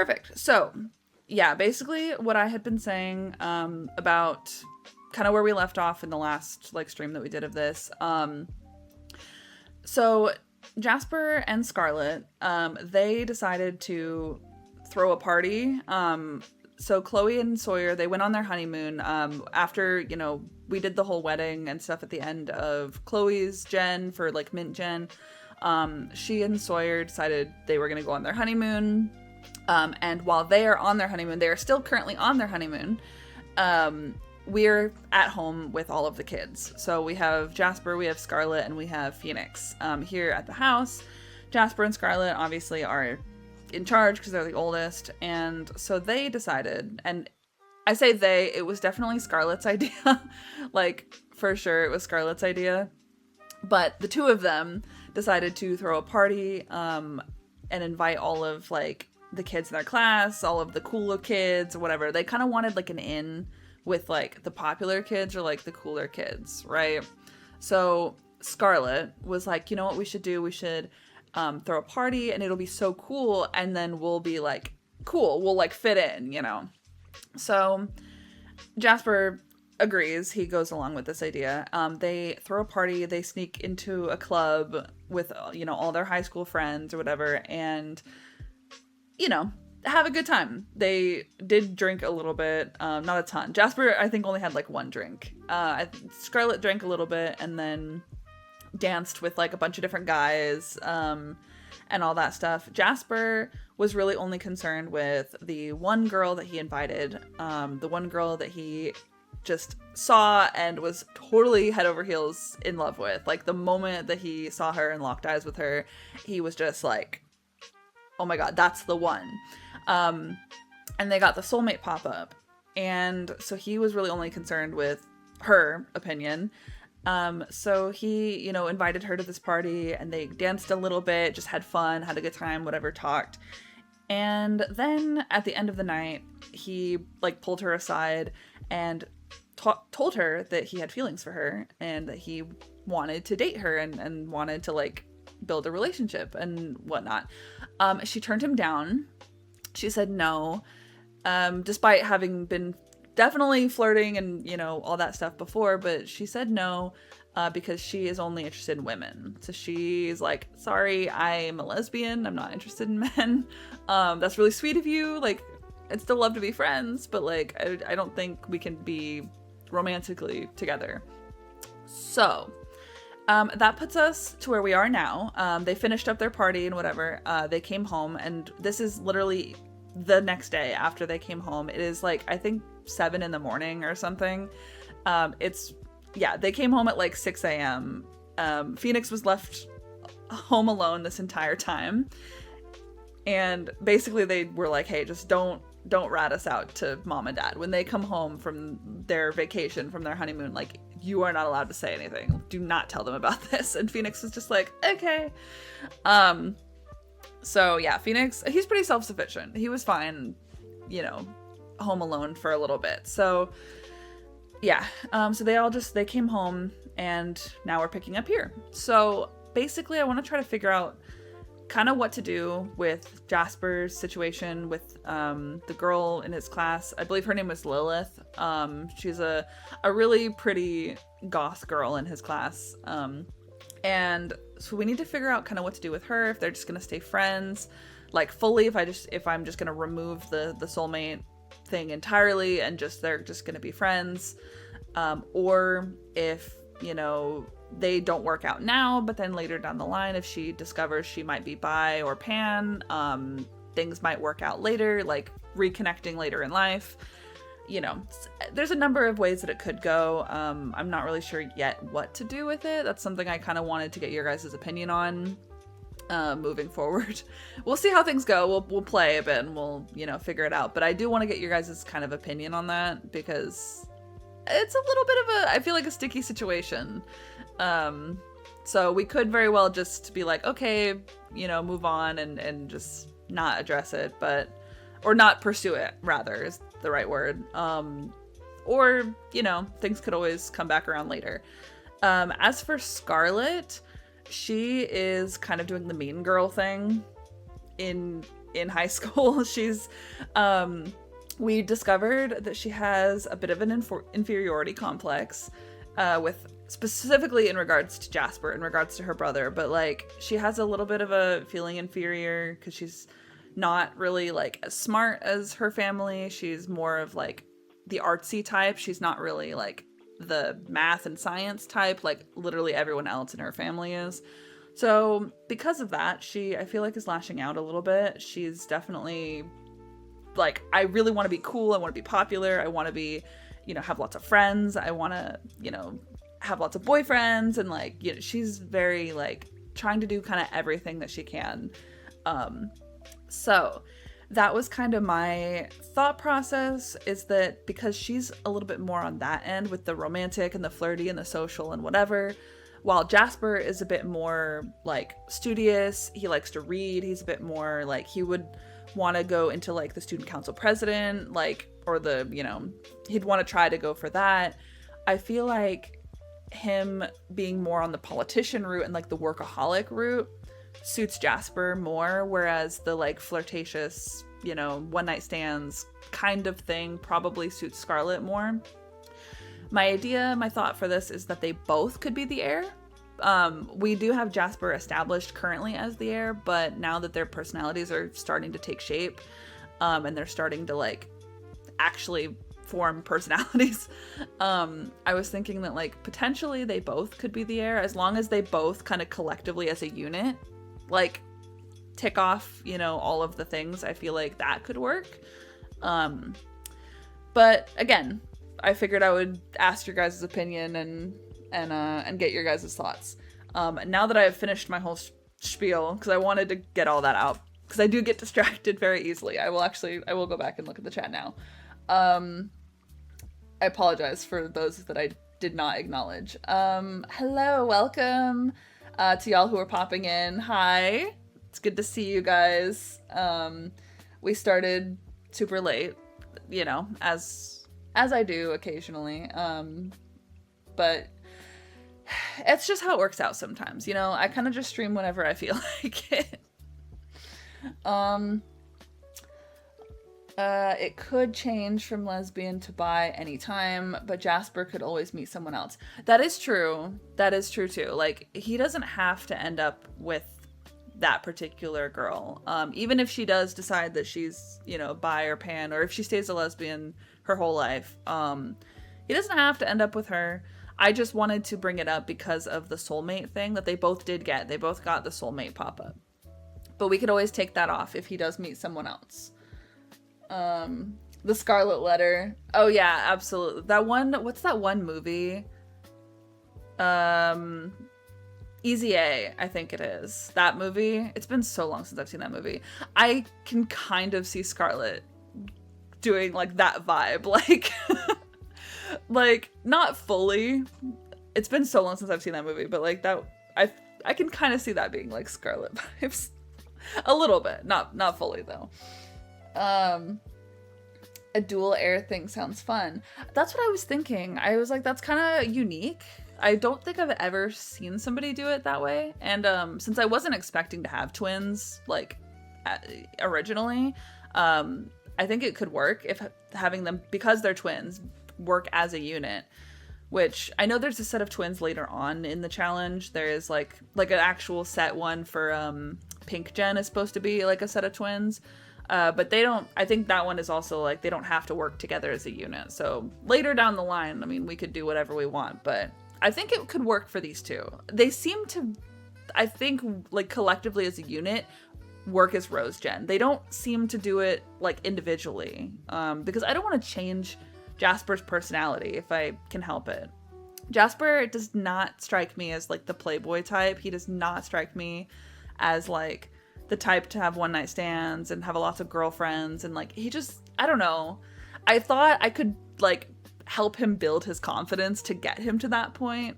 Perfect. So, yeah, basically what I had been saying about kind of where we left off in the last like stream that we did of this. So Jasper and Scarlett, they decided to throw a party. So Chloe and Sawyer, they went on their honeymoon after, you know, we did the whole wedding and stuff at the end of Chloe's gen for like Mint Gen. She and Sawyer decided they were going to go on their honeymoon. And while they are on their honeymoon, they are still currently on their honeymoon. We're at home with all of the kids. So we have Jasper, we have Scarlett, and we have Phoenix here at the house. Jasper and Scarlett obviously are in charge because they're the oldest. And so they decided, and I say they, it was definitely Scarlett's idea. Like, for sure, it was Scarlett's idea. But the two of them decided to throw a party and invite all of, like, the kids in their class, all of the cooler kids, or whatever. They kind of wanted, like, an in with like the popular kids or like the cooler kids, right? So Scarlett was like, you know what we should do? We should throw a party and it'll be so cool, and then we'll be like, cool, we'll like fit in, you know? So Jasper agrees. He goes along with this idea. They throw a party, they sneak into a club with, you know, all their high school friends or whatever, and, you know, have a good time. They did drink a little bit, not a ton. Jasper, I think, only had like one drink. Scarlett drank a little bit and then danced with like a bunch of different guys and all that stuff. Jasper was really only concerned with the one girl that he invited, the one girl that he just saw and was totally head over heels in love with. Like, the moment that he saw her and locked eyes with her, he was just like, oh my god, that's the one. And they got the soulmate pop-up. And so he was really only concerned with her opinion. So he, you know, invited her to this party and they danced a little bit, just had fun, had a good time, whatever, talked. And then at the end of the night, he like pulled her aside and told her that he had feelings for her and that he wanted to date her and wanted to like build a relationship and whatnot. She turned him down. She said no, despite having been definitely flirting and, you know, all that stuff before, but she said no because she is only interested in women. So she's like, sorry, I'm a lesbian. I'm not interested in men. That's really sweet of you. Like, I'd still love to be friends, but like, I don't think we can be romantically together. So that puts us to where we are now. They finished up their party and whatever. They came home, and this is literally the next day after they came home. It is like, I think 7 a.m. or something. They came home at like 6 a.m. Phoenix was left home alone this entire time. And basically they were like, hey, just don't rat us out to mom and dad. When they come home from their vacation, from their honeymoon, like, you are not allowed to say anything. Do not tell them about this. And Phoenix was just like, okay. So yeah, Phoenix, he's pretty self-sufficient. He was fine, you know, home alone for a little bit. So yeah, so they came home, and now we're picking up here. So basically I want to try to figure out kind of what to do with Jasper's situation with the girl in his class. I believe her name was Lilith. She's a really pretty goth girl in his class. And so we need to figure out kind of what to do with her, if they're just gonna stay friends, like fully, if I'm just gonna remove the soulmate thing entirely and they're just gonna be friends, or if, you know, they don't work out now, but then later down the line, if she discovers she might be bi or pan, things might work out later, like reconnecting later in life. You know, there's a number of ways that it could go. I'm not really sure yet what to do with it. That's something I kind of wanted to get your guys' opinion on moving forward. We'll see how things go. We'll play a bit and we'll, you know, figure it out. But I do want to get your guys' kind of opinion on that, because it's a little bit of I feel like a sticky situation. So we could very well just be like, okay, you know, move on and just not address it, or not pursue it, rather, is the right word. Or, you know, things could always come back around later. As for Scarlett, she is kind of doing the mean girl thing in in high school. She's we discovered that she has a bit of an inferiority complex, with specifically in regards to Jasper, in regards to her brother, but like she has a little bit of a feeling inferior because she's not really like as smart as her family. She's more of like the artsy type. She's not really like the math and science type like literally everyone else in her family is. So because of that, I feel like is lashing out a little bit. She's definitely like, I really want to be cool. I want to be popular. I want to be, have lots of friends. I want to, have lots of boyfriends. And like, she's very like trying to do kind of everything that she can. So that was kind of my thought process, is that because she's a little bit more on that end with the romantic and the flirty and the social and whatever, while Jasper is a bit more like studious, he likes to read, he's a bit more like he would want to go into like the student council president, like, or the, he'd want to try to go for that. I feel like him being more on the politician route and like the workaholic route suits Jasper more, whereas the like flirtatious, one night stands kind of thing probably suits Scarlet more. My thought for this is that they both could be the heir. We do have Jasper established currently as the heir, but now that their personalities are starting to take shape, and they're starting to like actually form personalities, I was thinking that like potentially they both could be the heir, as long as they both kind of collectively as a unit like tick off, all of the things. I feel like that could work. But again, I figured I would ask your guys' opinion and get your guys' thoughts. Now that I have finished my whole spiel, because I wanted to get all that out, because I do get distracted very easily. I will go back and look at the chat now. I apologize for those that I did not acknowledge. Hello, welcome to y'all who are popping in. Hi, it's good to see you guys. We started super late, as I do occasionally. But it's just how it works out sometimes, I kind of just stream whenever I feel like it. It could change from lesbian to bi anytime, but Jasper could always meet someone else. That is true. That is true too. Like, he doesn't have to end up with that particular girl. Even if she does decide that she's, bi or pan, or if she stays a lesbian her whole life, he doesn't have to end up with her. I just wanted to bring it up because of the soulmate thing that they both did get. They both got the soulmate pop-up. But we could always take that off if he does meet someone else. The Scarlet Letter. Oh yeah, absolutely. That one, what's that one movie? Easy A, I think it is. That movie. It's been so long since I've seen that movie. I can kind of see Scarlet doing like that vibe. Like, like not fully. It's been so long since I've seen that movie, but like that, I can kind of see that being like Scarlet vibes. A little bit. Not fully though. A dual heir thing sounds fun. That's what I was thinking. I was like, that's kind of unique. I don't think I've ever seen somebody do it that way. And since I wasn't expecting to have twins, like, originally, I think it could work if having them, because they're twins, work as a unit. Which, I know there's a set of twins later on in the challenge. There is, like an actual set one for, Pink Gen is supposed to be, like, a set of twins. But they don't, I think that one is also, like, they don't have to work together as a unit. So, later down the line, I mean, we could do whatever we want, but I think it could work for these two. They seem to, I think, like, collectively as a unit, work as Rose Gen. They don't seem to do it, like, individually. Because I don't want to change Jasper's personality if I can help it. Jasper does not strike me as, like, the playboy type. He does not strike me as, like, the type to have one night stands and have lots of girlfriends. And, like, he just, I don't know. I thought I could, like, help him build his confidence to get him to that point,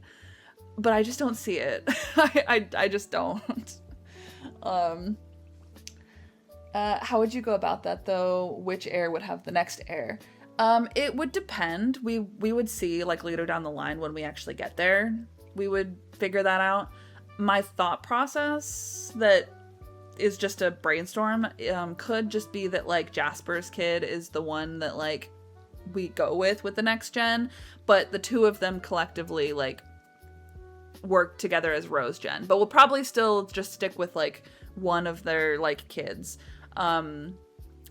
but I just don't see it. I just don't. How would you go about that though? Which heir would have the next heir? It would depend. We would see, like, later down the line when we actually get there, we would figure that out. My thought process that is just a brainstorm. Could just be that like Jasper's kid is the one that like we go with the next gen, but the two of them collectively like work together as Rose Gen. But we'll probably still just stick with like one of their like kids.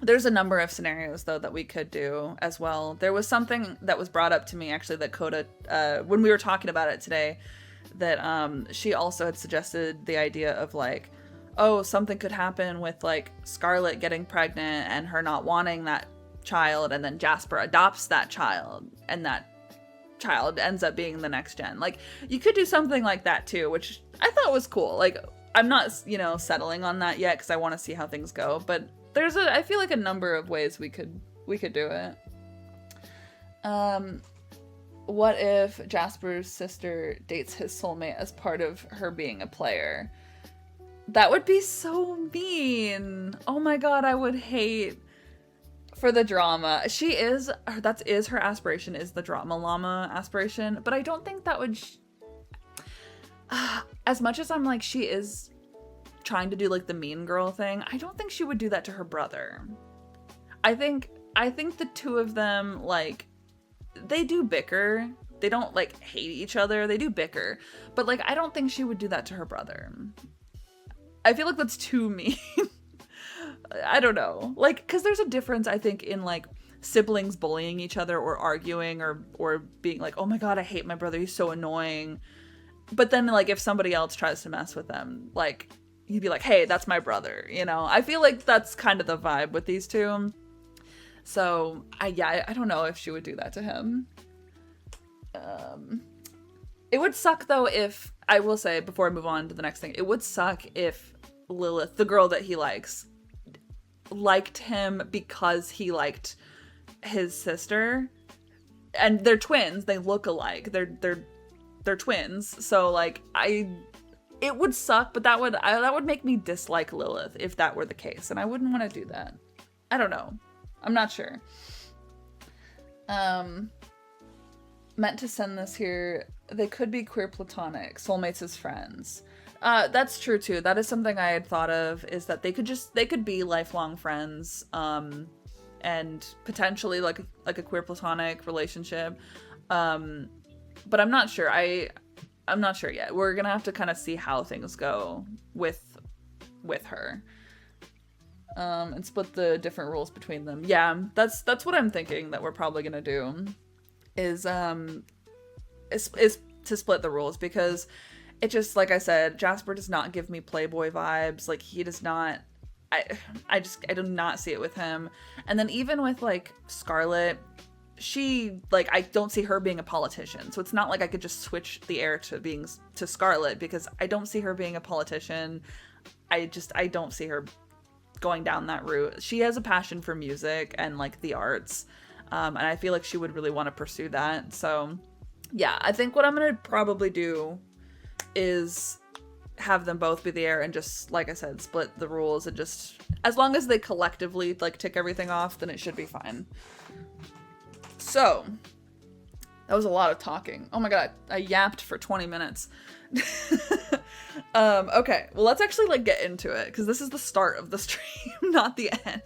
There's a number of scenarios though that we could do as well. There was something that was brought up to me actually that Coda, when we were talking about it today, that she also had suggested the idea of like, oh, something could happen with like Scarlet getting pregnant and her not wanting that child, and then Jasper adopts that child, and that child ends up being the next gen. Like, you could do something like that too, which I thought was cool. Like, I'm not, settling on that yet because I want to see how things go, but I feel like a number of ways we could do it. What if Jasper's sister dates his soulmate as part of her being a player? That would be so mean. Oh my god, I would hate for the drama. That is her aspiration, is the drama llama aspiration, but I don't think that would as much as I'm like, she is trying to do like the mean girl thing, I don't think she would do that to her brother. I think the two of them, like, they do bicker. They don't like hate each other. They do bicker, but like, I don't think she would do that to her brother. I feel like that's too mean. I don't know. Like, because there's a difference, I think, in like siblings bullying each other or arguing or being like, oh my god, I hate my brother, he's so annoying. But then like if somebody else tries to mess with them, like, you'd be like, hey, that's my brother, I feel like that's kind of the vibe with these two. So I don't know if she would do that to him. It would suck though if, I will say before I move on to the next thing, it would suck if Lilith, the girl that he liked him because he liked his sister, and they're twins, they look alike, they're twins, so like, it would suck, but that would make me dislike Lilith if that were the case, and I wouldn't want to do that. I don't know, I'm not sure. Meant to send this here. They could be queer platonic, soulmates as friends. That's true too. That is something I had thought of, is that they could be lifelong friends, and potentially like a queer platonic relationship. But I'm not sure. I'm not sure yet. We're gonna have to kind of see how things go with her, and split the different rules between them. Yeah, that's what I'm thinking that we're probably gonna do, is to split the rules, because it just, like I said, Jasper does not give me Playboy vibes. Like, he does not, I do not see it with him. And then even with like Scarlet, she, like, I don't see her being a politician. So it's not like I could just switch the heir to Scarlet, because I don't see her being a politician. I don't see her going down that route. She has a passion for music and like the arts. And I feel like she would really want to pursue that. So yeah, I think what I'm going to probably do is have them both be the heir and just, like I said, split the rules, and just, as long as they collectively like tick everything off, then it should be fine. So that was a lot of talking. Oh my god, I yapped for 20 minutes. Okay, well, let's actually like get into it, because this is the start of the stream, not the end.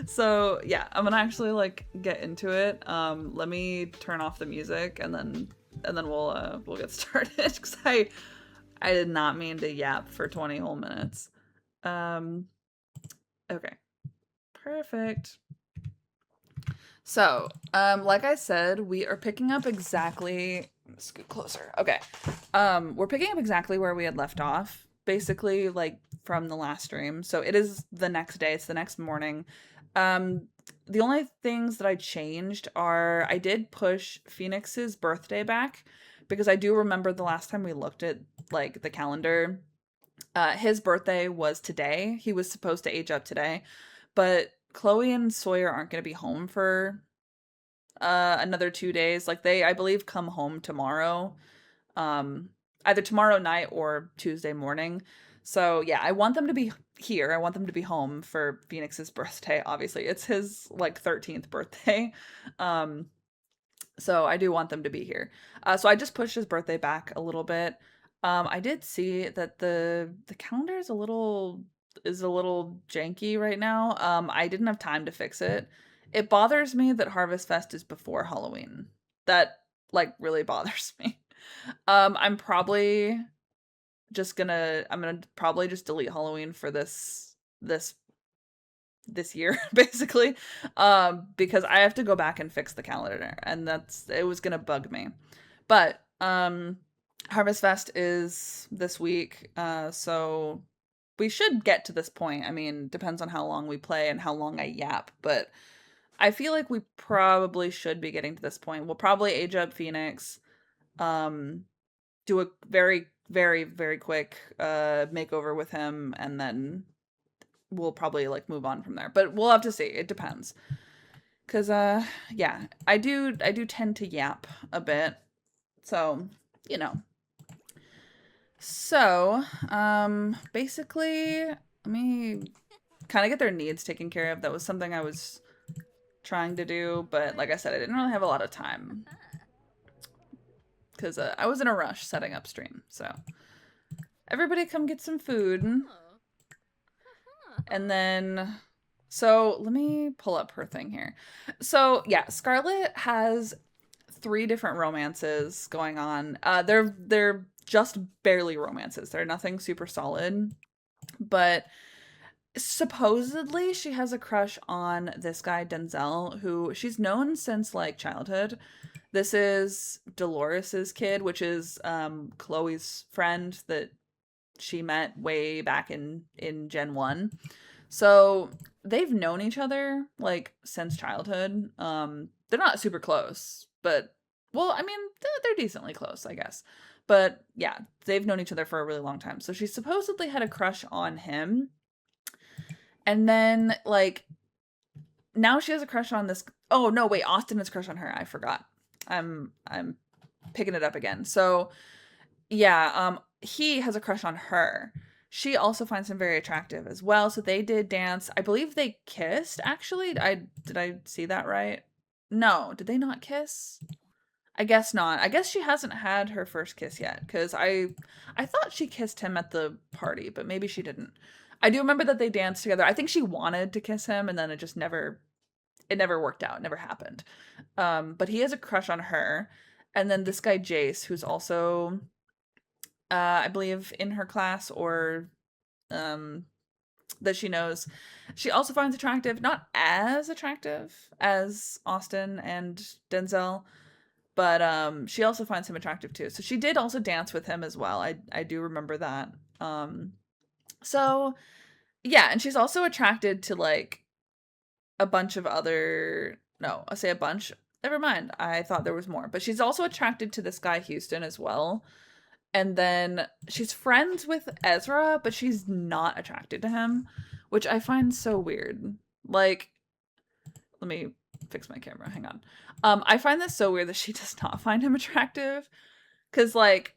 So yeah, I'm gonna actually like get into it. Let me turn off the music, and then we'll get started, because I did not mean to yap for 20 whole minutes. Okay, perfect. So, like I said, we are picking up exactly, scoot closer. Okay. We're picking up exactly where we had left off, basically like from the last stream. So it is the next day, it's the next morning. The only things that I changed are, I did push Phoenix's birthday back, because I do remember the last time we looked at like the calendar, his birthday was today. He was supposed to age up today, but Chloe and Sawyer aren't going to be home for another 2 days. Like, they, I believe, come home tomorrow, either tomorrow night or Tuesday morning. So yeah, I want them to be here. I want them to be home for Phoenix's birthday. Obviously, it's his like 13th birthday. So I do want them to be here. So I just pushed his birthday back a little bit. I did see that the calendar is a little is a little janky right now. I didn't have time to fix it. It bothers me that Harvest Fest is before Halloween. That like really bothers me. I'm probably I'm gonna probably just delete Halloween for this this year basically, because I have to go back and fix the calendar, and it was gonna bug me. But Harvest Fest is this week, so we should get to this point. I mean, depends on how long we play and how long I yap, but I feel like we probably should be getting to this point. We'll probably age up Phoenix, um, do a very, very, very quick makeover with him, and then we'll probably like move on from there. But we'll have to see. It depends. Cause yeah, I do tend to yap a bit. So, you know. So, basically, let me kind of get their needs taken care of. That was something I was trying to do, but like I said, I didn't really have a lot of time. Because I was in a rush setting up stream. So, everybody come get some food. And then, so let me pull up her thing here. So yeah, Scarlet has 3 different romances going on. They're just barely romances. They're nothing super solid, but supposedly she has a crush on this guy Denzel, who she's known since like childhood. This is Dolores's kid, which is Chloe's friend that she met way back in Gen 1. So they've known each other like since childhood. They're not super close, but well, I mean, they're decently close, I guess. But yeah, they've known each other for a really long time. So she supposedly had a crush on him. And then like now she has a crush on this. Oh no, wait, Austin has a crush on her. I forgot. I'm picking it up again. So yeah, he has a crush on her. She also finds him very attractive as well. So they did dance. I believe they kissed, actually. Did I see that right? No, did they not kiss? I guess not. I guess she hasn't had her first kiss yet, because I thought she kissed him at the party, but maybe she didn't. I do remember that they danced together. I think she wanted to kiss him, and then it never worked out, it never happened. But he has a crush on her. And then this guy Jace, who's also I believe in her class, or that she knows, she also finds attractive. Not as attractive as Austin and Denzel, but she also finds him attractive too. So she did also dance with him as well. I do remember that. So yeah, and she's also attracted to like a bunch of other, no, I say a bunch. Never mind. I thought there was more. But she's also attracted to this guy Houston as well. And then she's friends with Ezra, but she's not attracted to him, which I find so weird. Like, let me fix my camera. Hang on. I find this so weird that she does not find him attractive, because like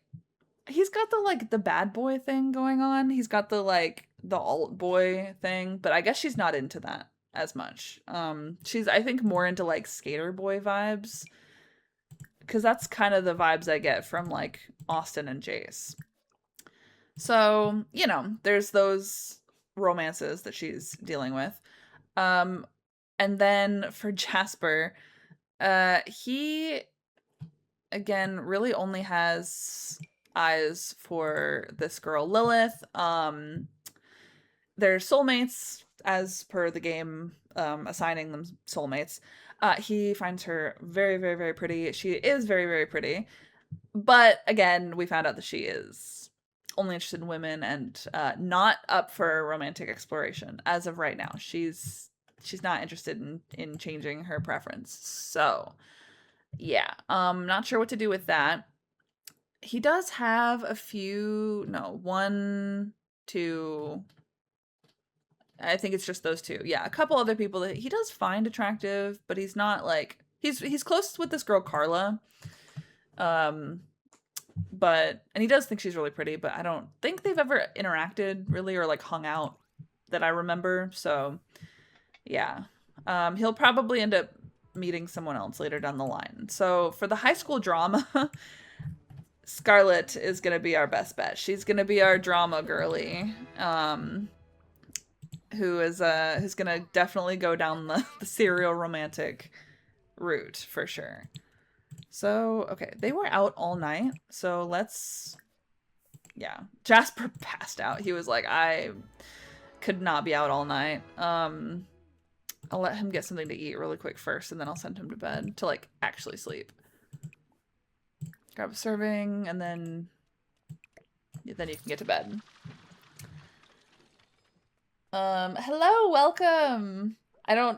he's got the bad boy thing going on. He's got the alt boy thing, but I guess she's not into that as much. She's, I think, more into like skater boy vibes, because that's kind of the vibes I get from like Austin and Jace. So, you know, there's those romances that she's dealing with. And then for Jasper, he again really only has eyes for this girl Lilith. They're soulmates as per the game, assigning them soulmates. He finds her very, very, very pretty. She is very, very pretty. But again, we found out that she is only interested in women and not up for romantic exploration as of right now. She's not interested in changing her preference. So, yeah. Not sure what to do with that. He does have a few, no, 1, 2, I think it's just those 2. Yeah, a couple other people that he does find attractive, but he's not like, he's close with this girl Carla. But, and he does think she's really pretty, but I don't think they've ever interacted really, or like hung out that I remember. So yeah, he'll probably end up meeting someone else later down the line. So for the high school drama, Scarlet is gonna be our best bet. She's gonna be our drama girly. who's gonna definitely go down the serial romantic route for sure. So, okay, they were out all night. So let's, yeah. Jasper passed out. He was like, I could not be out all night. I'll let him get something to eat really quick first, and then I'll send him to bed to like actually sleep. Grab a serving, and then you can get to bed. Hello, welcome.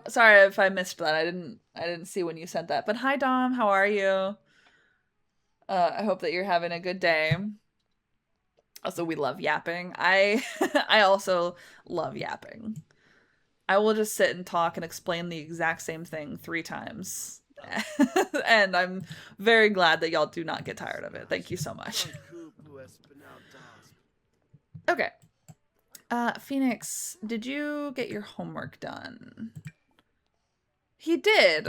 Sorry if I missed that. I didn't see when you sent that. But hi Dom, how are you? I hope that you're having a good day. Also, we love yapping. I I also love yapping. I will just sit and talk and explain the exact same thing 3 times. And I'm very glad that y'all do not get tired of it. Thank you so much. Okay. Phoenix, did you get your homework done? He did.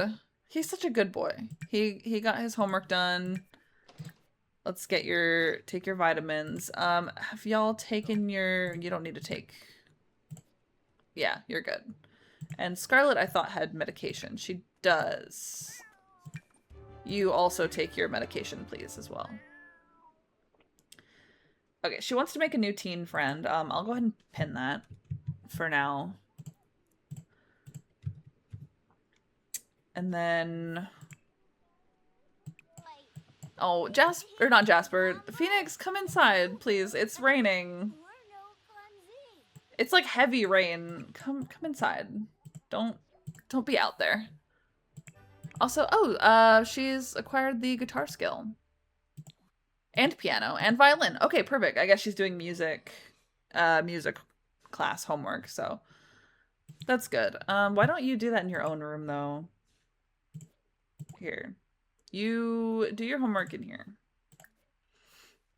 He's such a good boy. He got his homework done. Let's take your vitamins. Have y'all taken you don't need to take. Yeah, you're good. And Scarlet, I thought, had medication. She does. You also take your medication, please, as well. Okay, she wants to make a new teen friend. I'll go ahead and pin that for now. And then... Oh, not Jasper. Phoenix, come inside, please. It's raining. It's like heavy rain. Come inside. Don't be out there. Also, she's acquired the guitar skill. And piano and violin. Okay, perfect. I guess she's doing music class homework, so that's good. Why don't you do that in your own room though? Here. You do your homework in here.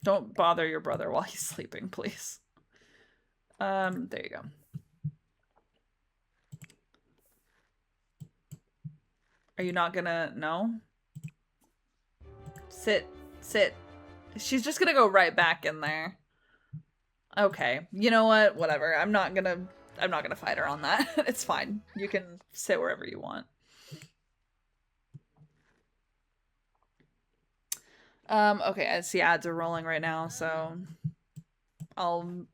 Don't bother your brother while he's sleeping, please. There you go. Are you not gonna... No? Sit. She's just gonna go right back in there. Okay. You know what? Whatever. I'm not gonna fight her on that. It's fine. You can sit wherever you want. Okay, I see ads are rolling right now, so I'll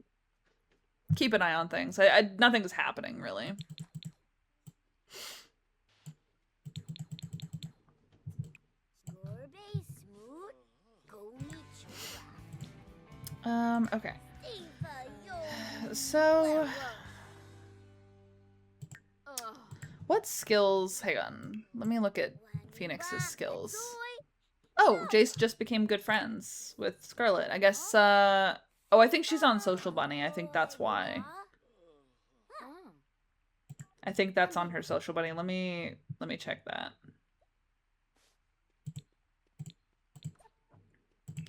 keep an eye on things. Nothing's happening, really. Okay. So... What skills... Hang on. Let me look at Phoenix's skills. Oh, Jace just became good friends with Scarlet. I guess, oh, I think she's on Social Bunny. I think that's why. I think that's on her Social Bunny. Let me check that.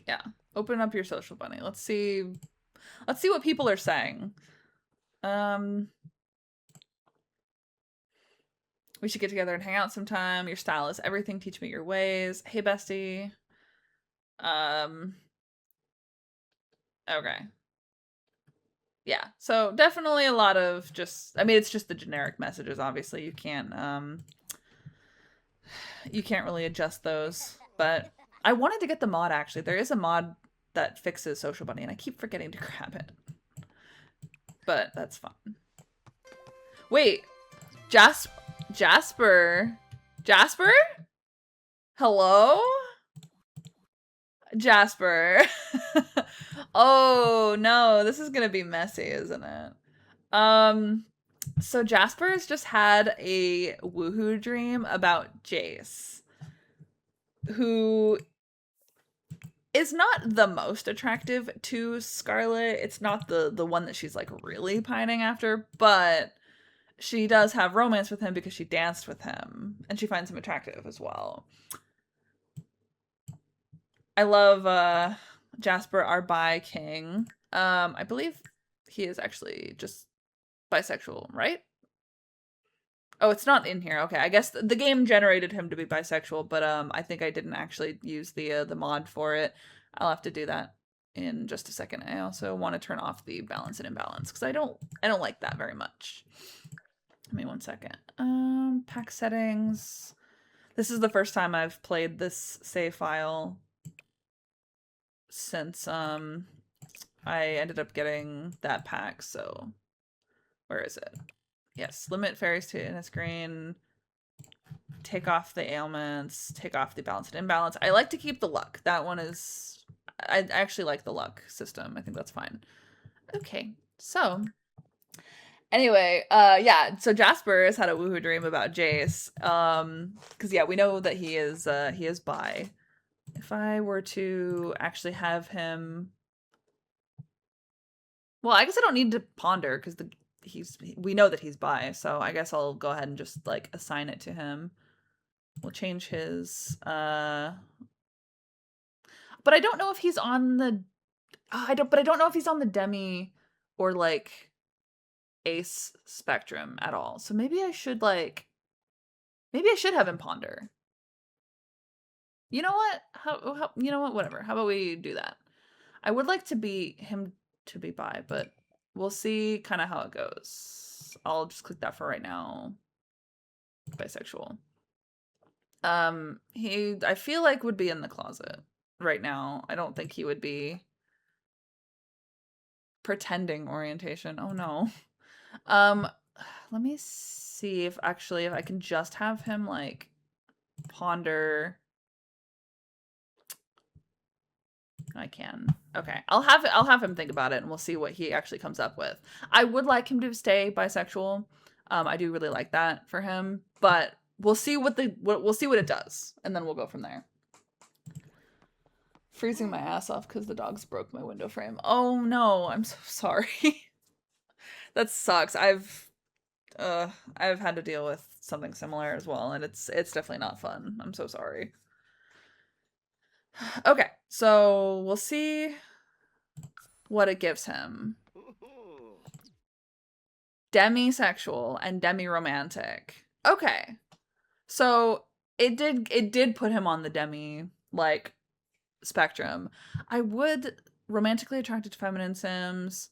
Yeah. Open up your Social Bunny. Let's see what people are saying. We should get together and hang out sometime. Your style is everything. Teach me your ways. Hey, bestie. Okay. Yeah. So definitely a lot of just, I mean, it's just the generic messages, obviously. You can't really adjust those. But I wanted to get the mod, actually. There is a mod that fixes Social Bunny, and I keep forgetting to grab it. But that's fun. Wait. Jasper? Hello? Jasper. Oh, no. This is gonna be messy, isn't it? So Jasper's just had a woohoo dream about Jace, who is not the most attractive to Scarlet. It's not the one that she's like really pining after, but she does have romance with him because she danced with him, and she finds him attractive as well. I love Jasper, our bi king. I believe he is actually just bisexual, right? Oh, it's not in here. Okay, I guess the game generated him to be bisexual, but I think I didn't actually use the mod for it. I'll have to do that. in just a second. I also want to turn off the balance and imbalance because I don't like that very much. Give me 1 second. Pack settings. This is the first time I've played this save file since I ended up getting that pack, so where is it? Yes, limit fairies to in a screen. Take off the ailments, take off the balance and imbalance. I like to keep the luck. That one is, I actually like the luck system. I think that's fine. Okay, so anyway, yeah, so Jasper has had a woohoo dream about Jace. Because yeah, we know that he is bi. If I were to actually have him, well, I guess I don't need to ponder because we know that he's bi, so I guess I'll go ahead and just like assign it to him. We'll change his but I don't know if he's on the I don't know if he's on the demi or like ace spectrum at all. So maybe I should have him ponder. You know what? How you know what? Whatever. How about we do that? I would like to be him to be bi, but we'll see kind of how it goes. I'll just click that for right now. Bisexual. He, I feel like, would be in the closet right now. I don't think he would be pretending orientation. Oh no. Let me see if I can just have him like ponder. I can. Okay. I'll have him think about it and we'll see what he actually comes up with. I would like him to stay bisexual. I do really like that for him, but we'll see what it does, and then we'll go from there. Freezing my ass off because the dogs broke my window frame. Oh no, I'm so sorry. That sucks. I've had to deal with something similar as well, and it's definitely not fun. I'm so sorry. Okay, so we'll see what it gives him. Demisexual and demi-romantic. Okay. So it did put him on the demi like spectrum. I would romantically attracted to feminine sims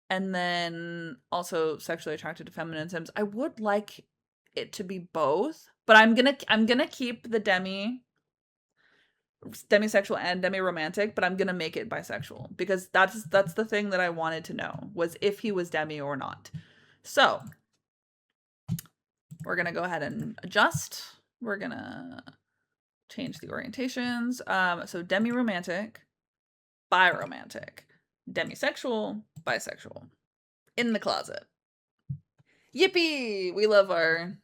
and then also sexually attracted to feminine sims. I would like it to be both, but I'm gonna keep the demisexual and demi-romantic, but I'm gonna make it bisexual because that's the thing that I wanted to know was if he was demi or not. So we're gonna go ahead and adjust. We're gonna change the orientations. So demi-romantic, bi-romantic, demisexual, bisexual. In the closet. Yippee! We love our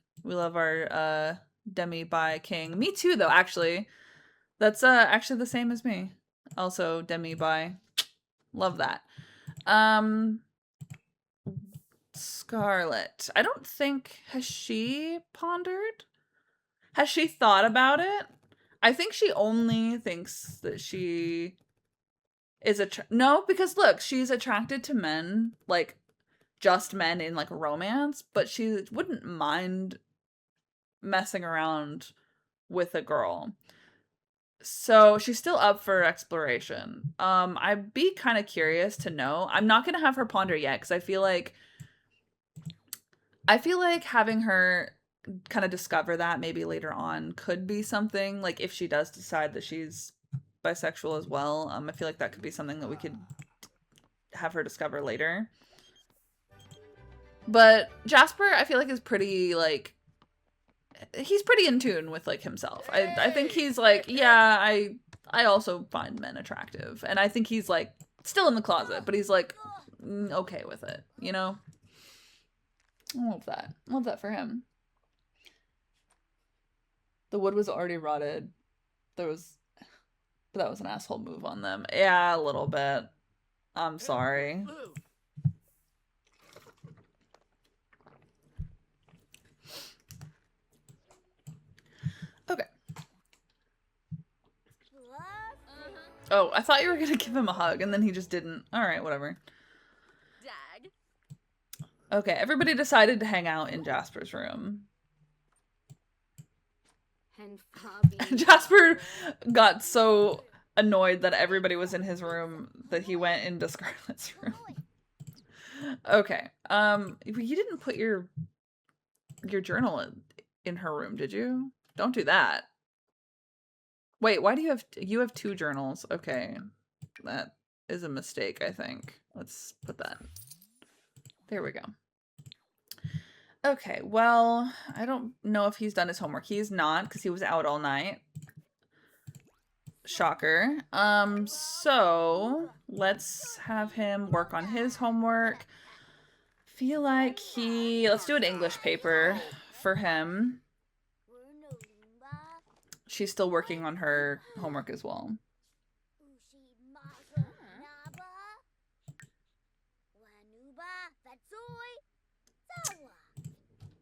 demi-bi king. Me too, though, actually. That's actually the same as me. Also demi-bi. Love that. Scarlet. I don't think, has she pondered? Has she thought about it? I think she only thinks that she is no, because look, she's attracted to men, like just men in like a romance, but she wouldn't mind messing around with a girl. So she's still up for exploration. I'd be kind of curious to know. I'm not gonna have her ponder yet because I feel like having her kind of discover that maybe later on could be something, like if she does decide that she's bisexual as well. I feel like that could be something that we could have her discover later. But Jasper, I feel like is pretty like, he's pretty in tune with like himself. I think he's like, yeah, I also find men attractive, and I think he's like still in the closet, but he's like okay with it, you know. I love that. Love that for him. The wood was already rotted. That was an asshole move on them. Yeah, a little bit. I'm sorry. Okay. Oh, I thought you were gonna give him a hug, and then he just didn't. Alright, whatever. Okay, everybody decided to hang out in Jasper's room. Jasper got so annoyed that everybody was in his room, that he went into Scarlett's room. Okay. You didn't put your journal in her room, did you? Don't do that. Wait, why do you have two journals? Okay. That is a mistake, I think. Let's put that. There we go. Okay, well, I don't know if he's done his homework. He's not, because he was out all night. Shocker. So let's have him work on his homework. Feel like let's do an English paper for him. She's still working on her homework as well.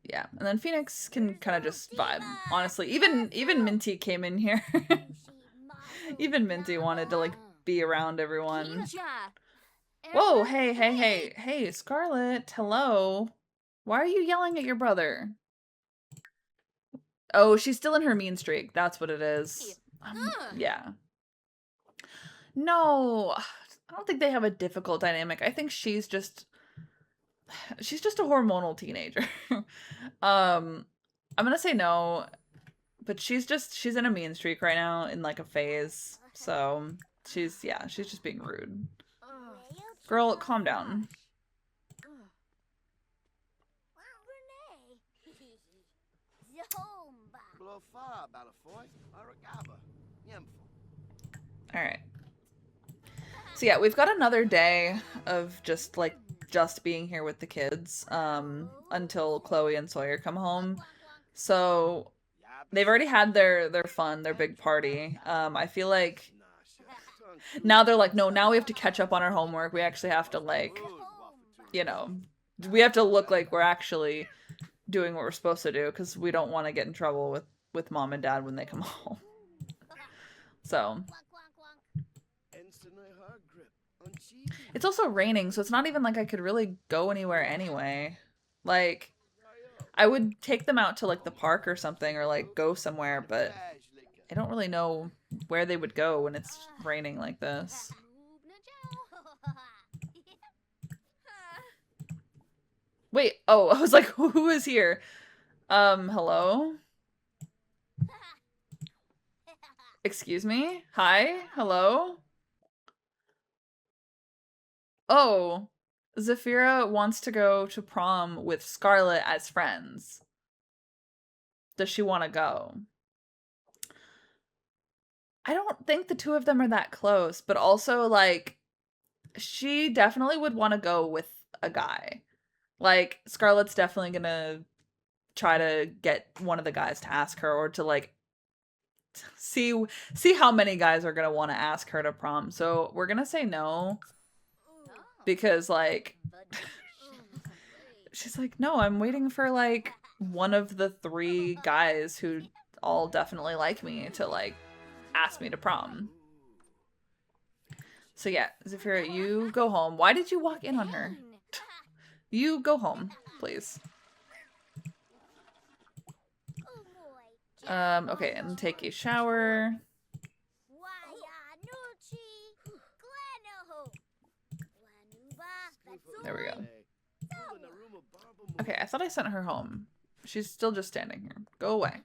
Yeah, and then Phoenix can kind of just vibe. Honestly, even Minty came in here. Even Minty wanted to like be around everyone. Whoa, hey, Scarlet, hello. Why are you yelling at your brother? Oh, she's still in her mean streak. That's what it is. Yeah. No, I don't think they have a difficult dynamic. I think she's just a hormonal teenager. I'm gonna say no, but she's in a mean streak right now, in like a phase. So she's just being rude. Girl, calm down. All right. So yeah, we've got another day of just being here with the kids until Chloe and Sawyer come home. So they've already had their fun, their big party. I feel like now they're like, no, now we have to catch up on our homework. We actually have to we have to look like we're actually doing what we're supposed to do, because we don't want to get in trouble with mom and dad when they come home. So it's also raining, so it's not even like I could really go anywhere anyway. Like, I would take them out to like the park or something, or like go somewhere, but I don't really know where they would go when it's raining like this. Wait, oh, I was like, who is here? Hello? Excuse me? Hi? Hello? Oh, Zafira wants to go to prom with Scarlet as friends. Does she want to go? I don't think the two of them are that close, but also, like, she definitely would want to go with a guy. Like, Scarlett's definitely gonna try to get one of the guys to ask her, or to, like, see how many guys are gonna want to ask her to prom. So we're gonna say no. Because, like, she's like, no, I'm waiting for, like, one of the 3 guys who all definitely like me to, like, ask me to prom. So yeah, Zafira, you go home. Why did you walk in on her? You go home, please. Okay, and take a shower. There we go. Okay, I thought I sent her home. She's still just standing here. Go away.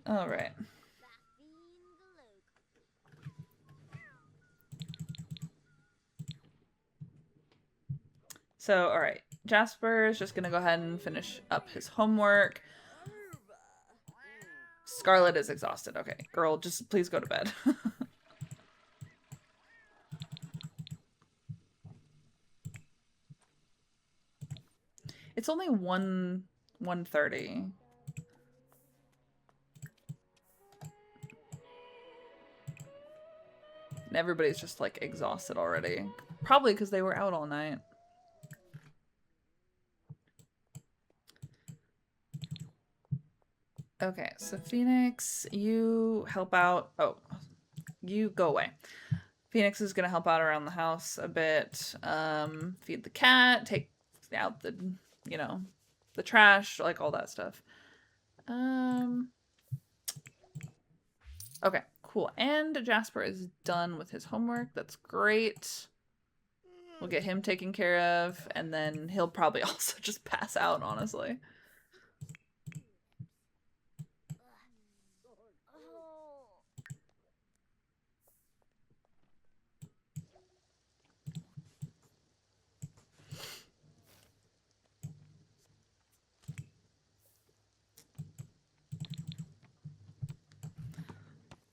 All right. So, all right. Jasper is just going to go ahead and finish up his homework. Scarlet is exhausted. Okay, girl, just please go to bed. It's only 1:30. And everybody's just like exhausted already. Probably because they were out all night. Okay, so Phoenix, you help out. Oh, you go away. Phoenix is gonna help out around the house a bit. Feed the cat, take out the, the trash, like all that stuff. Okay, cool. And Jasper is done with his homework. That's great. We'll get him taken care of, and then he'll probably also just pass out, honestly.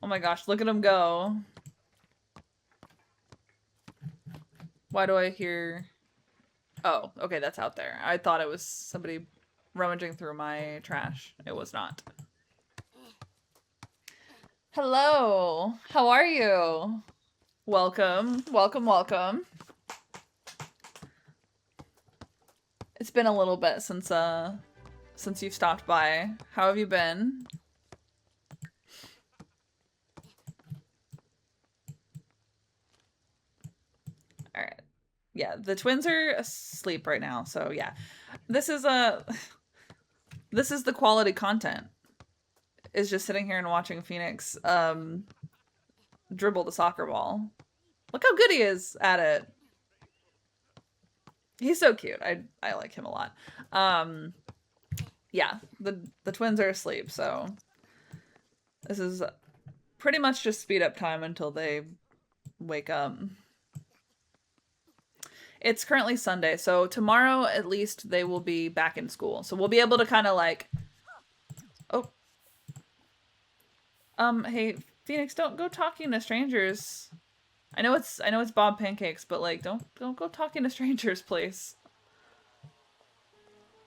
Oh my gosh, look at him go. Why do I hear... Oh, okay, that's out there. I thought it was somebody rummaging through my trash. It was not. Hello! How are you? Welcome. Welcome, welcome. It's been a little bit since you've stopped by. How have you been? Alright. Yeah, the twins are asleep right now, so yeah. This is the quality content. Is just sitting here and watching Phoenix dribble the soccer ball. Look how good he is at it. He's so cute. I like him a lot. Yeah, the twins are asleep, so this is pretty much just speed up time until they wake up. It's currently Sunday, so tomorrow at least they will be back in school. So we'll be able to kind of like... Oh. Hey, Phoenix, don't go talking to strangers. I know it's Bob Pancakes, but like don't go talking to strangers, please.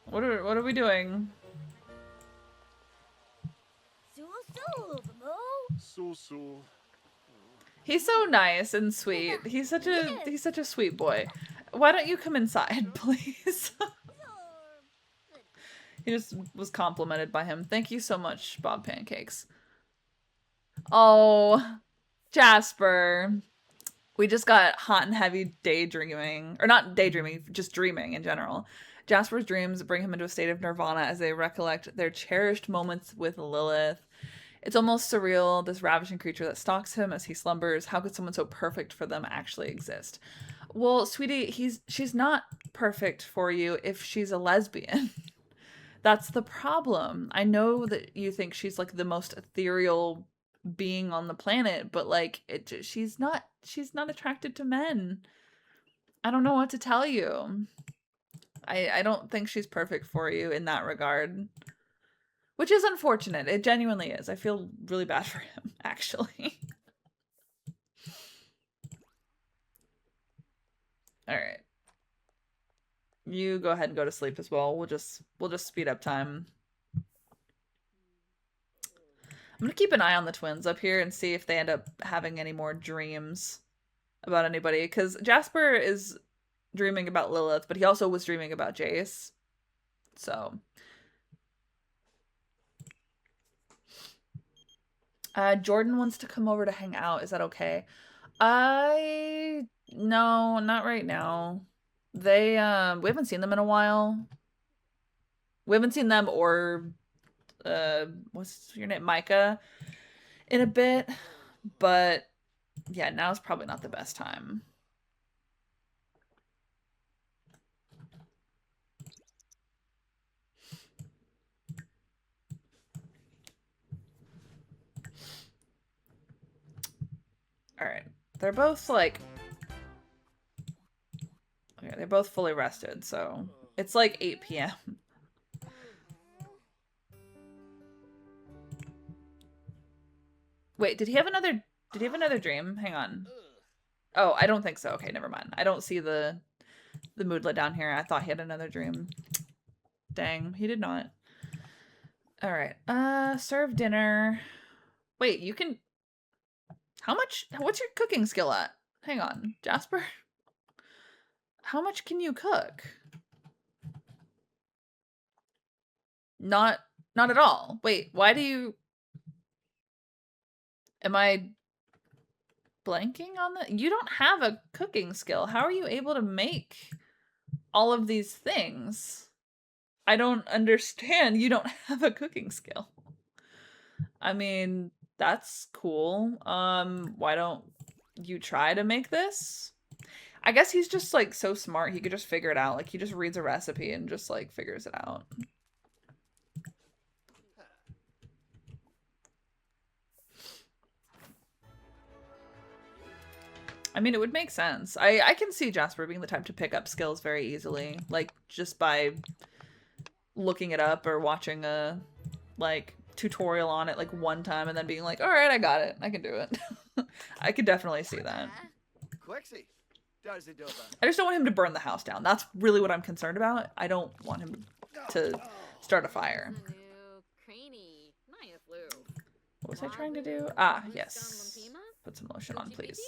What are we doing? He's so nice and sweet. He's such a sweet boy. Why don't you come inside, please? He just was complimented by him. Thank you so much, Bob Pancakes. Oh, Jasper. We just got hot and heavy daydreaming. Or not daydreaming, just dreaming in general. Jasper's dreams bring him into a state of nirvana as they recollect their cherished moments with Lilith. It's almost surreal, this ravishing creature that stalks him as he slumbers. How could someone so perfect for them actually exist? Well, sweetie, she's not perfect for you if she's a lesbian. That's the problem. I know that you think she's like the most ethereal being on the planet, but like she's not attracted to men. I don't know what to tell you. I don't think she's perfect for you in that regard. Which is unfortunate. It genuinely is. I feel really bad for him, actually. All right. You go ahead and go to sleep as well. We'll just speed up time. I'm gonna keep an eye on the twins up here and see if they end up having any more dreams about anybody. Because Jasper is dreaming about Lilith, but he also was dreaming about Jace. So... Jordan wants to come over to hang out. Is that okay? No, not right now. They, we haven't seen them in a while. We haven't seen them or, what's your name? Micah in a bit. But, yeah, now's probably not the best time. Alright. They're both, like... Okay, they're both fully rested, so... It's like 8 p.m. Wait, did he have another dream? Hang on. Oh, I don't think so. Okay, never mind. I don't see the moodlet down here. I thought he had another dream. Dang, he did not. Alright. Serve dinner. Wait, you can... What's your cooking skill at? Hang on, Jasper. How much can you cook? Not at all. Wait, why do you... Am I blanking on that? You don't have a cooking skill. How are you able to make all of these things? I don't understand. You don't have a cooking skill. I mean, that's cool. Why don't you try to make this? I guess he's just like so smart. He could just figure it out. Like he just reads a recipe and just like figures it out. I mean, it would make sense. I can see Jasper being the type to pick up skills very easily, like just by looking it up or watching a like tutorial on it like one time and then being like, all right, I got it. I can do it. I could definitely see that. I just don't want him to burn the house down. That's really what I'm concerned about. I don't want him to start a fire. What was I trying to do? Ah, yes. Put some lotion on, please.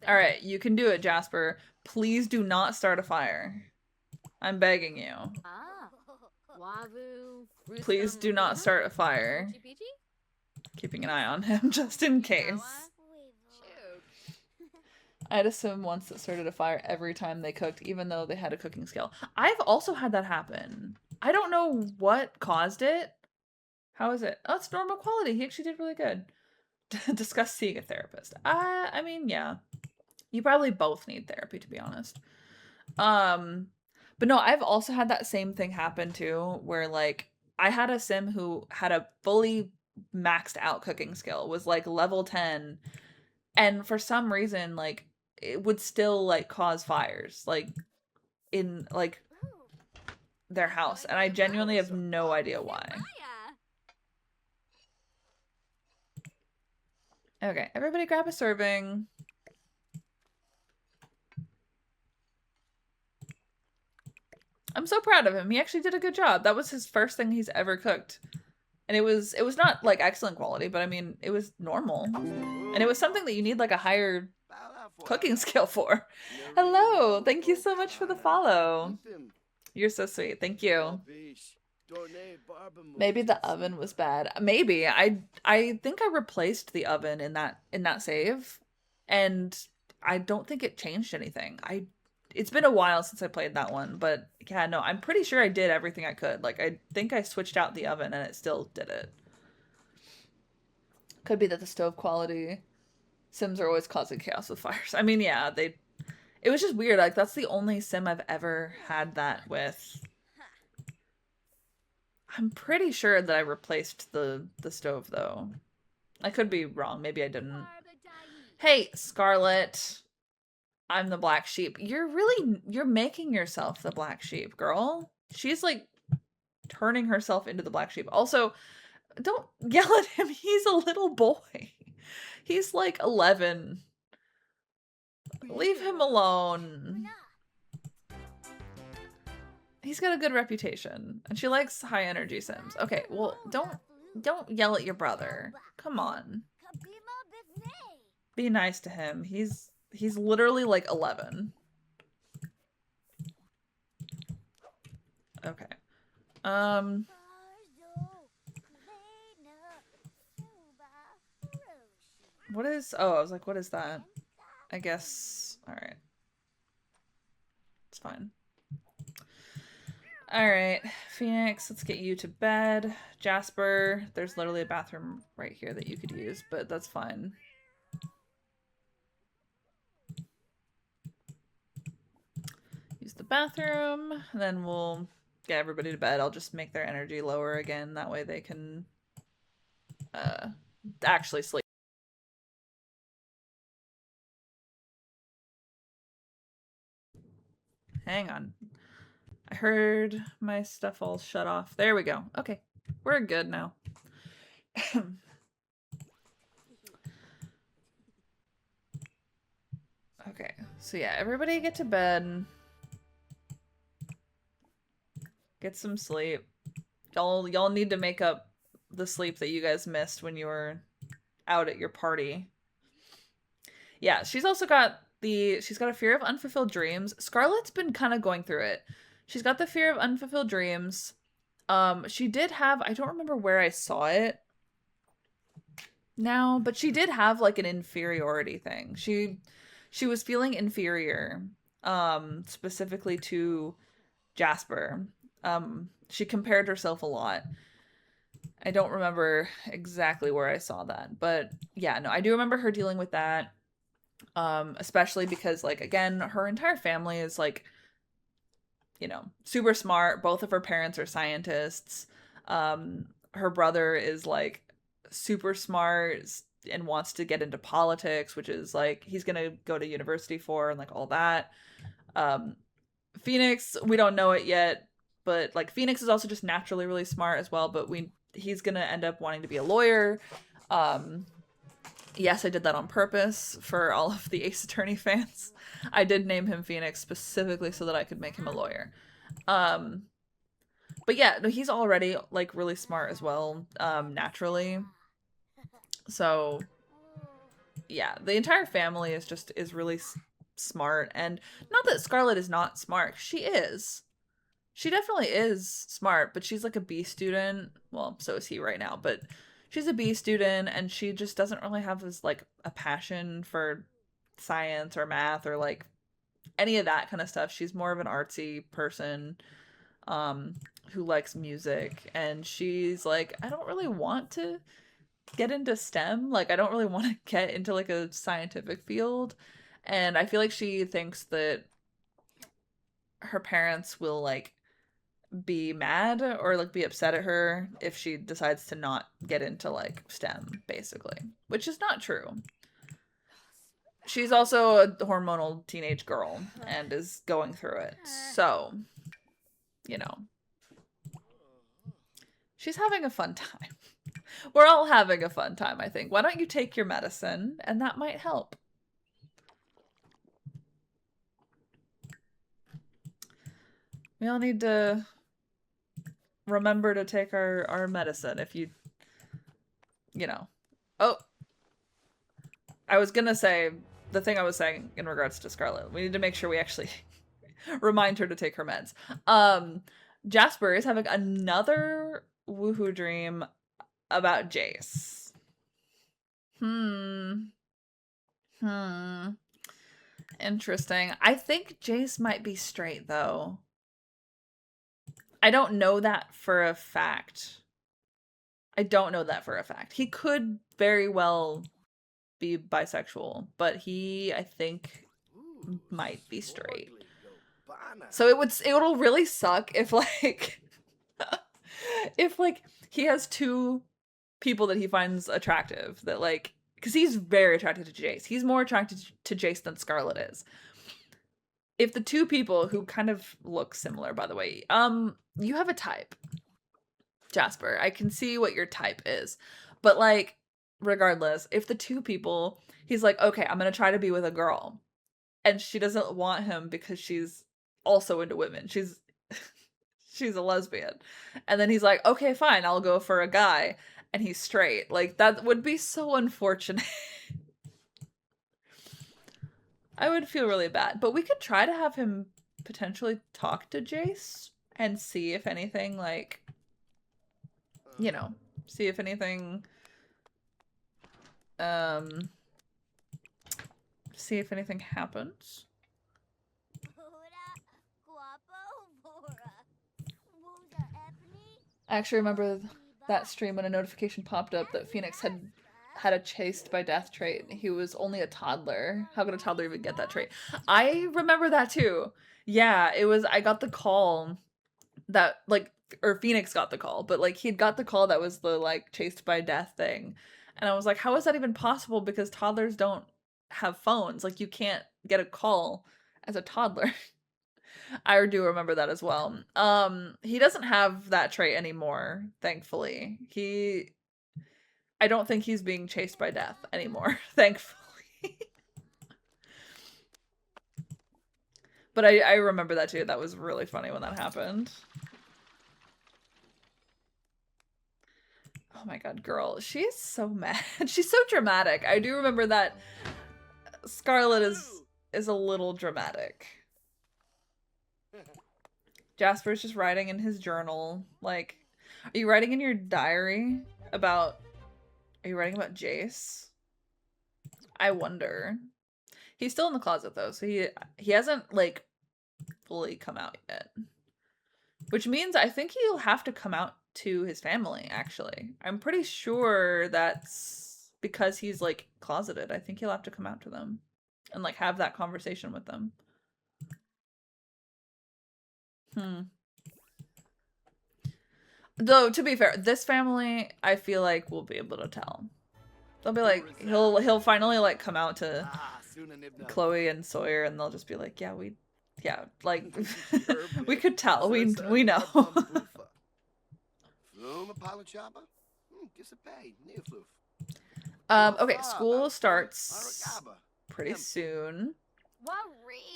All right, you can do it, Jasper. Please do not start a fire. I'm begging you. Please do not start a fire. Keeping an eye on him just in case. I had a sim once that started a fire every time they cooked, even though they had a cooking skill. I've also had that happen. I don't know what caused it. How is it? Oh, it's normal quality. He actually did really good. Discuss seeing a therapist. I mean, yeah. You probably both need therapy, to be honest. But no, I've also had that same thing happen too, where like I had a sim who had a fully maxed out cooking skill, was like level 10, and for some reason, like it would still like cause fires, like in like their house, and I genuinely have no idea why. Okay, everybody grab a serving. I'm so proud of him. He actually did a good job. That was his first thing he's ever cooked. And it was not like excellent quality, but I mean, it was normal. And it was something that you need like a higher cooking skill for. Hello. Thank you so much for the follow. You're so sweet. Thank you. Maybe the oven was bad. Maybe. I think I replaced the oven in that save, and I don't think it changed anything. It's been a while since I played that one, but yeah, no, I'm pretty sure I did everything I could. Like, I think I switched out the oven and it still did it. Could be that the stove quality. Sims are always causing chaos with fires. I mean, yeah, it was just weird. Like, that's the only sim I've ever had that with. I'm pretty sure that I replaced the stove, though. I could be wrong. Maybe I didn't. Hey, Scarlet. I'm the black sheep. You're making yourself the black sheep, girl. She's like turning herself into the black sheep. Also, don't yell at him. He's a little boy. He's like 11. Leave him alone. He's got a good reputation, and she likes high energy sims. Okay, well, don't yell at your brother. Come on. Be nice to him. He's literally like 11. Okay. What is... Oh, I was like, what is that? I guess... Alright. It's fine. Alright, Phoenix, let's get you to bed. Jasper, there's literally a bathroom right here that you could use, but that's fine. Use the bathroom, and then we'll get everybody to bed. I'll just make their energy lower again. That way they can actually sleep. Hang on. I heard my stuff all shut off. There we go. Okay. We're good now. Okay. So yeah, everybody get to bed. Get some sleep. Y'all need to make up the sleep that you guys missed when you were out at your party. Yeah, she's also got she's got a fear of unfulfilled dreams. Scarlett's been kind of going through it. She's got the fear of unfulfilled dreams. She did have, I don't remember where I saw it now, but she did have like an inferiority thing. She was feeling inferior, specifically to Jasper. She compared herself a lot. I don't remember exactly where I saw that, but yeah, no, I do remember her dealing with that. Especially because like again, her entire family is like, you know, super smart. Both of her parents are scientists. Her brother is like super smart and wants to get into politics, which is like he's gonna go to university for and like all that. Um, Phoenix, we don't know it yet, but like Phoenix is also just naturally really smart as well. But he's gonna end up wanting to be a lawyer. Um, yes, I did that on purpose for all of the Ace Attorney fans. I did name him Phoenix specifically so that I could make him a lawyer. Um, but yeah, no, he's already like really smart as well, naturally. So yeah, the entire family is really smart, and not that Scarlet is not smart. She is. She definitely is smart, but she's like a B student. Well, so is he right now, but she's a B student and she just doesn't really have this like a passion for science or math or like any of that kind of stuff. She's more of an artsy person who likes music, and she's like, I don't really want to get into STEM. Like I don't really want to get into like a scientific field. And I feel like she thinks that her parents will like be mad or like be upset at her if she decides to not get into like STEM, basically, which is not true. She's also a hormonal teenage girl and is going through it. So, you know, she's having a fun time. We're all having a fun time, I think. Why don't you take your medicine and that might help? We all need to remember to take our medicine if you know. Oh, I was gonna say the thing I was saying in regards to Scarlet. We need to make sure we actually remind her to take her meds. Jasper is having another woohoo dream about Jace. Hmm. Interesting. I think Jace might be straight though. I don't know that for a fact. I don't know that for a fact. He could very well be bisexual, but he, I think, might be straight. So it'll really suck if like if like he has two people that he finds attractive that like, because he's very attracted to Jace. He's more attracted to Jace than Scarlet is. If the two people who kind of look similar, by the way, you have a type, Jasper. I can see what your type is. But like, regardless, if the two people, he's like, okay, I'm gonna try to be with a girl. And she doesn't want him because she's also into women. She's she's a lesbian. And then he's like, okay, fine, I'll go for a guy. And he's straight. Like, that would be so unfortunate. I would feel really bad. But we could try to have him potentially talk to Jace and see if anything, like, you know, see if anything, see if anything happens. I actually remember that stream when a notification popped up that Phoenix had a chased by death trait. He was only a toddler. How could a toddler even get that trait? I remember that too. Yeah, it was, I got the call that like, or Phoenix got the call, but like he'd got the call that was the like chased by death thing. And I was like, how is that even possible? Because toddlers don't have phones. Like you can't get a call as a toddler. I do remember that as well. He doesn't have that trait anymore, thankfully. I don't think he's being chased by death anymore, thankfully. But I remember that too. That was really funny when that happened. Oh my god, girl. She's so mad. She's so dramatic. I do remember that Scarlet is a little dramatic. Jasper's just writing in his journal. Like, are you writing in your diary about... Are you writing about Jace? I wonder. He's still in the closet though, so he hasn't like fully come out yet. Which means I think he'll have to come out to his family, actually. I'm pretty sure that's because he's like closeted. I think he'll have to come out to them and like have that conversation with them. Though to be fair, this family I feel like will be able to tell. They'll be like, he'll finally like come out to Chloe and Sawyer, and they'll just be like, yeah, like we could tell, we know. Okay, school starts pretty soon,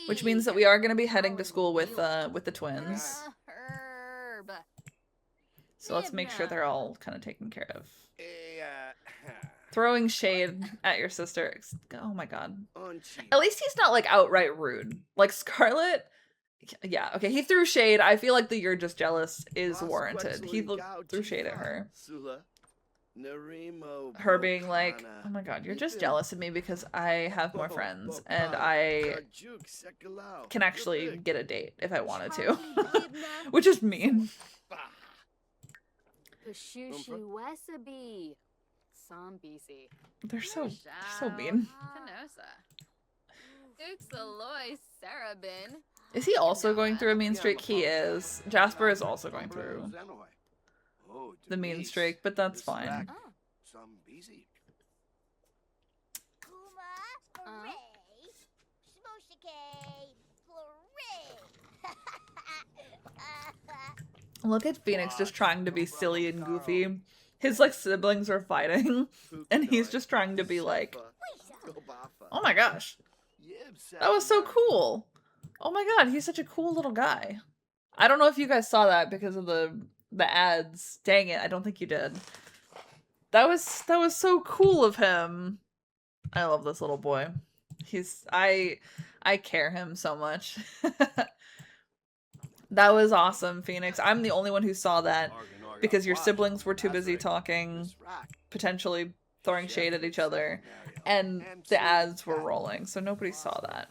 which means that we are going to be heading to school with the twins. So let's make sure they're all kind of taken care of. Throwing shade at your sister. Oh my god. At least he's not like outright rude. Like Scarlet, yeah, okay, he threw shade. I feel like the "you're just jealous" is warranted. He threw shade at her. Her being like, oh my god, you're just jealous of me because I have more friends and I can actually get a date if I wanted to. Which is mean. They're so mean. Is he also going through a mean streak? He is. Jasper is also going through the mean streak, but that's fine. Look at Phoenix just trying to be silly and goofy. His like siblings are fighting and he's just trying to be like, oh my gosh, that was so cool. Oh my god, he's such a cool little guy. I don't know if you guys saw that because of the ads. Dang it, I don't think you did. That was so cool of him. I love this little boy. I care him so much. That was awesome, Phoenix. I'm the only one who saw that because your siblings were too busy talking, potentially throwing shade at each other, and the ads were rolling, so nobody saw that.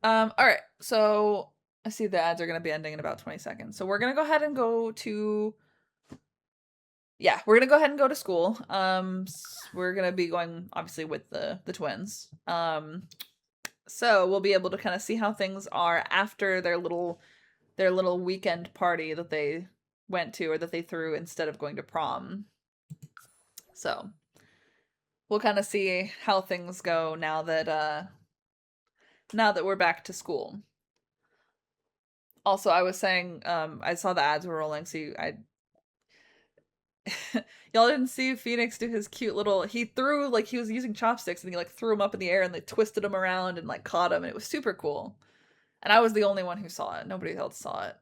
Alright, so I see the ads are going to be ending in about 20 seconds. So we're going to go ahead and go to... Yeah, we're going to go ahead and go to school. We're going to be going, obviously, with the twins. So we'll be able to kind of see how things are after their little weekend party that they went to, or that they threw instead of going to prom. So we'll kind of see how things go now that we're back to school. Also, I was saying, I saw the ads were rolling, so y'all didn't see Phoenix do his cute little... He threw, like, he was using chopsticks, and he, like, threw them up in the air, and they twisted them around and, like, caught him, and it was super cool. And I was the only one who saw it. Nobody else saw it.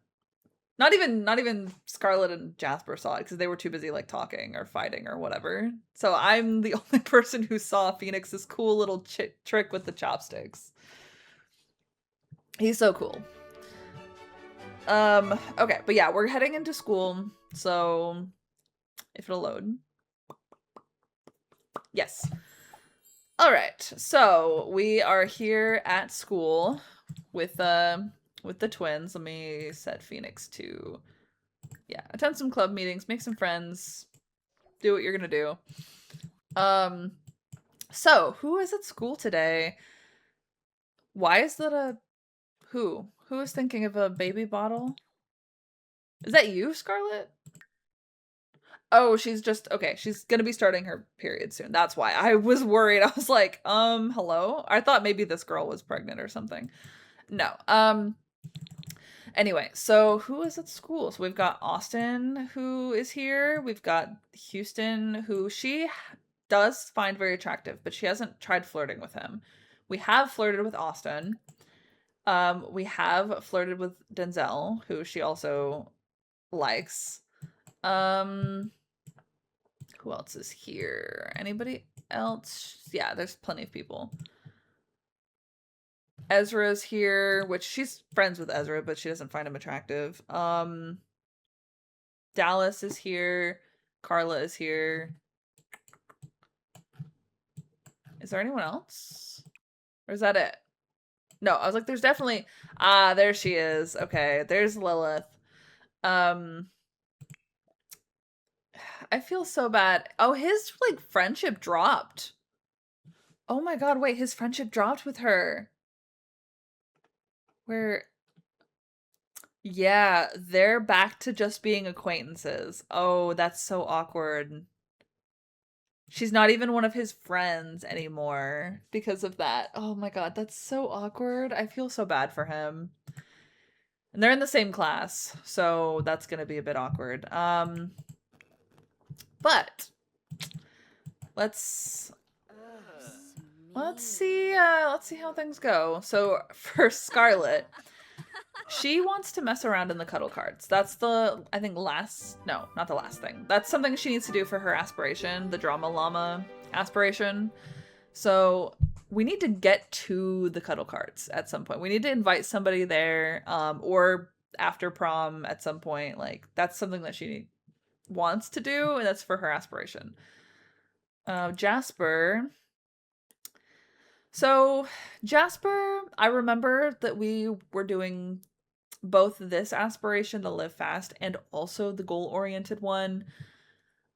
Not even Scarlet and Jasper saw it, because they were too busy, like, talking or fighting or whatever. So I'm the only person who saw Phoenix's cool little trick with the chopsticks. He's so cool. Okay, but yeah, we're heading into school, so... If it'll load. Yes. All right. So we are here at school with the twins. Let me set Phoenix to, yeah, attend some club meetings, make some friends, do what you're gonna do. So who is at school today? Why is that a who? Who is thinking of a baby bottle? Is that you, Scarlet? Oh, she's just, okay, she's gonna be starting her period soon. That's why. I was worried. I was like, hello? I thought maybe this girl was pregnant or something. No. Anyway, so who is at school? So we've got Austin, who is here. We've got Houston, who she does find very attractive, but she hasn't tried flirting with him. We have flirted with Austin. We have flirted with Denzel, who she also likes. Who else is here? Anybody else? Yeah, there's plenty of people. Ezra's here, which she's friends with Ezra, but she doesn't find him attractive. Dallas is here. Carla is here. Is there anyone else? Or is that it? No, I was like, there's definitely... Ah, there she is. Okay, there's Lilith. Um, I feel so bad. Oh, his, like, friendship dropped. Oh my god, wait, his friendship dropped with her. Where... Yeah, they're back to just being acquaintances. Oh, that's so awkward. She's not even one of his friends anymore because of that. Oh my god, that's so awkward. I feel so bad for him. And they're in the same class, so that's gonna be a bit awkward. But let's see how things go. So for Scarlet, she wants to mess around in the cuddle cards. That's the, I think, no, not the last thing. That's something she needs to do for her aspiration, the drama llama aspiration. So we need to get to the cuddle cards at some point. We need to invite somebody there, or after prom at some point. Like, that's something that she wants to do, and that's for her aspiration. Jasper. So Jasper, I remember that we were doing both this aspiration, the live fast, and also the goal-oriented one.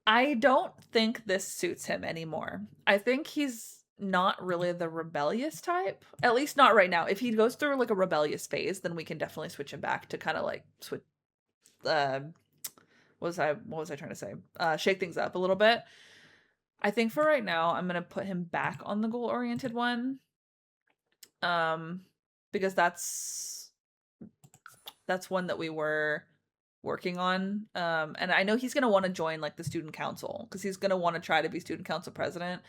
I don't think this suits him anymore. I think he's not really the rebellious type. At least not right now. If he goes through like a rebellious phase, then we can definitely switch him back to kind of like switch what was I trying to say? Shake things up a little bit. I think for right now, I'm gonna put him back on the goal-oriented one. Because that's one that we were working on. And I know he's gonna want to join like the student council because he's gonna want to try to be student council president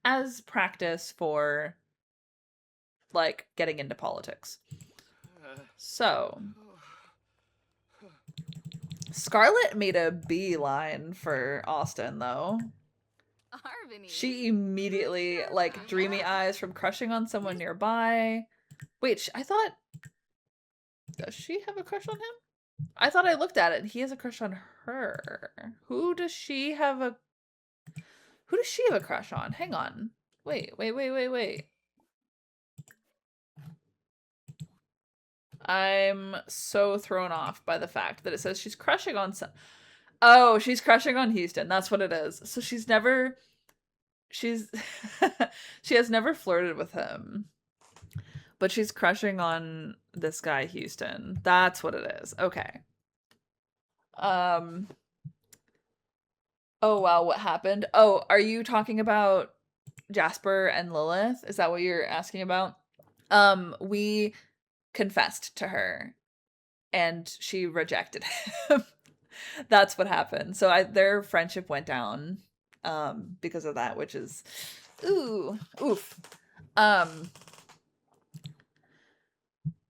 as practice for like getting into politics. So Scarlet made a beeline for Austin though. She immediately, like, dreamy eyes from crushing on someone nearby. Wait, I thought... Does she have a crush on him? I thought I looked at it and he has a crush on her. Who does she have a crush on? Hang on. Wait. I'm so thrown off by the fact that it says she's crushing on some... Oh, she's crushing on Houston. That's what it is. So she has never flirted with him. But she's crushing on this guy, Houston. That's what it is. Okay. Oh wow, what happened? Oh, are you talking about Jasper and Lilith? Is that what you're asking about? We confessed to her and she rejected him. That's what happened. So their friendship went down because of that, which is oof.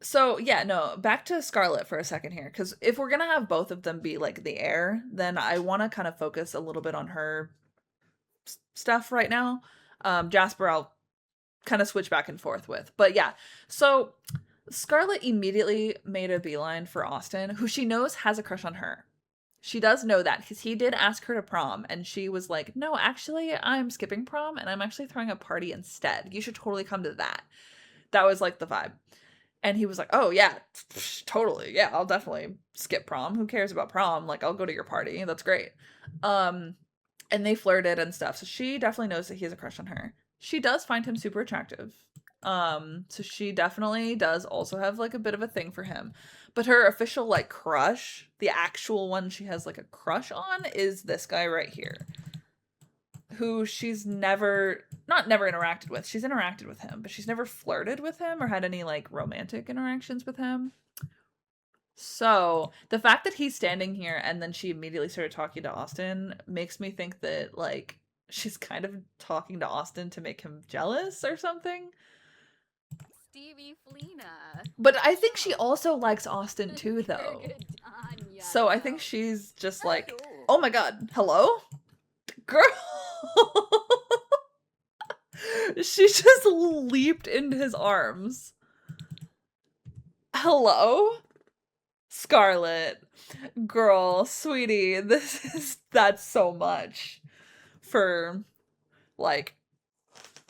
So yeah, no, back to Scarlet for a second here, because if we're gonna have both of them be like the heir, then I want to kind of focus a little bit on her stuff right now. Jasper, I'll kind of switch back and forth with, but yeah. So Scarlet immediately made a beeline for Austin, who she knows has a crush on her. She does know that because he did ask her to prom, and she was like, "No, actually, I'm skipping prom, and I'm actually throwing a party instead. You should totally come to that." That was like the vibe. And he was like, "Oh, yeah, totally. Yeah, I'll definitely skip prom. Who cares about prom? Like, I'll go to your party. That's great." And they flirted and stuff. So she definitely knows that he has a crush on her. She does find him super attractive. So she definitely does also have, like, a bit of a thing for him. But her official, like, crush, the actual one she has, like, a crush on is this guy right here. Who she's not never interacted with. She's interacted with him, but she's never flirted with him or had any like romantic interactions with him. So the fact that he's standing here and then she immediately started talking to Austin makes me think that like she's kind of talking to Austin to make him jealous or something. Stevie Flena. But I think she also likes Austin too, though. So I think she's just like, "Oh my god, hello? Girl." She just leaped into his arms. Hello? Scarlet. Girl, sweetie, that's so much for like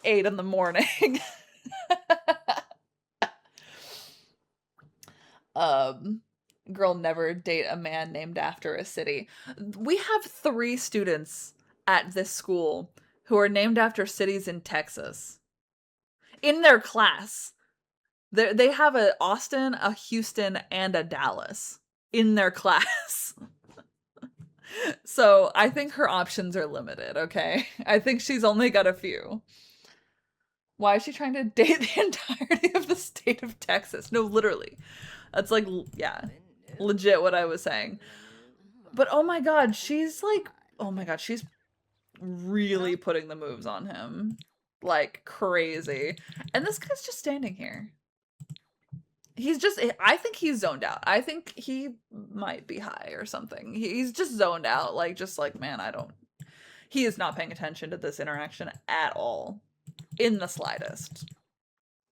8 in the morning. um Girl, never date a man named after a city. We have 3 students at this school who are named after cities in Texas in their class. They have a Austin, a Houston, and a Dallas in their class. So I think her options are limited, okay? I think she's only got a few. Why is she trying to date the entirety of the state of Texas? No, literally. That's like, yeah, legit what I was saying. But oh my god, she's like, oh my god, she's really putting the moves on him. Like, crazy. And this guy's just standing here. He's just, I think he's zoned out. I think he might be high or something. He's just zoned out. Like, just like, man, he is not paying attention to this interaction at all. In the slightest.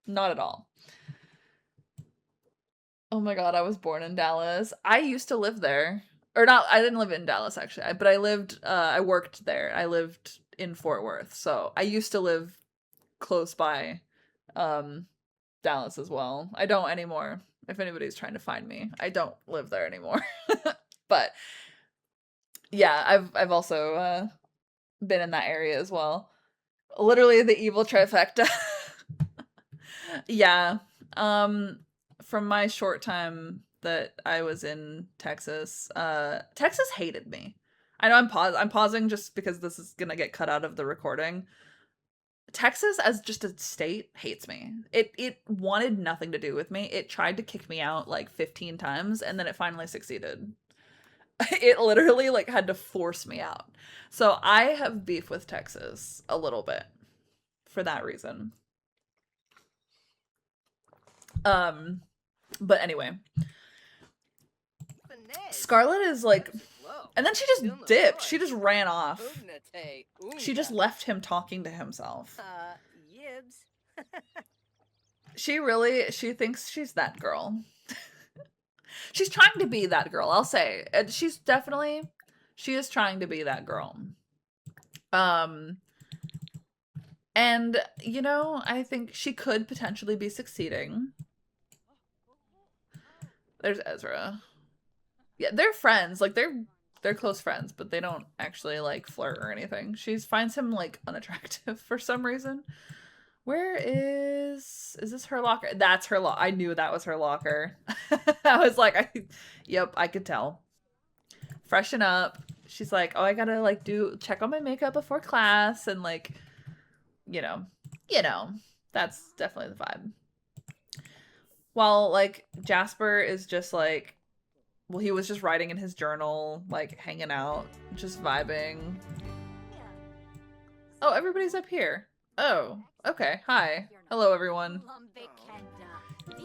Not at all. Oh my god, I was born in Dallas. I used to live there. Or not, I didn't live in Dallas actually, but I worked there. I lived in Fort Worth. So I used to live close by Dallas as well. I don't anymore. If anybody's trying to find me, I don't live there anymore. But yeah, I've also been in that area as well. Literally the evil trifecta. Yeah. From my short time that I was in Texas, Texas hated me. I know I'm pausing just because this is gonna get cut out of the recording. Texas as just a state hates me. It wanted nothing to do with me. It tried to kick me out like 15 times and then it finally succeeded. It literally like had to force me out. So I have beef with Texas a little bit for that reason. But anyway, Scarlet is like, and then she just dipped. She just ran off. She just left him talking to himself. She thinks she's that girl. She's trying to be that girl, I'll say. She is trying to be that girl. And, you know, I think she could potentially be succeeding. There's Ezra. Yeah, they're friends. Like, they're close friends, but they don't actually, like, flirt or anything. She finds him, like, unattractive for some reason. Where is this her locker? That's her locker. I knew that was her locker. I was like, yep, I could tell. Freshen up. She's like, oh, I gotta, like, check on my makeup before class, and, like, you know, that's definitely the vibe. While, like, Jasper is just, like, well, he was just writing in his journal, like, hanging out, just vibing. Oh, everybody's up here. Oh, okay. Hi. Hello, everyone.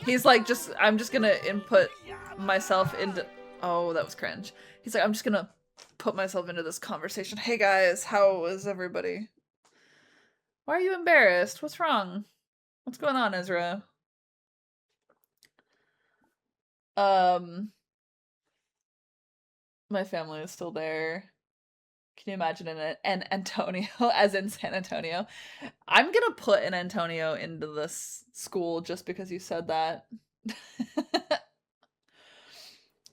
He's like, I'm just gonna input myself into... Oh, that was cringe. He's like, I'm just gonna put myself into this conversation. Hey, guys, how is everybody? Why are you embarrassed? What's wrong? What's going on, Ezra? My family is still there. Can you imagine an Antonio, as in San Antonio? I'm gonna put an Antonio into this school just because you said that.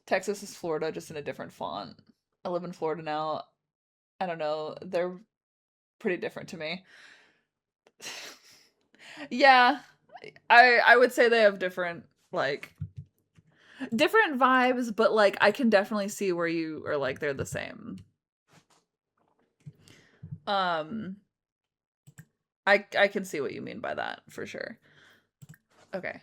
Texas is Florida, just in a different font. I live in Florida now. I don't know. They're pretty different to me. Yeah, I would say they have different, like, different vibes, but, like, I can definitely see where you are like, they're the same. I can see what you mean by that, for sure. Okay.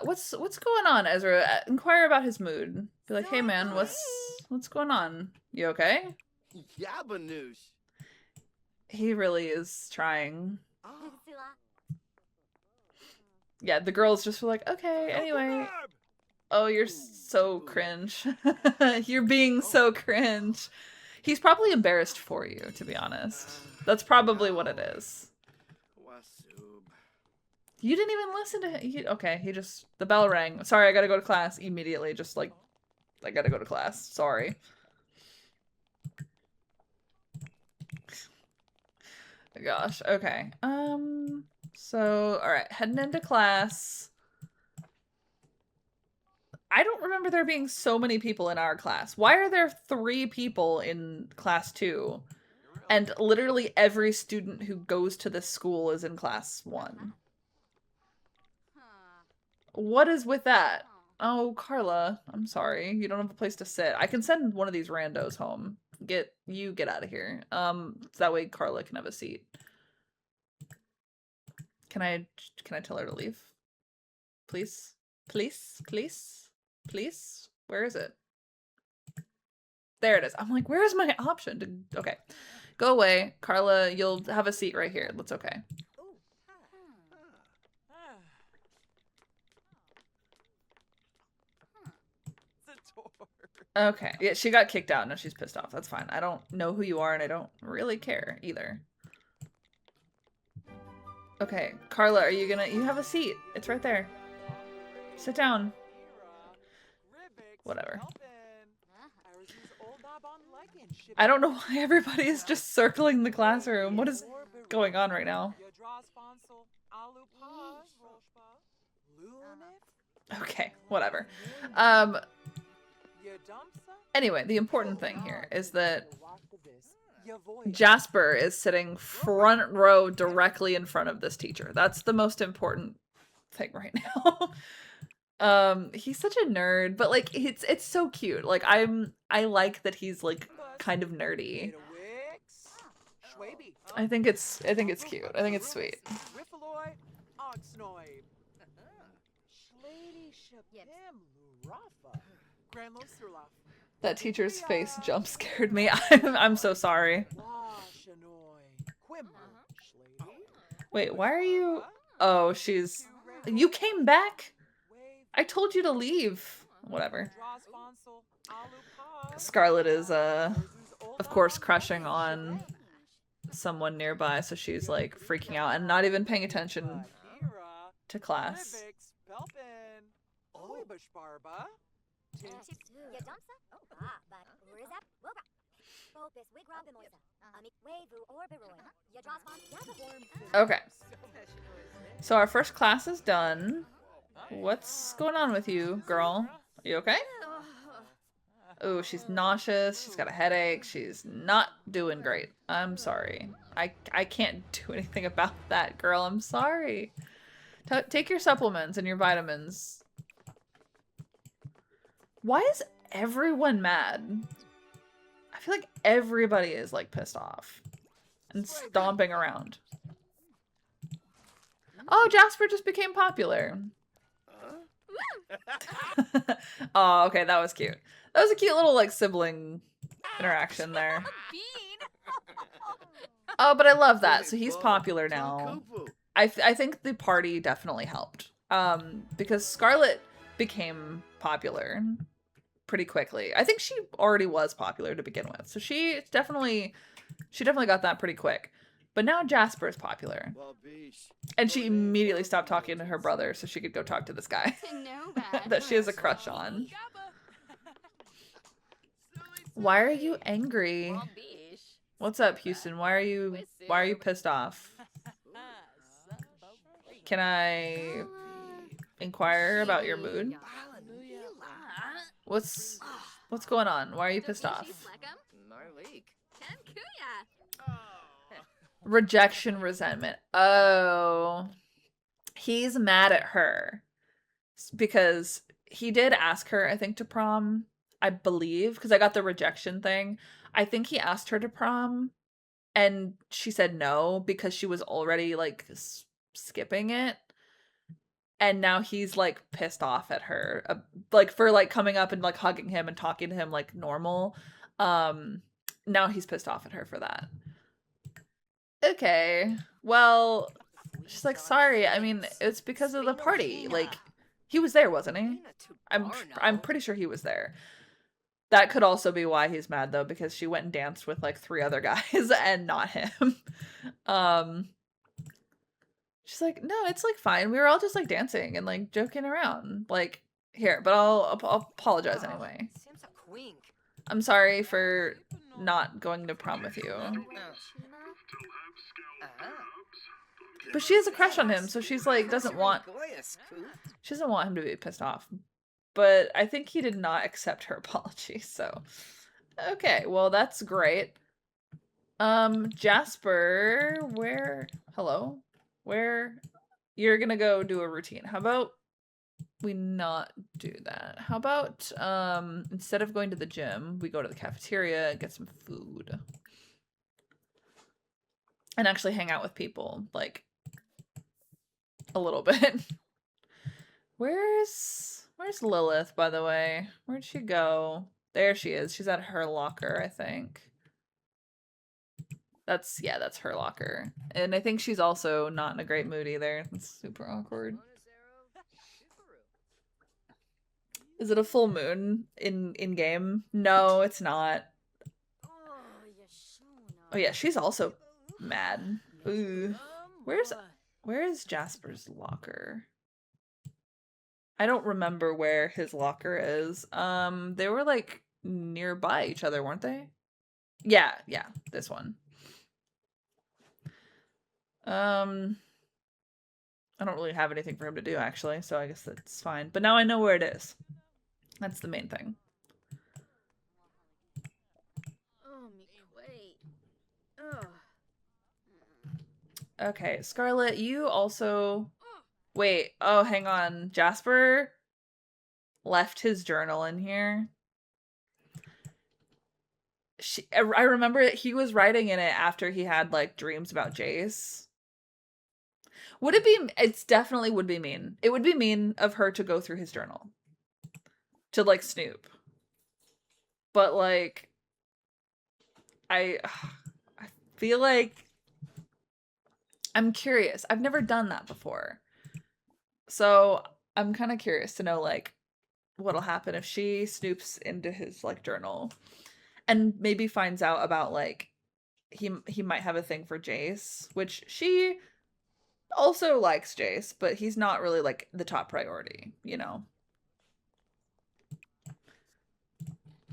What's going on, Ezra? Inquire about his mood. Be like, hey man, what's going on? You okay? Yabanoosh. He really is trying. Yeah, the girls just were like, okay, anyway. Oh, you're so cringe. You're being so cringe. He's probably embarrassed for you, to be honest. That's probably what it is. You didn't even listen to him. Okay, he just... The bell rang. Sorry, I gotta go to class immediately. Just, like, I gotta go to class. Sorry. Gosh, okay. So, alright, heading into class. I don't remember there being so many people in our class. Why are there 3 people in class 2? And literally every student who goes to this school is in class 1. What is with that? Oh, Carla, I'm sorry. You don't have a place to sit. I can send one of these randos home. Get out of here. So that way Carla can have a seat. Can I tell her to leave? Please? Please? Please? Please? Where is it? There it is. I'm like, where is my option to... Okay. Go away. Carla, you'll have a seat right here. That's okay. Okay. Yeah, she got kicked out. Now she's pissed off. That's fine. I don't know who you are, and I don't really care either. Okay. Carla, are you gonna... You have a seat. It's right there. Sit down. Whatever. I don't know why everybody is just circling the classroom. What is going on right now? Okay, whatever. Anyway, the important thing here is that Jasper is sitting front row directly in front of this teacher. That's the most important thing right now. He's such a nerd, but like it's so cute. Like I like that he's like kind of nerdy. I think it's cute. I think it's sweet. That teacher's face jump scared me. I'm so sorry. Wait, why are you... Oh, she's... You came back? I told you to leave. Whatever. Scarlet is, of course, crushing on someone nearby, so she's, like, freaking out and not even paying attention to class. Okay. So our first class is done. What's going on with you, girl? Are you okay? Oh, she's nauseous. She's got a headache. She's not doing great. I'm sorry. I can't do anything about that, girl. I'm sorry. Take your supplements and your vitamins. Why is everyone mad? I feel like everybody is like pissed off and stomping around. Oh, Jasper just became popular. Oh, okay, that was cute. That was a cute little like sibling interaction there. Oh, but I love that. So he's popular now. I think the party definitely helped. Because Scarlet became popular pretty quickly. I think she already was popular to begin with. So she definitely got that pretty quick. But now Jasper is popular. And she immediately stopped talking to her brother so she could go talk to this guy that she has a crush on. Why are you angry? What's up, Houston? Why are you pissed off? Can I inquire about your mood? What's going on? Why are you pissed off? Rejection, resentment. Oh. He's mad at her. Because he did ask her, I think, to prom. I believe. Because I got the rejection thing. I think he asked her to prom. And she said no. Because she was already, like, skipping it. And now he's, like, pissed off at her. Like, for, like, coming up and, like, hugging him and talking to him, like, normal. Now he's pissed off at her for that. Okay, well, she's like, sorry, I mean, it's because of the party. Like, he was there, wasn't he? I'm pretty sure he was there. That could also be why he's mad, though, because she went and danced with, like, 3 other guys and not him. She's like, no, it's like fine. We were all just like dancing and like joking around. Like, here, but I'll apologize anyway. I'm sorry for not going to prom with you. But she has a crush on him, so she's like she doesn't want him to be pissed off. But I think he did not accept her apology, so okay, well that's great. Jasper, hello? Where you're gonna go do a routine. How about we not do that? How about instead of going to the gym, we go to the cafeteria and get some food. And actually hang out with people, like a little bit. Where's Lilith, by the way? Where'd she go? There she is. She's at her locker, I think. That's her locker. And I think she's also not in a great mood either. It's super awkward. Is it a full moon in game? No, it's not. Oh yeah, she's also mad. Ooh. Where is Jasper's locker? I don't remember where his locker is. They were like nearby each other, weren't they? Yeah, this one. I don't really have anything for him to do actually, so I guess that's fine. But now I know where it is. That's the main thing. Okay, Scarlet, you also... Wait, oh, hang on. Jasper left his journal in here. I remember that he was writing in it after he had, like, dreams about Jace. Would it be... It's definitely would be mean. It would be mean of her to go through his journal. To, like, snoop. But, like... I feel like... I'm curious. I've never done that before. So I'm kind of curious to know, like, what'll happen if she snoops into his, like, journal and maybe finds out about, like, he might have a thing for Jace, which she also likes Jace, but he's not really, like, the top priority, you know?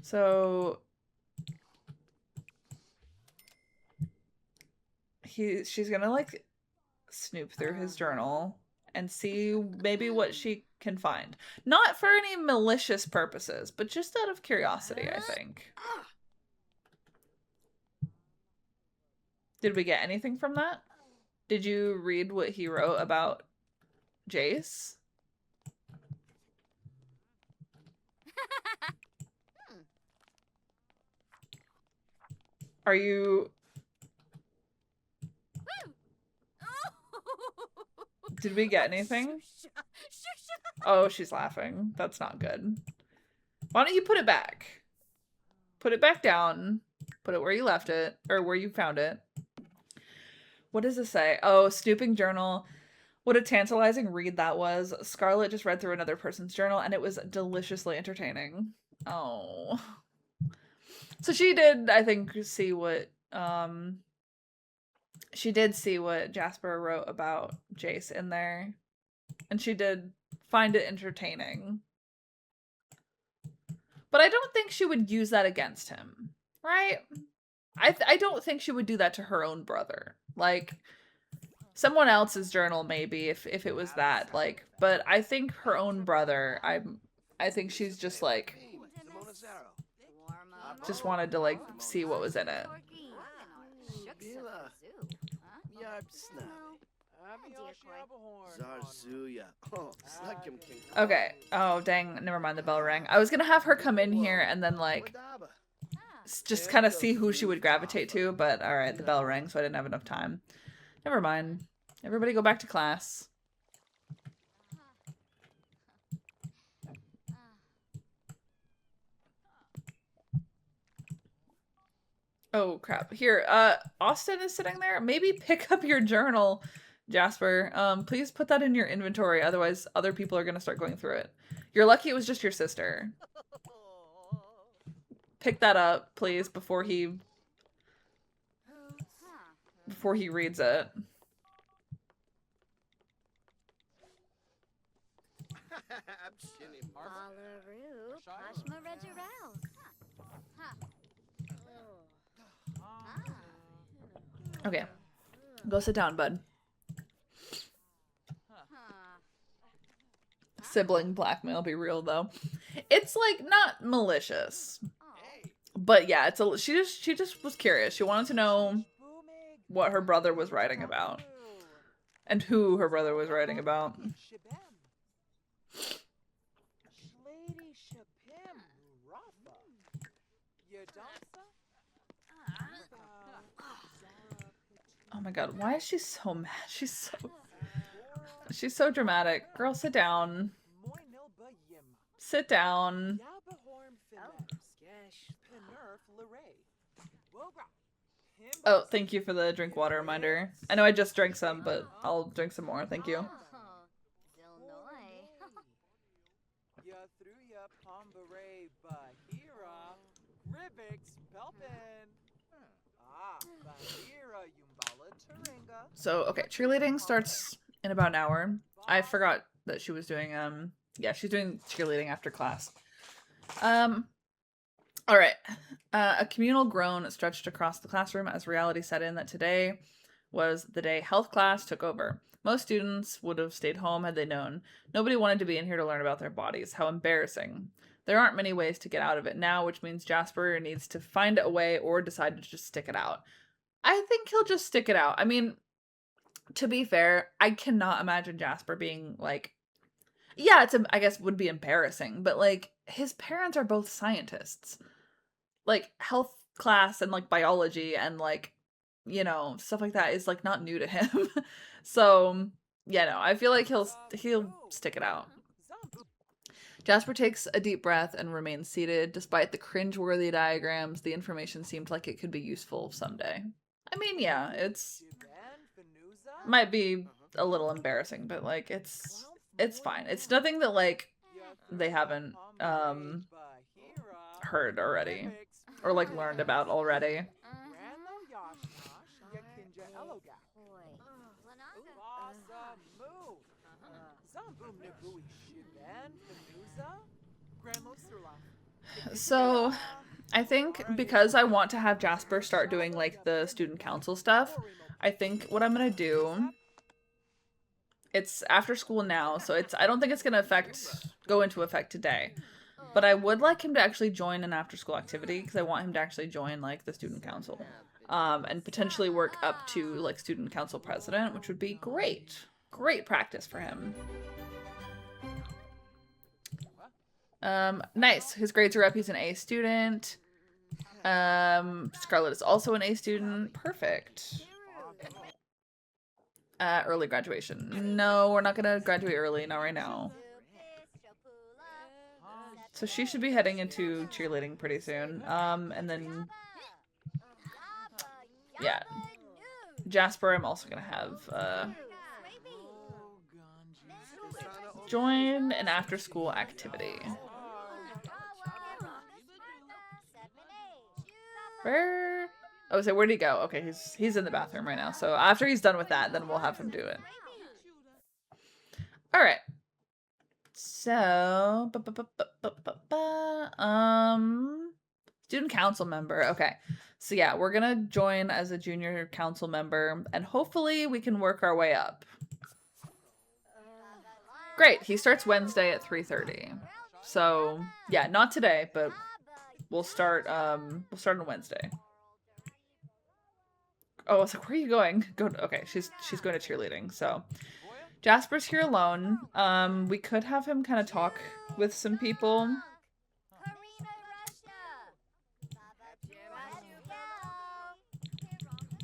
So she's gonna, like, snoop through his journal and see maybe what she can find. Not for any malicious purposes, but just out of curiosity, I think. Did we get anything from that? Did you read what he wrote about Jace? Are you... Did we get anything? Oh, she's laughing. That's not good. Why don't you put it back? Put it back down. Put it where you left it, or where you found it. What does it say? Oh, snooping journal. What a tantalizing read that was. Scarlett just read through another person's journal, and it was deliciously entertaining. Oh. So she did, I think, see what, she did see what Jasper wrote about Jace in there. And she did find it entertaining. But I don't think she would use that against him, right? I don't think she would do that to her own brother. Like, someone else's journal maybe, if it was that, like, but I think her own brother, I think she's just like, just wanted to, like, see what was in it. Okay. Oh, dang. Never mind, the bell rang. I was gonna have her come in here and then, like, just kind of see who she would gravitate to, but alright, the bell rang, so I didn't have enough time. Never mind. Everybody go back to class. Oh, crap. Here, Austin is sitting there. Maybe pick up your journal, Jasper. Please put that in your inventory, otherwise other people are gonna start going through it. You're lucky it was just your sister. Pick that up, please, before he reads it. Balaroo, Pashma Regiral. Okay, go sit down, bud. Sibling blackmail, be real though. It's like not malicious, but yeah, it's a. She just was curious. She wanted to know what her brother was writing about and who her brother was writing about. Oh my god, why is she so mad? She's so dramatic. Girl, sit down. Sit down. Oh, thank you for the drink water reminder. I know I just drank some, but I'll drink some more. Thank you. So, okay, cheerleading starts in about an hour. I forgot that she was doing, yeah, she's doing cheerleading after class. All right. A communal groan stretched across the classroom as reality set in that today was the day health class took over. Most students would have stayed home had they known. Nobody wanted to be in here to learn about their bodies. How embarrassing. There aren't many ways to get out of it now, which means Jasper needs to find a way or decide to just stick it out. I think he'll just stick it out. I mean, to be fair, I cannot imagine Jasper being like, yeah, I guess would be embarrassing, but like his parents are both scientists. Like health class and like biology and like, you know, stuff like that is like not new to him. So, yeah, no, I feel like he'll stick it out. Jasper takes a deep breath and remains seated. Despite the cringeworthy diagrams, the information seemed like it could be useful someday. I mean, yeah, it's might be a little embarrassing, but like it's fine. It's nothing that like they haven't heard already or like learned about already. So I think because I want to have Jasper start doing like the student council stuff, I think what I'm gonna do, it's after school now, so I don't think it's gonna go into effect today. But I would like him to actually join an after school activity because I want him to actually join like the student council. And potentially work up to like student council president, which would be great. Great practice for him. Nice. His grades are up. He's an A student. Scarlett is also an A student. Perfect. Early graduation. No, we're not gonna graduate early. Not right now. So she should be heading into cheerleading pretty soon. And then, yeah. Jasper, I'm also gonna have, join an after-school activity. Where? Oh, so where'd he go? Okay, he's in the bathroom right now. So after he's done with that, then we'll have him do it. All right. So, student council member. Okay. So yeah, we're gonna join as a junior council member, and hopefully we can work our way up. Great. He starts Wednesday at 3:30. So yeah, not today, but we'll start on Wednesday. Oh, I was like, where are you going? Okay, she's going to cheerleading. So Jasper's here alone. We could have him kind of talk with some people.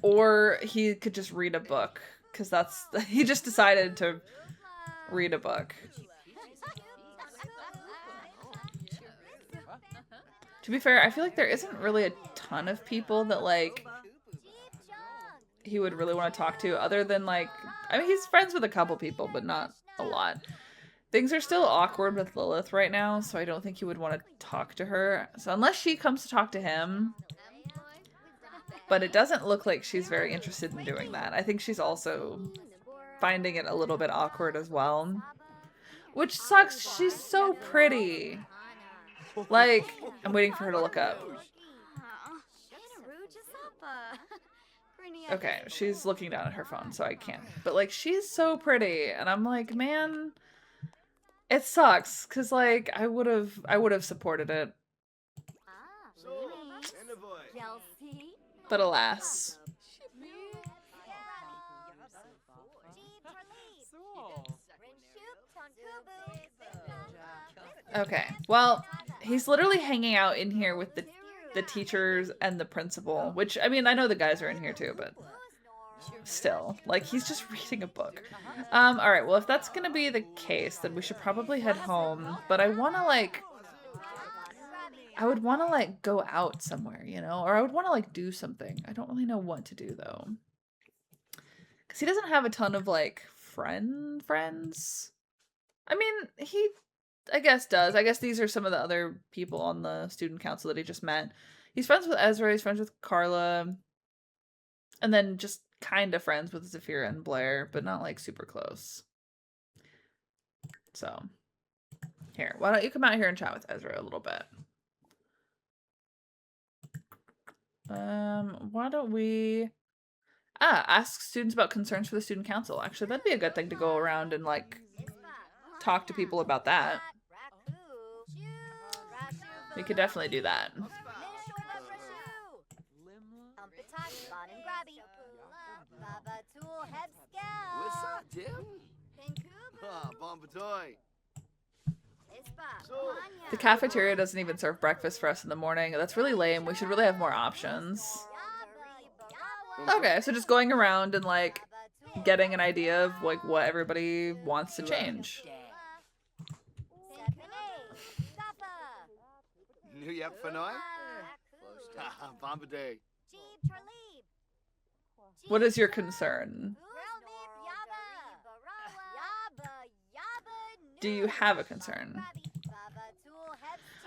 Or he could just read a book, because he just decided to read a book. To be fair, I feel like there isn't really a ton of people that, like, he would really want to talk to, other than, like, I mean, he's friends with a couple people, but not a lot. Things are still awkward with Lilith right now, so I don't think he would want to talk to her. So unless she comes to talk to him, but it doesn't look like she's very interested in doing that. I think she's also finding it a little bit awkward as well. Which sucks. She's so pretty. Like, I'm waiting for her to look up. Okay, she's looking down at her phone, so I can't. But like, she's so pretty, and I'm like, man, it sucks, cause like I would have supported it, but alas. Okay, well, he's literally hanging out in here with the teachers and the principal, which, I mean, I know the guys are in here too, but still, like, he's just reading a book. All right, well, if that's gonna be the case, then we should probably head home, but I would want to, like, go out somewhere, you know, or I would want to, like, do something. I don't really know what to do, though. Because he doesn't have a ton of, like, friends. I mean, he, I guess, does. I guess these are some of the other people on the student council that he just met. He's friends with Ezra, he's friends with Carla, and then just kind of friends with Zafira and Blair, but not, like, super close. So, here, why don't you come out here and chat with Ezra a little bit? Why don't we ask students about concerns for the student council? Actually, that'd be a good thing to go around and, like, talk to people about that. We could definitely do that. The cafeteria doesn't even serve breakfast for us in the morning. That's really lame. We should really have more options. Okay, so just going around and, like, getting an idea of, like, what everybody wants to change. What is your concern? Do you have a concern?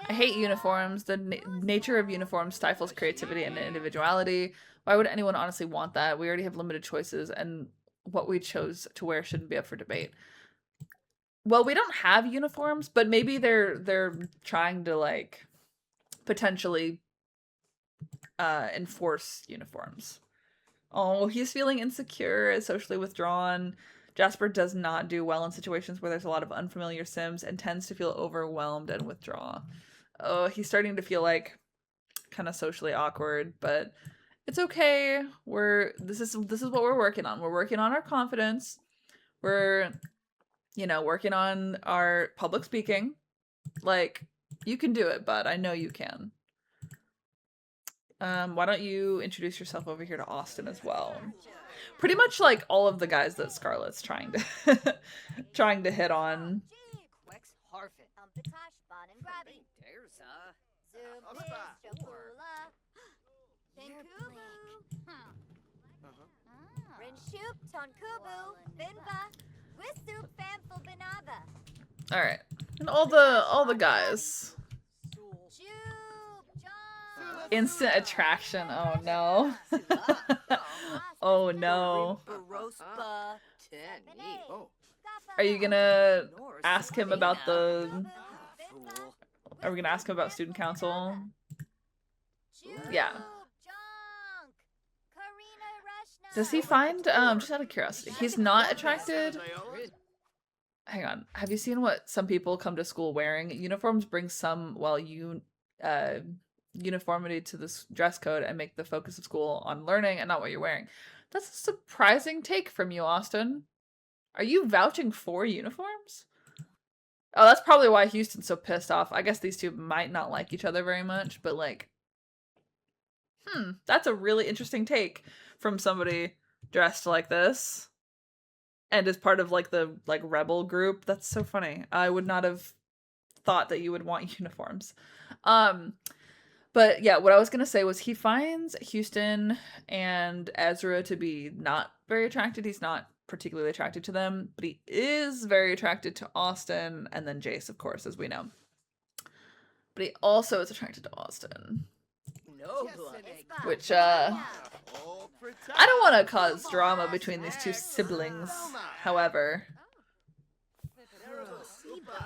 I hate uniforms. The nature of uniforms stifles creativity and individuality. Why would anyone honestly want that? We already have limited choices, and what we chose to wear shouldn't be up for debate. Well, we don't have uniforms, but maybe they're trying to, like, potentially enforce uniforms. Oh, he's feeling insecure and socially withdrawn. Jasper does not do well in situations where there's a lot of unfamiliar sims and tends to feel overwhelmed and withdraw. Oh, he's starting to feel, like, kind of socially awkward, but it's okay. This is what we're working on. We're working on our confidence. We're, you know, working on our public speaking. Like, you can do it, bud. I know you can. Why don't you introduce yourself over here to Austin as well? Pretty much like all of the guys that Scarlett's trying to hit on. All right, and all the guys. Instant attraction. Oh no. Oh no. Are you gonna ask him about the... Are we gonna ask him about student council? Yeah. Does he find, just out of curiosity, he's not attracted? Hang on. Have you seen what some people come to school wearing? Uniforms bring some, well, uniformity to this dress code and make the focus of school on learning and not what you're wearing. That's a surprising take from you, Austin. Are you vouching for uniforms? Oh, that's probably why Houston's so pissed off. I guess these two might not like each other very much, but, like, that's a really interesting take from somebody dressed like this and is part of, like, the, like, rebel group. That's so funny. I would not have thought that you would want uniforms. But yeah, what I was going to say was he finds Houston and Ezra to be not very attracted. He's not particularly attracted to them, but he is very attracted to Austin and then Jace, of course, as we know. But he also is attracted to Austin. Which, I don't want to cause drama between these two siblings, however.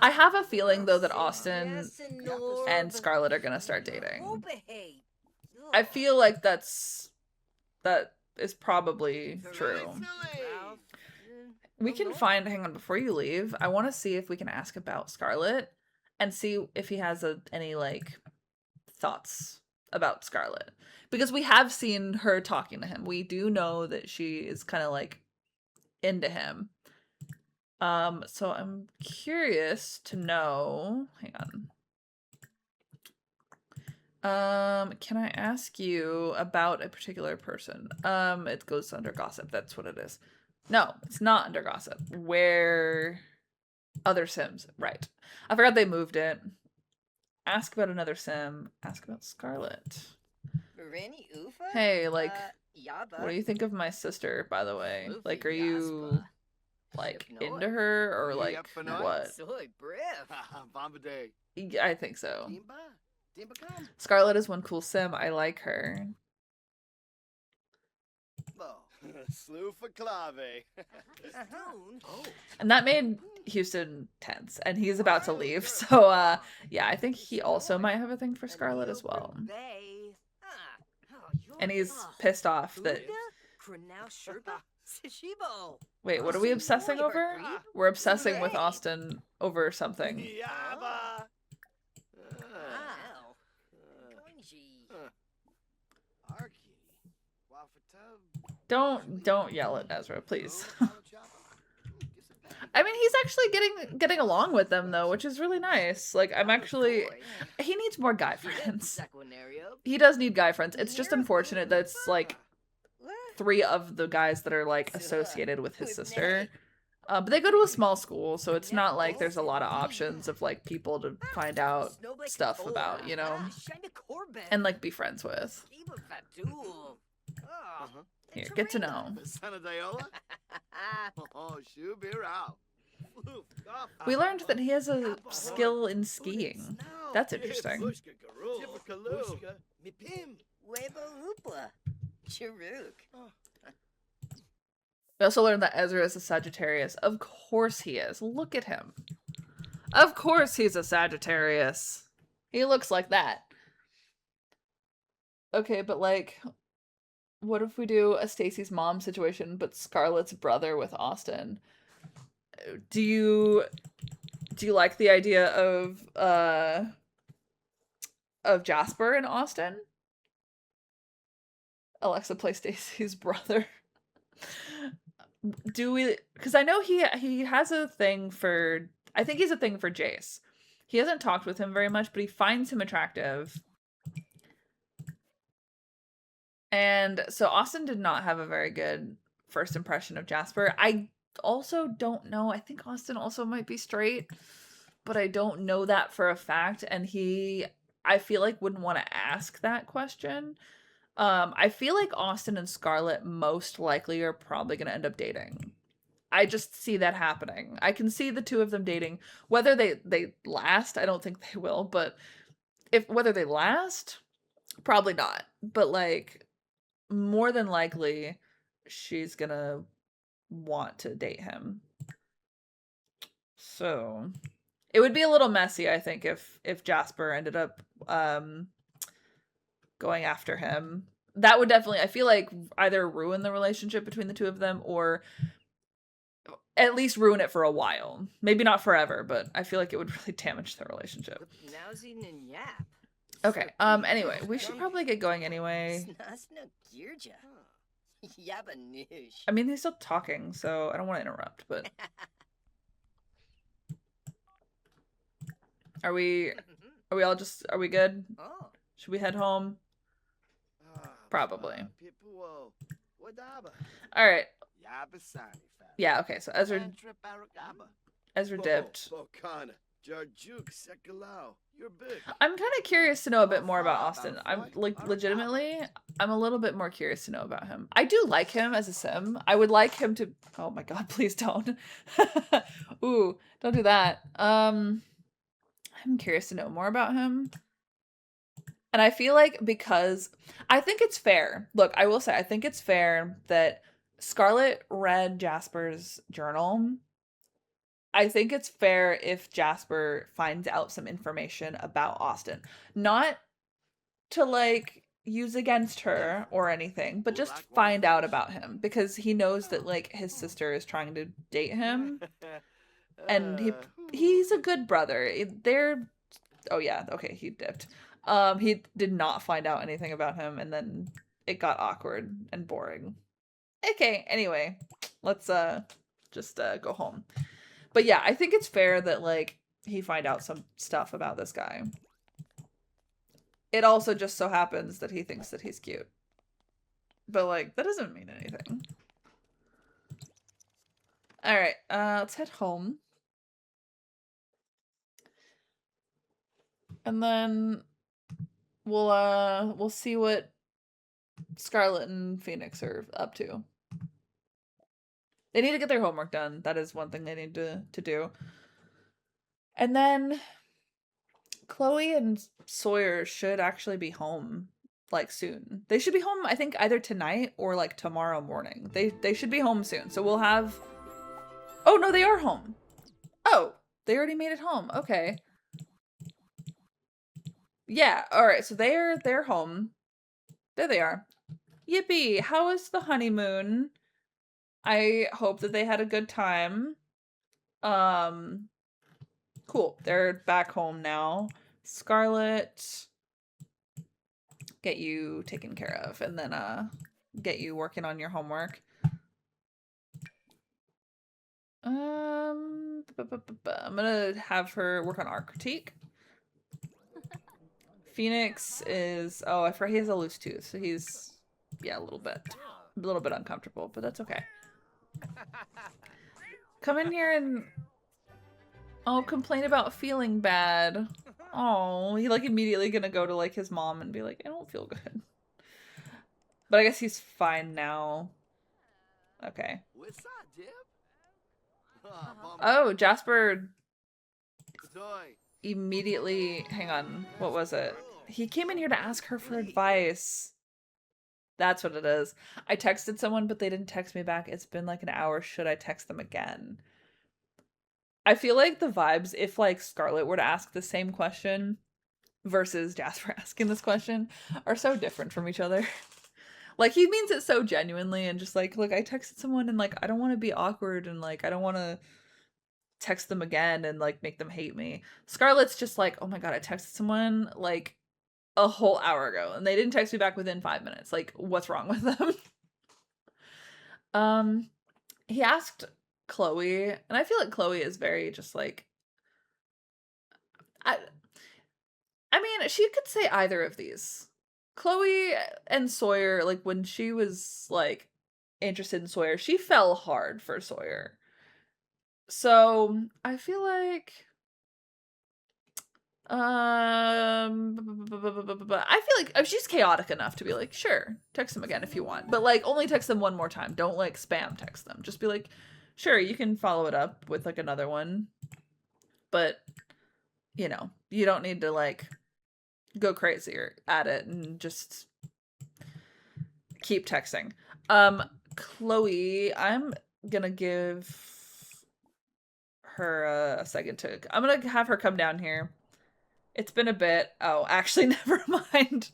I have a feeling though that Austin and Scarlett are gonna start dating. I feel like that is probably true. We can find, hang on, before you leave, I want to see if we can ask about Scarlett and see if he has any like thoughts about Scarlett, because we have seen her talking to him. We do know that she is kind of like into him. So I'm curious to know, hang on. Can I ask you about a particular person? It goes under gossip. That's what it is. No, it's not under gossip. Where other Sims, right. I forgot they moved it. Ask about another Sim. Ask about Scarlett. Hey, like, what do you think of my sister, by the way? Like, are you, like, into her, or, like, what? I think so. Scarlett is one cool Sim. I like her. And that made Houston tense, and he's about to leave. So, yeah, I think he also might have a thing for Scarlett as well. And he's pissed off that... Wait, what are we obsessing over? We're obsessing with Austin over something. Don't yell at Ezra, please. I mean, he's actually getting along with them though, which is really nice. Like, he needs more guy friends. He does need guy friends. It's just unfortunate that it's like 3 of the guys that are like associated with his sister. But they go to a small school, so it's not like there's a lot of options of like people to find out stuff about, you know, and like be friends with. Here, get to know. We learned that he has a skill in skiing. That's interesting. We also learned that Ezra is a Sagittarius. Of course he is. Look at him. Of course he's a Sagittarius. He looks like that. Okay, but like... what if we do a Stacy's mom situation, but Scarlett's brother with Austin? Do you like the idea of Jasper and Austin? Alexa, play Stacy's brother. Do we? Because I know he has a thing for. I think he's a thing for Jace. He hasn't talked with him very much, but he finds him attractive. And so Austin did not have a very good first impression of Jasper. I also don't know. I think Austin also might be straight, but I don't know that for a fact. And I feel like wouldn't want to ask that question. I feel like Austin and Scarlett most likely are probably going to end up dating. I just see that happening. I can see the 2 of them dating. Whether they last, I don't think they will, but whether they last, probably not. But like, more than likely, she's gonna want to date him. So it would be a little messy, I think, if Jasper ended up going after him. That would definitely, I feel like, either ruin the relationship between the 2 of them, or at least ruin it for a while. Maybe not forever, but I feel like it would really damage their relationship. Okay, anyway, we should probably get going anyway. I mean, they're still talking, so I don't want to interrupt, but... Are we good? Should we head home? Probably. Alright. Yeah, okay, so Ezra dipped. I'm kind of curious to know a bit more about Austin. I'm like, legitimately, I'm a little bit more curious to know about him. I do like him as a Sim. I would like him to... Oh my god, please don't. Ooh, don't do that. I'm curious to know more about him. And I feel like, because I think it's fair. Look, I will say, I think it's fair that Scarlett read Jasper's journal I think it's fair if Jasper finds out some information about Austin. Not to like use against her or anything, but just find out about him because he knows that like his sister is trying to date him and he's a good brother. They're oh yeah, okay, he dipped. He did not find out anything about him and then it got awkward and boring. Okay, anyway, let's just go home. But yeah, I think it's fair that like he find out some stuff about this guy. It also just so happens that he thinks that he's cute. But like that doesn't mean anything. All right, let's head home. And then we'll see what Scarlet and Phoenix are up to. They need to get their homework done. That is one thing they need to do. And then Chloe and Sawyer should actually be home like soon. They should be home, I think, either tonight or like tomorrow morning. They should be home soon. So we'll have Oh no, they are home. Oh, they already made it home. Okay. Yeah, alright, so they're home. There they are. Yippee! How was the honeymoon? I hope that they had a good time. Cool. They're back home now. Scarlet, get you taken care of, and then get you working on your homework. I'm gonna have her work on art critique. Phoenix is I forgot he has a loose tooth, so he's a little bit uncomfortable, but that's okay. Come in here and complain about feeling bad. Oh, he like immediately gonna go to like his mom and be like, I don't feel good. But I guess he's fine now. Okay. Oh, Jasper immediately, hang on, what was it? He came in here to ask her for advice. That's what it is. I texted someone, but they didn't text me back. It's been like an hour. Should I text them again? I feel like the vibes, if like Scarlet were to ask the same question versus Jasper asking this question, are so different from each other. Like he means it so genuinely and just like, look, I texted someone and like I don't want to be awkward and like I don't want to text them again and like make them hate me. Scarlet's just like, oh my god, I texted someone like a whole hour ago and they didn't text me back within 5 minutes. Like, what's wrong with them? He asked Chloe, and I feel like Chloe is very just like I mean, she could say either of these. Chloe and Sawyer, like when she was like interested in Sawyer, she fell hard for Sawyer. So I feel like I feel like she's chaotic enough to be like, sure, text them again if you want. But like only text them one more time. Don't like spam text them. Just be like, sure, you can follow it up with like another one. But you know, you don't need to like go crazy at it and just keep texting. Chloe, I'm gonna give her a second to I'm gonna have her come down here. It's been a bit. Oh, actually, never mind.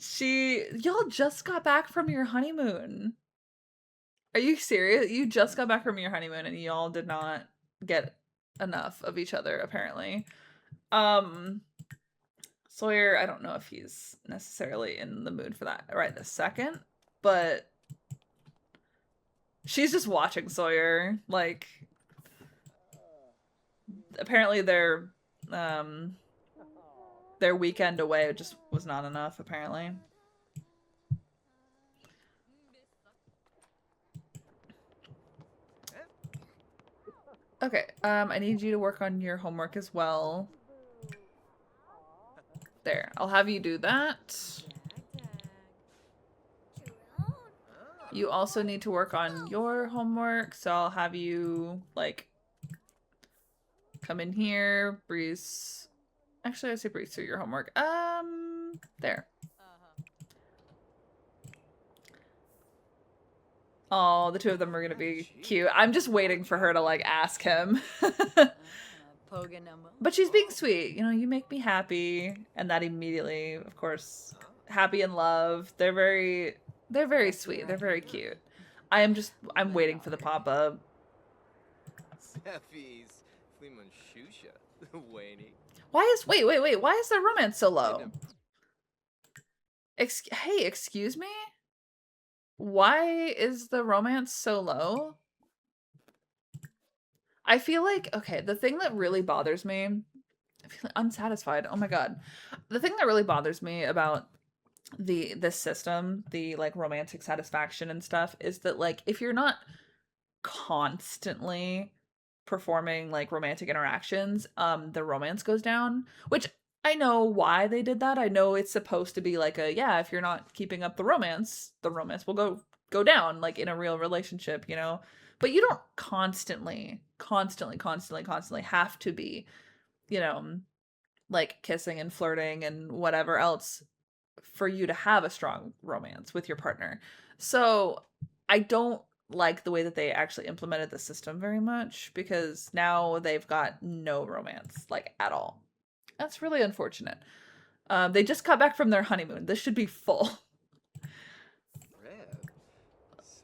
Y'all just got back from your honeymoon. Are you serious? You just got back from your honeymoon and y'all did not get enough of each other, apparently. Sawyer, I don't know if he's necessarily in the mood for that right this second, but she's just watching Sawyer. Like, apparently their weekend away just was not enough, apparently. Okay, I need you to work on your homework as well. There, I'll have you do that. You also need to work on your homework, so I'll have you, like, come in here, breeze. Actually, I say breeze through your homework. There. Oh, the two of them are gonna be cute. I'm just waiting for her to like ask him. But she's being sweet. You know, you make me happy, and that immediately, of course, happy in love. They're very sweet. They're very cute. I'm waiting for the pop up. Why is their romance so low? Hey, excuse me? Why is the romance so low? I feel like, okay, the thing that really bothers me, I feel unsatisfied. Oh my god. The thing that really bothers me about this system, the like romantic satisfaction and stuff, is that like if you're not constantly performing like romantic interactions, the romance goes down, which I know why they did that. I know it's supposed to be like a, yeah, if you're not keeping up the romance will go down like in a real relationship, you know. But you don't constantly have to be, you know, like kissing and flirting and whatever else for you to have a strong romance with your partner. So I don't like the way that they actually implemented the system very much, because now they've got no romance like at all. That's really unfortunate. They just got back from their honeymoon. This should be full.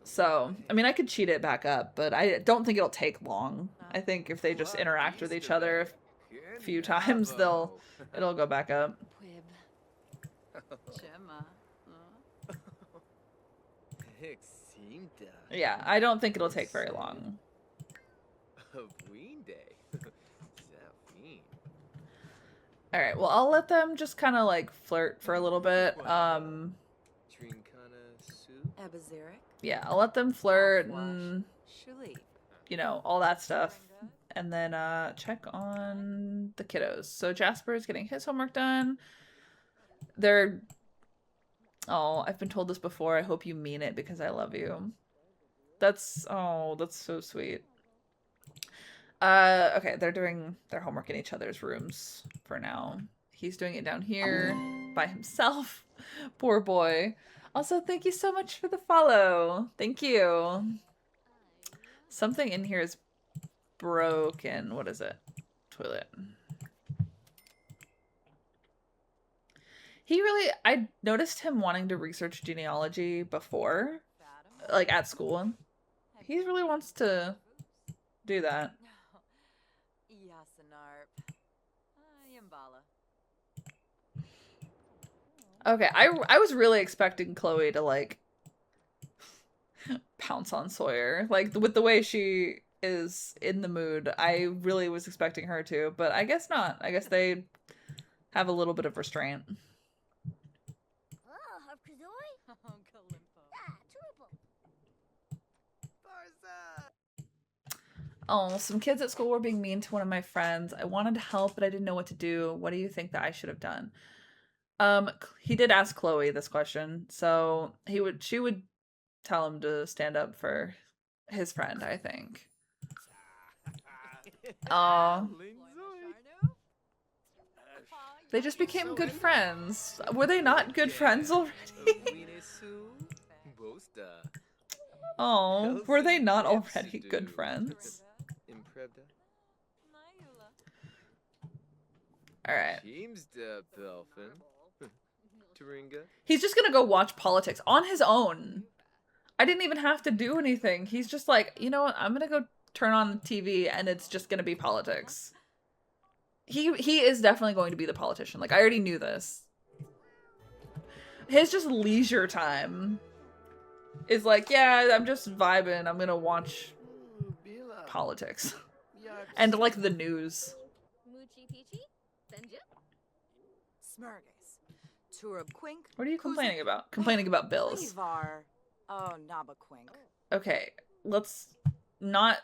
So, I mean, I could cheat it back up, but I don't think it'll take long. I think if they just interact with each other a few times, it'll go back up. Yeah, I don't think it'll take very long. All right, well, I'll let them just kind of like flirt for a little bit. Yeah, I'll let them flirt and, you know, all that stuff. And then check on the kiddos. So Jasper is getting his homework done. Oh, I've been told this before. I hope you mean it because I love you. That's so sweet. Okay, they're doing their homework in each other's rooms for now. He's doing it down here by himself. Poor boy. Also, thank you so much for the follow. Thank you. Something in here is broken. What is it? Toilet. I noticed him wanting to research genealogy before, like at school. He really wants to do that. Okay, I was really expecting Chloe to like pounce on Sawyer. Like with the way she is in the mood, I really was expecting her to, but I guess not. I guess they have a little bit of restraint. Oh, some kids at school were being mean to one of my friends. I wanted to help, but I didn't know what to do. What do you think that I should have done? He did ask Chloe this question, so she would tell him to stand up for his friend, I think. Oh. They just became good friends. Were they not good friends already? Oh, were they not already good friends? Alright. He's just gonna go watch politics on his own. I didn't even have to do anything. He's just like, you know what? I'm gonna go turn on the TV and it's just gonna be politics. He is definitely going to be the politician. Like, I already knew this. His just leisure time is like, yeah, I'm just vibing. I'm gonna watch politics. And like the news. What are you complaining about? Complaining about bills. Okay, let's not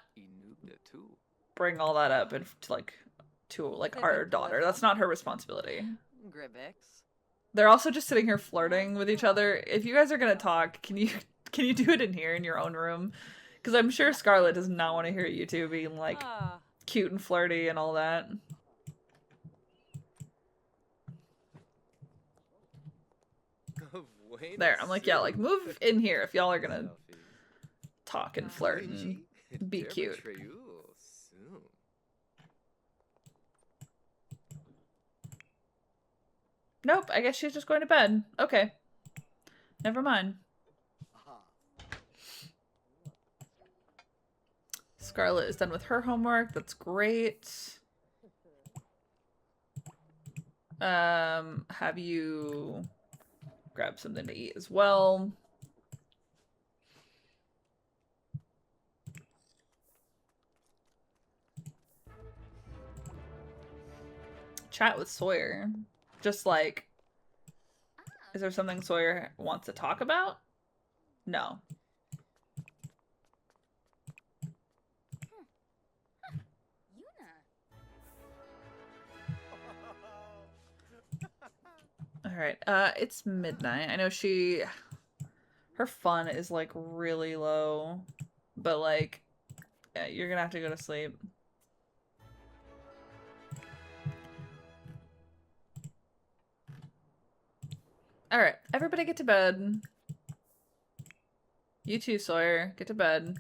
bring all that up to our daughter. That's not her responsibility. They're also just sitting here flirting with each other. If you guys are gonna talk, can you do it in here in your own room? Because I'm sure Scarlett does not want to hear you two being like cute and flirty and all that. There, I'm like, yeah, like move in here if y'all are gonna talk and flirt and be cute. Nope, I guess she's just going to bed. Okay. Never mind. Scarlet is done with her homework. That's great. Have you grab something to eat as well. Chat with Sawyer. Just like, is there something Sawyer wants to talk about? No. Alright, it's midnight. I know her fun is like really low, but like, yeah, you're gonna have to go to sleep. Alright, everybody get to bed. You too, Sawyer. Get to bed.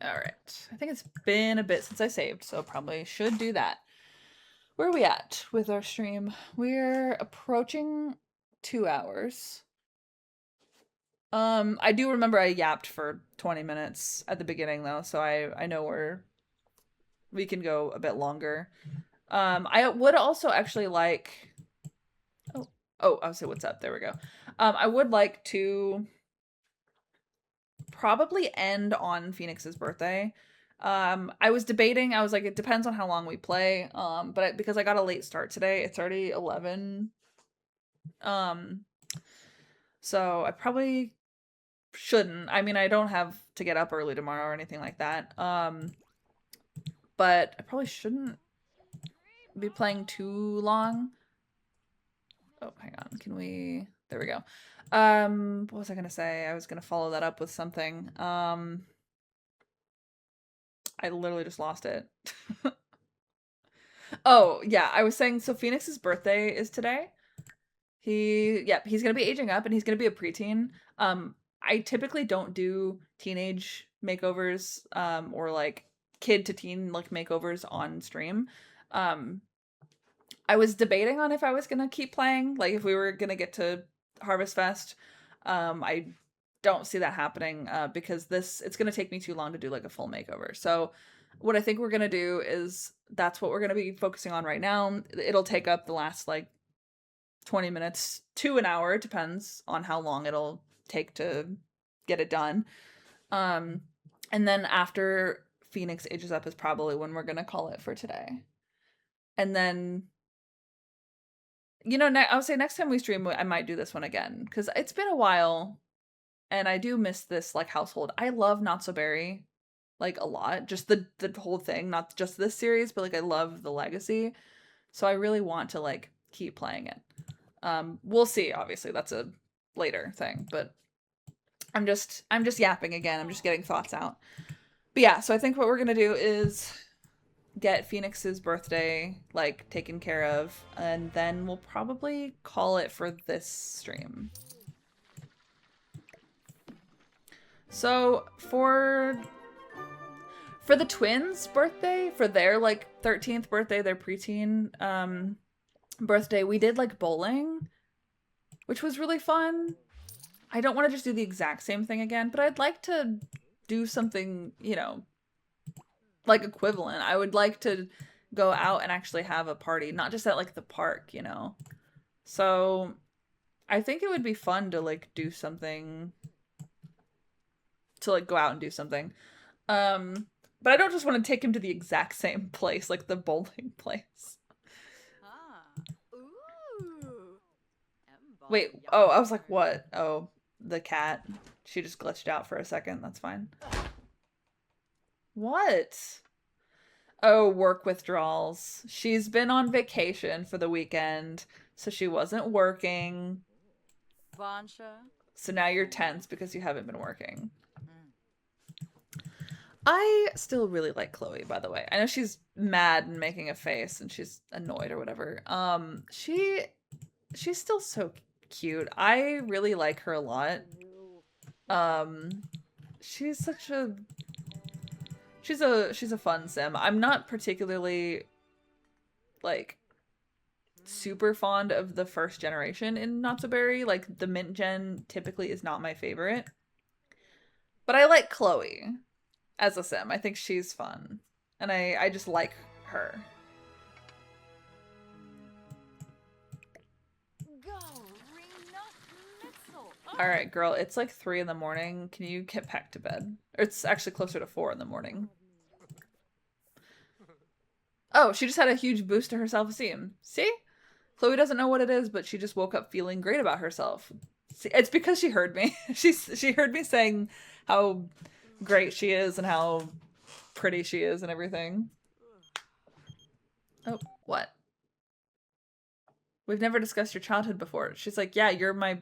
Alright. I think it's been a bit since I saved, so probably should do that. Where are we at with our stream? We're approaching 2 hours. I do remember I yapped for 20 minutes at the beginning though, so I know we can go a bit longer. I would also actually like I'll say what's up. There we go. I would like to probably end on Phoenix's birthday. I was debating. I was like, it depends on how long we play. But because I got a late start today, it's already 11. So I probably shouldn't. I mean, I don't have to get up early tomorrow or anything like that. But I probably shouldn't be playing too long. Oh, hang on. Can we... There we go. What was I gonna say? I was gonna follow that up with something. I literally just lost it. Oh, yeah, I was saying, so Phoenix's birthday is today. He's gonna be aging up and he's gonna be a preteen. I typically don't do teenage makeovers, or like kid to teen like makeovers on stream. I was debating on if I was gonna keep playing, like if we were gonna get to Harvest Fest. I don't see that happening because it's gonna take me too long to do like a full makeover. So what I think we're gonna do is that's what we're gonna be focusing on right now. It'll take up the last like 20 minutes to an hour, it depends on how long it'll take to get it done. And then after Phoenix ages up is probably when we're gonna call it for today. And then, you know, I would say next time we stream, I might do this one again because it's been a while, and I do miss this like household. I love Not So Berry, like a lot. Just the whole thing, not just this series, but like I love the legacy. So I really want to like keep playing it. We'll see. Obviously, that's a later thing, but I'm just yapping again. I'm just getting thoughts out. But yeah, so I think what we're gonna do is get Phoenix's birthday like taken care of, and then we'll probably call it for this stream. So for the twins' birthday, for their like 13th birthday, their preteen birthday, we did like bowling, which was really fun. I don't want to just do the exact same thing again, but I'd like to do something, you know, like equivalent. I would like to go out and actually have a party, not just at like the park, you know. So I think it would be fun to like do something, to like go out and do something. But I don't just want to take him to the exact same place, like the bowling place. Wait, oh, I was like, what? Oh, the cat. She just glitched out for a second. That's fine. What? Oh, work withdrawals. She's been on vacation for the weekend, so she wasn't working. So now you're tense because you haven't been working. I still really like Chloe, by the way. I know she's mad and making a face and she's annoyed or whatever. She's still so cute. I really like her a lot. Um she's such a she's a fun sim. I'm not particularly like super fond of the first generation in Not So Berry. Like the Mint Gen typically is not my favorite. But I like Chloe as a sim. I think she's fun. And I just like her. All right, girl, it's like 3 in the morning. Can you get back to bed? Or it's actually closer to 4 in the morning. Oh, she just had a huge boost to her self-esteem. See? Chloe doesn't know what it is, but she just woke up feeling great about herself. See, it's because she heard me. She heard me saying how great she is and how pretty she is and everything. Oh, what? We've never discussed your childhood before. She's like, yeah, you're my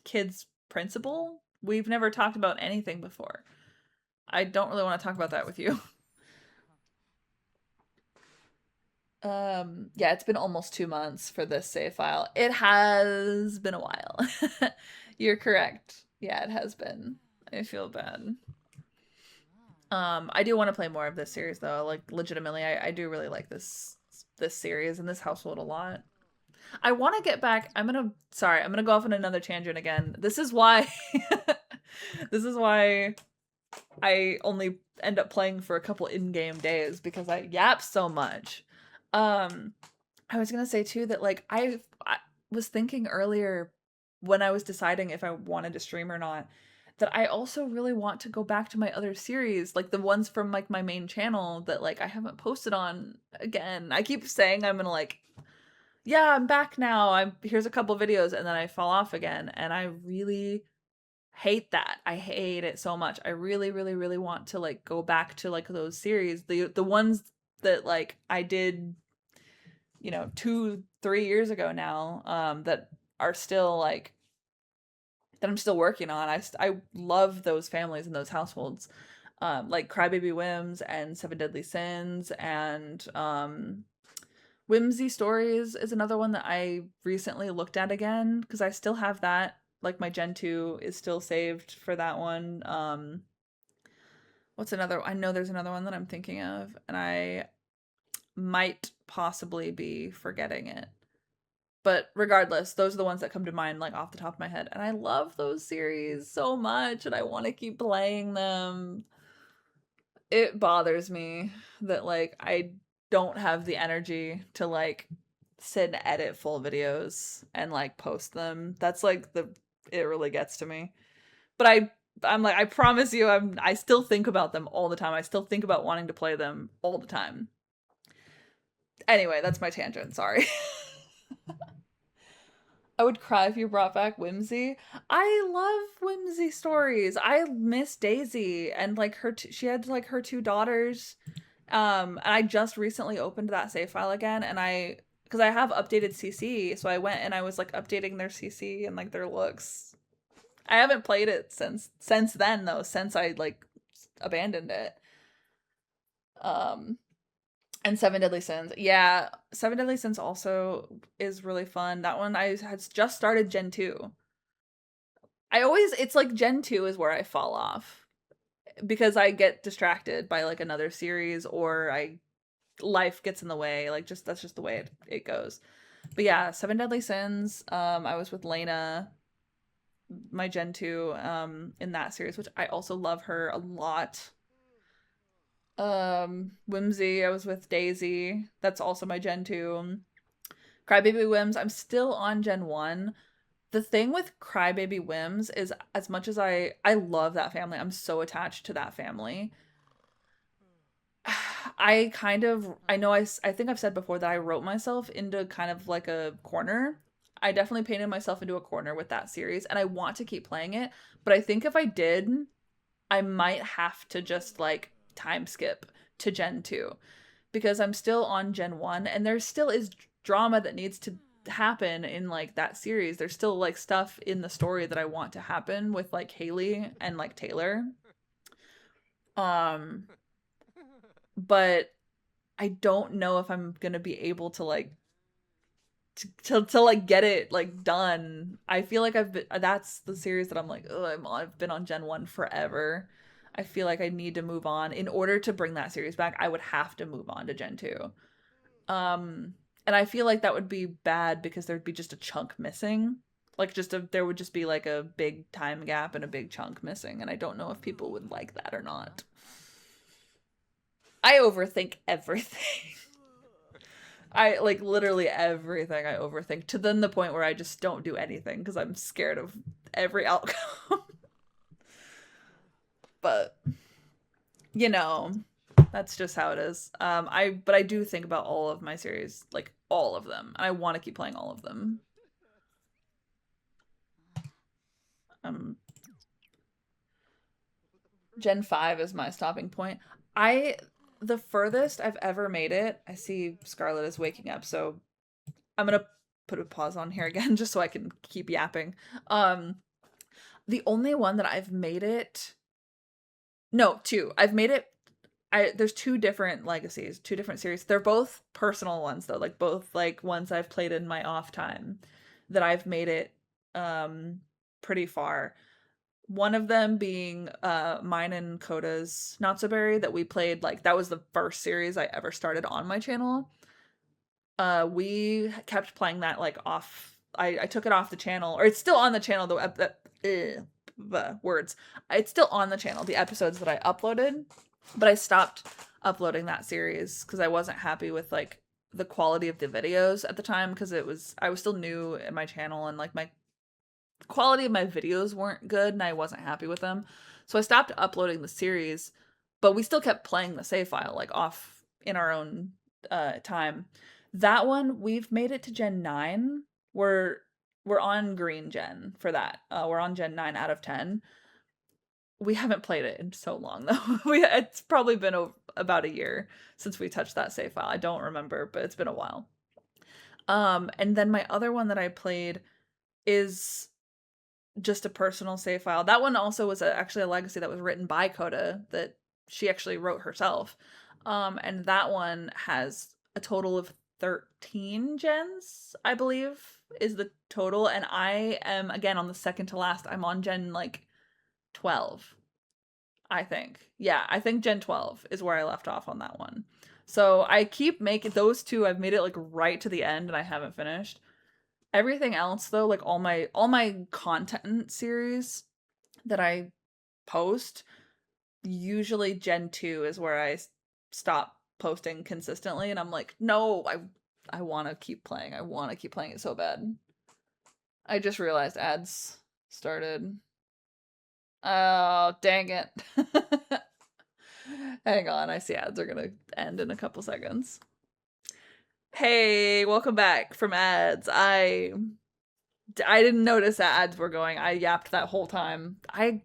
kid's principal. We've never talked about anything before. I don't really want to talk about that with you. Yeah, it's been almost 2 months for this save file. It has been a while. You're correct. Yeah, it has been. I feel bad. I do want to play more of this series though. Like legitimately, I do really like this series and this household a lot. I want to get back. I'm gonna go off on another tangent again. This is why this is why I only end up playing for a couple in-game days because I yap so much. Um I was gonna say too that like I was thinking earlier when I was deciding if I wanted to stream or not that I also really want to go back to my other series, like the ones from like my main channel that like I haven't posted on again. I keep saying I'm gonna like, yeah, I'm back now. Here's a couple videos and then I fall off again, and I really hate that. I hate it so much. I really, really, really want to like go back to like those series, the ones that like I did, 2-3 years ago now, that are still like that I'm still working on. I love those families and those households, like Crybaby Whims and Seven Deadly Sins, and Whimsy Stories is another one that I recently looked at again because I still have that. Like my Gen 2 is still saved for that one. What's another? I know there's another one that I'm thinking of, and I might possibly be forgetting it. But regardless, those are the ones that come to mind like off the top of my head. And I love those series so much and I want to keep playing them. It bothers me that like I don't have the energy to like sit and edit full videos and like post them. That's like it really gets to me. But I'm like I promise you I still think about them all the time. I still think about wanting to play them all the time. Anyway, that's my tangent. Sorry. I would cry if you brought back Whimsy. I love Whimsy stories. I miss Daisy and like she had like her two daughters. And I just recently opened that save file again, and because I have updated CC, so I went and I was like updating their CC and like their looks. I haven't played it since then though, since I like abandoned it. Um and Seven Deadly Sins. Yeah, Seven Deadly Sins also is really fun. That one I had just started Gen 2. It's like Gen 2 is where I fall off because I get distracted by like another series, or life gets in the way. Like that's just the way it goes. But yeah, Seven Deadly Sins. I was with Lena, my Gen 2, in that series, which I also love her a lot. Whimsy, I was with Daisy. That's also my Gen 2. Crybaby Whims, I'm still on Gen 1. The thing with Crybaby Whims is as much as I love that family, I'm so attached to that family. I know I think I've said before that I wrote myself into kind of like a corner. I definitely painted myself into a corner with that series and I want to keep playing it, but I think if I did, I might have to just like time skip to Gen 2 because I'm still on Gen 1 and there still is drama that needs to happen in like that series. There's still like stuff in the story that I want to happen with like Haley and like Taylor. but I don't know if I'm gonna be able to like to like get it like done. I feel like I've been that's the series that I'm like, oh, I've been on Gen 1 forever. I feel like I need to move on. In order to bring that series back, I would have to move on to Gen 2. Um and I feel like that would be bad because there'd be just a chunk missing. Like just a there would just be like a big time gap and a big chunk missing, and I don't know if people would like that or not. I overthink everything. I like literally everything I overthink to then the point where I just don't do anything because I'm scared of every outcome. But you know, that's just how it is. I do think about all of my series, like all of them. And I want to keep playing all of them. Um Gen 5 is my stopping point. I the furthest I've ever made it, I see Scarlet is waking up, so I'm gonna put a pause on here again just so I can keep yapping. Um the only one that I've made it no, two. I've made it I there's two different legacies, two different series. They're both personal ones though, like both like ones I've played in my off time that I've made it pretty far. One of them being mine and Coda's Not So Berry that we played like that was the first series I ever started on my channel. We kept playing that like off. I took it off the channel, or it's still on the channel though. The words. It's still on the channel. The episodes that I uploaded, but I stopped uploading that series because I wasn't happy with like the quality of the videos at the time because I was still new in my channel and like my quality of my videos weren't good and I wasn't happy with them. So I stopped uploading the series, but we still kept playing the save file like off in our own time. That one we've made it to Gen 9. We're on green gen for that. We're on Gen 9 out of 10. We haven't played it in so long though. It's probably been about a year since we touched that save file. I don't remember, but it's been a while. And then my other one that I played is just a personal save file. That one also was actually a legacy that was written by Coda that she actually wrote herself. And that one has a total of 13 gens, I believe, is the total. And I am, again, on the second to last. I'm on gen like 12, I think. Yeah, I think gen 12 is where I left off on that one. So I keep making those two, I've made it like right to the end and I haven't finished. Everything else though, like all my content series that I post, usually Gen 2 is where I stop posting consistently and I'm like, "No, I want to keep playing. I want to keep playing it so bad." I just realized ads started. Oh, dang it. Hang on, I see ads are going to end in a couple seconds. Hey, welcome back from ads. I didn't notice that ads were going. I yapped that whole time. I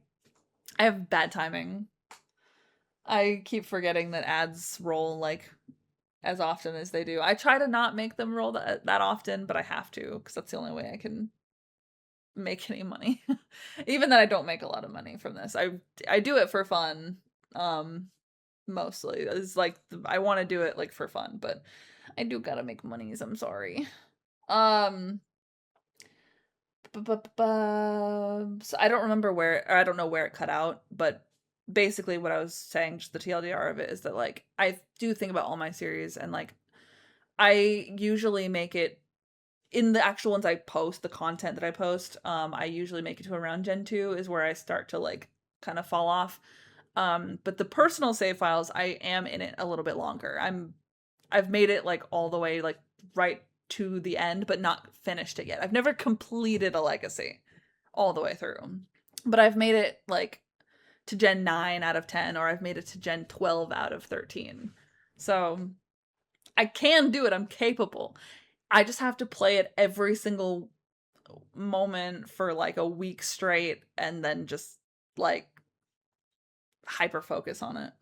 have bad timing. I keep forgetting that ads roll like as often as they do. I try to not make them roll that often, but I have to because that's the only way I can make any money. Even that I don't make a lot of money from this. I do it for fun. Mostly. It's like I want to do it like for fun, but I do got to make monies. I'm sorry. Um So I don't remember where, or I don't know where it cut out, but basically what I was saying, just the TLDR of it, is that like I do think about all my series and like I usually make it in the actual ones I post, the content that I post, I usually make it to around Gen 2 is where I start to like kind of fall off. But the personal save files, I am in it a little bit longer. I've made it like all the way like right to the end, but not finished it yet. I've never completed a legacy all the way through. But I've made it like to Gen 9 out of 10, or I've made it to Gen 12 out of 13. So I can do it. I'm capable. I just have to play it every single moment for like a week straight and then just like hyper focus on it.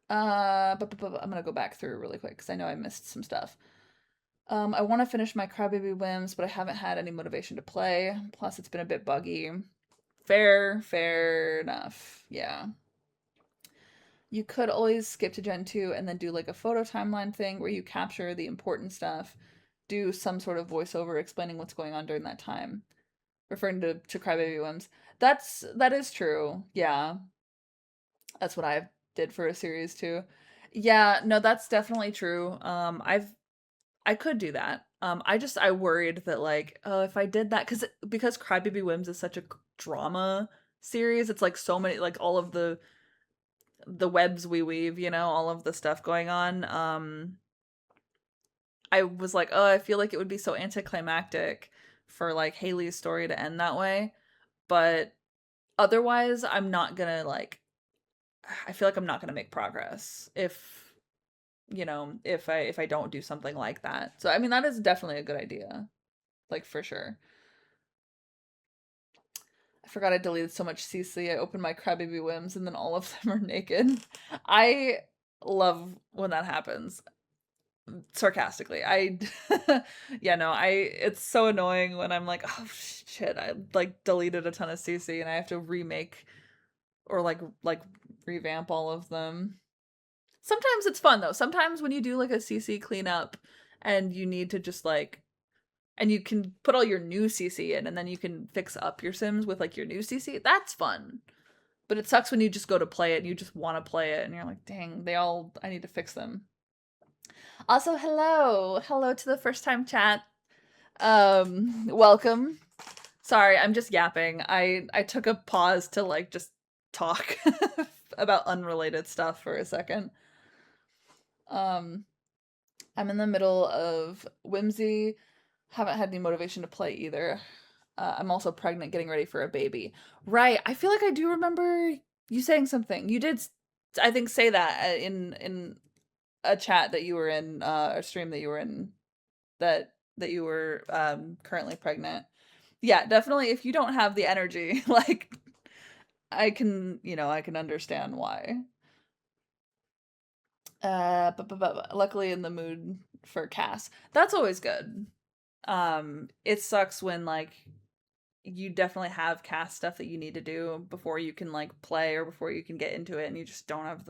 But I'm gonna go back through really quick because I know I missed some stuff. I want to finish my Crybaby Whims, but I haven't had any motivation to play. Plus, it's been a bit buggy. Fair enough. Yeah. You could always skip to Gen 2 and then do like a photo timeline thing where you capture the important stuff, do some sort of voiceover explaining what's going on during that time, referring to Crybaby Whims. That is true. Yeah. That's what I did for a series too. Yeah, no, that's definitely true. I could do that. I worried that like, oh, if I did that because Crybaby Whims is such a drama series, it's like so many like all of the webs we weave, all of the stuff going on. I was like, oh, I feel like it would be so anticlimactic for like Haley's story to end that way, but otherwise I'm not gonna like I feel like I'm not gonna make progress if I don't do something like that. So I mean that is definitely a good idea. Like for sure. I forgot I deleted so much CC. I opened my Crybaby Whims and then all of them are naked. I love when that happens. Sarcastically. Yeah, no, it's so annoying when I'm like, oh shit, I like deleted a ton of CC and I have to remake or like revamp all of them. Sometimes it's fun though. Sometimes when you do like a CC cleanup and you need to just like and you can put all your new CC in and then you can fix up your Sims with like your new CC. That's fun. But it sucks when you just go to play it and you just want to play it and you're like, "Dang, I need to fix them." Also, hello. Hello to the first time chat. Welcome. Sorry, I'm just yapping. I took a pause to like just talk about unrelated stuff for a second. Um I'm in the middle of Whimsy. Haven't had any motivation to play either. I'm also pregnant, getting ready for a baby. Right. I feel like I do remember you saying something. You did, I think, say that in a chat that you were in, a stream that you were in, that you were currently pregnant. Yeah, definitely. If you don't have the energy, like I can understand why. But luckily in the mood for Cass. That's always good. It sucks when like you definitely have cast stuff that you need to do before you can like play or before you can get into it and you just don't have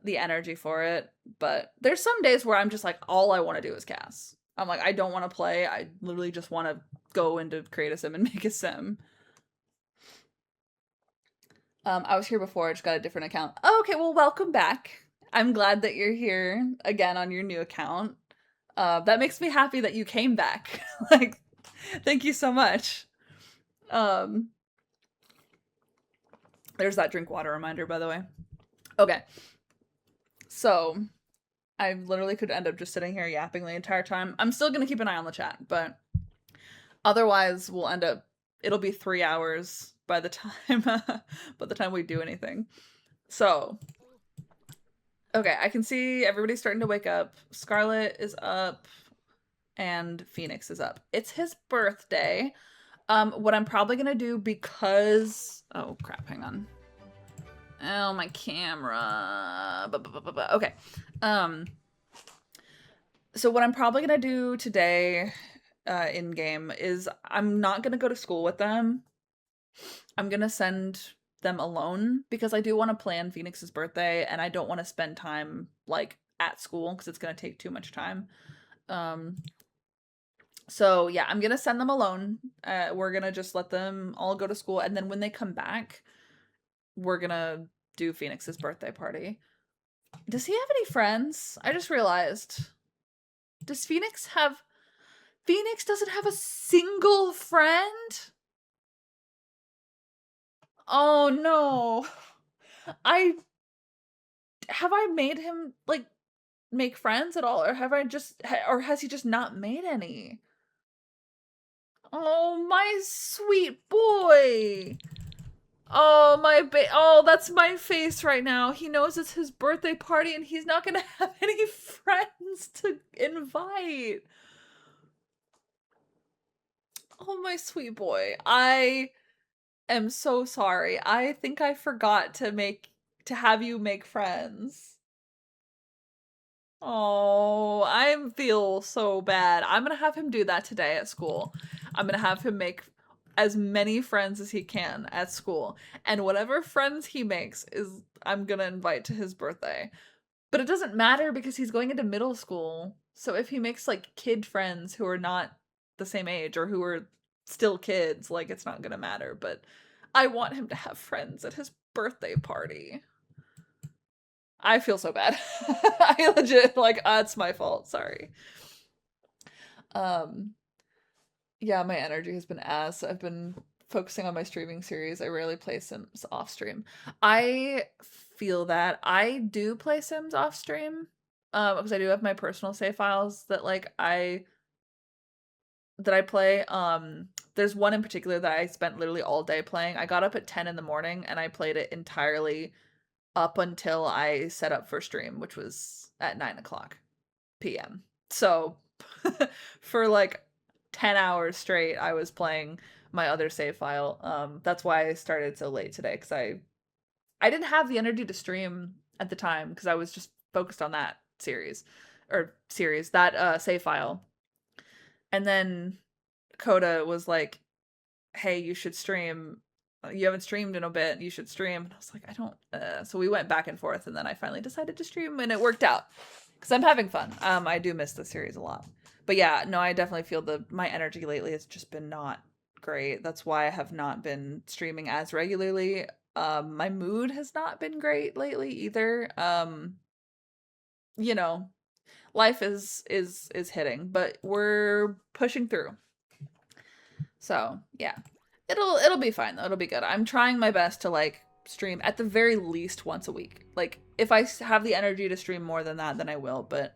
the energy for it. But there's some days where I'm just like all I want to do is cast. I'm like I don't want to play. I literally just want to go into create a sim and make a sim. I was here before, I just got a different account. Oh, okay, well welcome back. I'm glad that you're here again on your new account. That makes me happy that you came back. Like thank you so much. Um There's that drink water reminder, by the way. Okay. So, I literally could end up just sitting here yapping the entire time. I'm still going to keep an eye on the chat, but otherwise we'll end up it'll be 3 hours by the time we do anything. So, okay, I can see everybody's starting to wake up. Scarlet is up and Phoenix is up. It's his birthday. What I'm probably going to do because oh crap, hang on. Oh, my camera. Okay. So what I'm probably gonna do today, in game is I'm not gonna go to school with them. I'm gonna send them alone because I do want to plan Phoenix's birthday and I don't want to spend time like at school because it's gonna take too much time. Um, so yeah, I'm gonna send them alone. We're gonna just let them all go to school and then when they come back, we're gonna do Phoenix's birthday party. Does he have any friends? I just realized. Does Phoenix have... Phoenix doesn't have a single friend? Oh no. I... Have I made him, like, make friends at all? Or have I just... Or has he just not made any? Oh, my sweet boy. Oh, oh, that's my face right now. He knows it's his birthday party and he's not gonna have any friends to invite. Oh, my sweet boy. I am so sorry. I think I forgot to have you make friends. Oh, I feel so bad. I'm gonna have him do that today at school. I'm gonna have him make as many friends as he can at school. And whatever friends he makes is I'm gonna invite to his birthday. But it doesn't matter because he's going into middle school. So if he makes like kid friends who are not the same age or who are still kids, like it's not gonna matter. But I want him to have friends at his birthday party. I feel so bad. I legit like, it's my fault. Sorry. Um, yeah, my energy has been ass. I've been focusing on my streaming series. I rarely play Sims off stream. I feel that. I do play Sims off stream. Because I do have my personal save files that like I play. There's one in particular that I spent literally all day playing. I got up at 10 in the morning and I played it entirely up until I set up for stream, which was at 9 o'clock p.m. So for like 10 hours straight, I was playing my other save file. That's why I started so late today, because I didn't have the energy to stream at the time because I was just focused on that that save file. And then Coda was like, hey, you should stream. You haven't streamed in a bit. You should stream. And I was like, I don't. So we went back and forth, and then I finally decided to stream, and it worked out because I'm having fun. I do miss the series a lot. But yeah, no, I definitely feel my energy lately has just been not great. That's why I have not been streaming as regularly. My mood has not been great lately either. You know, life is hitting, but we're pushing through. So, yeah. It'll be fine though. It'll be good. I'm trying my best to like stream at the very least once a week. Like if I have the energy to stream more than that, then I will, but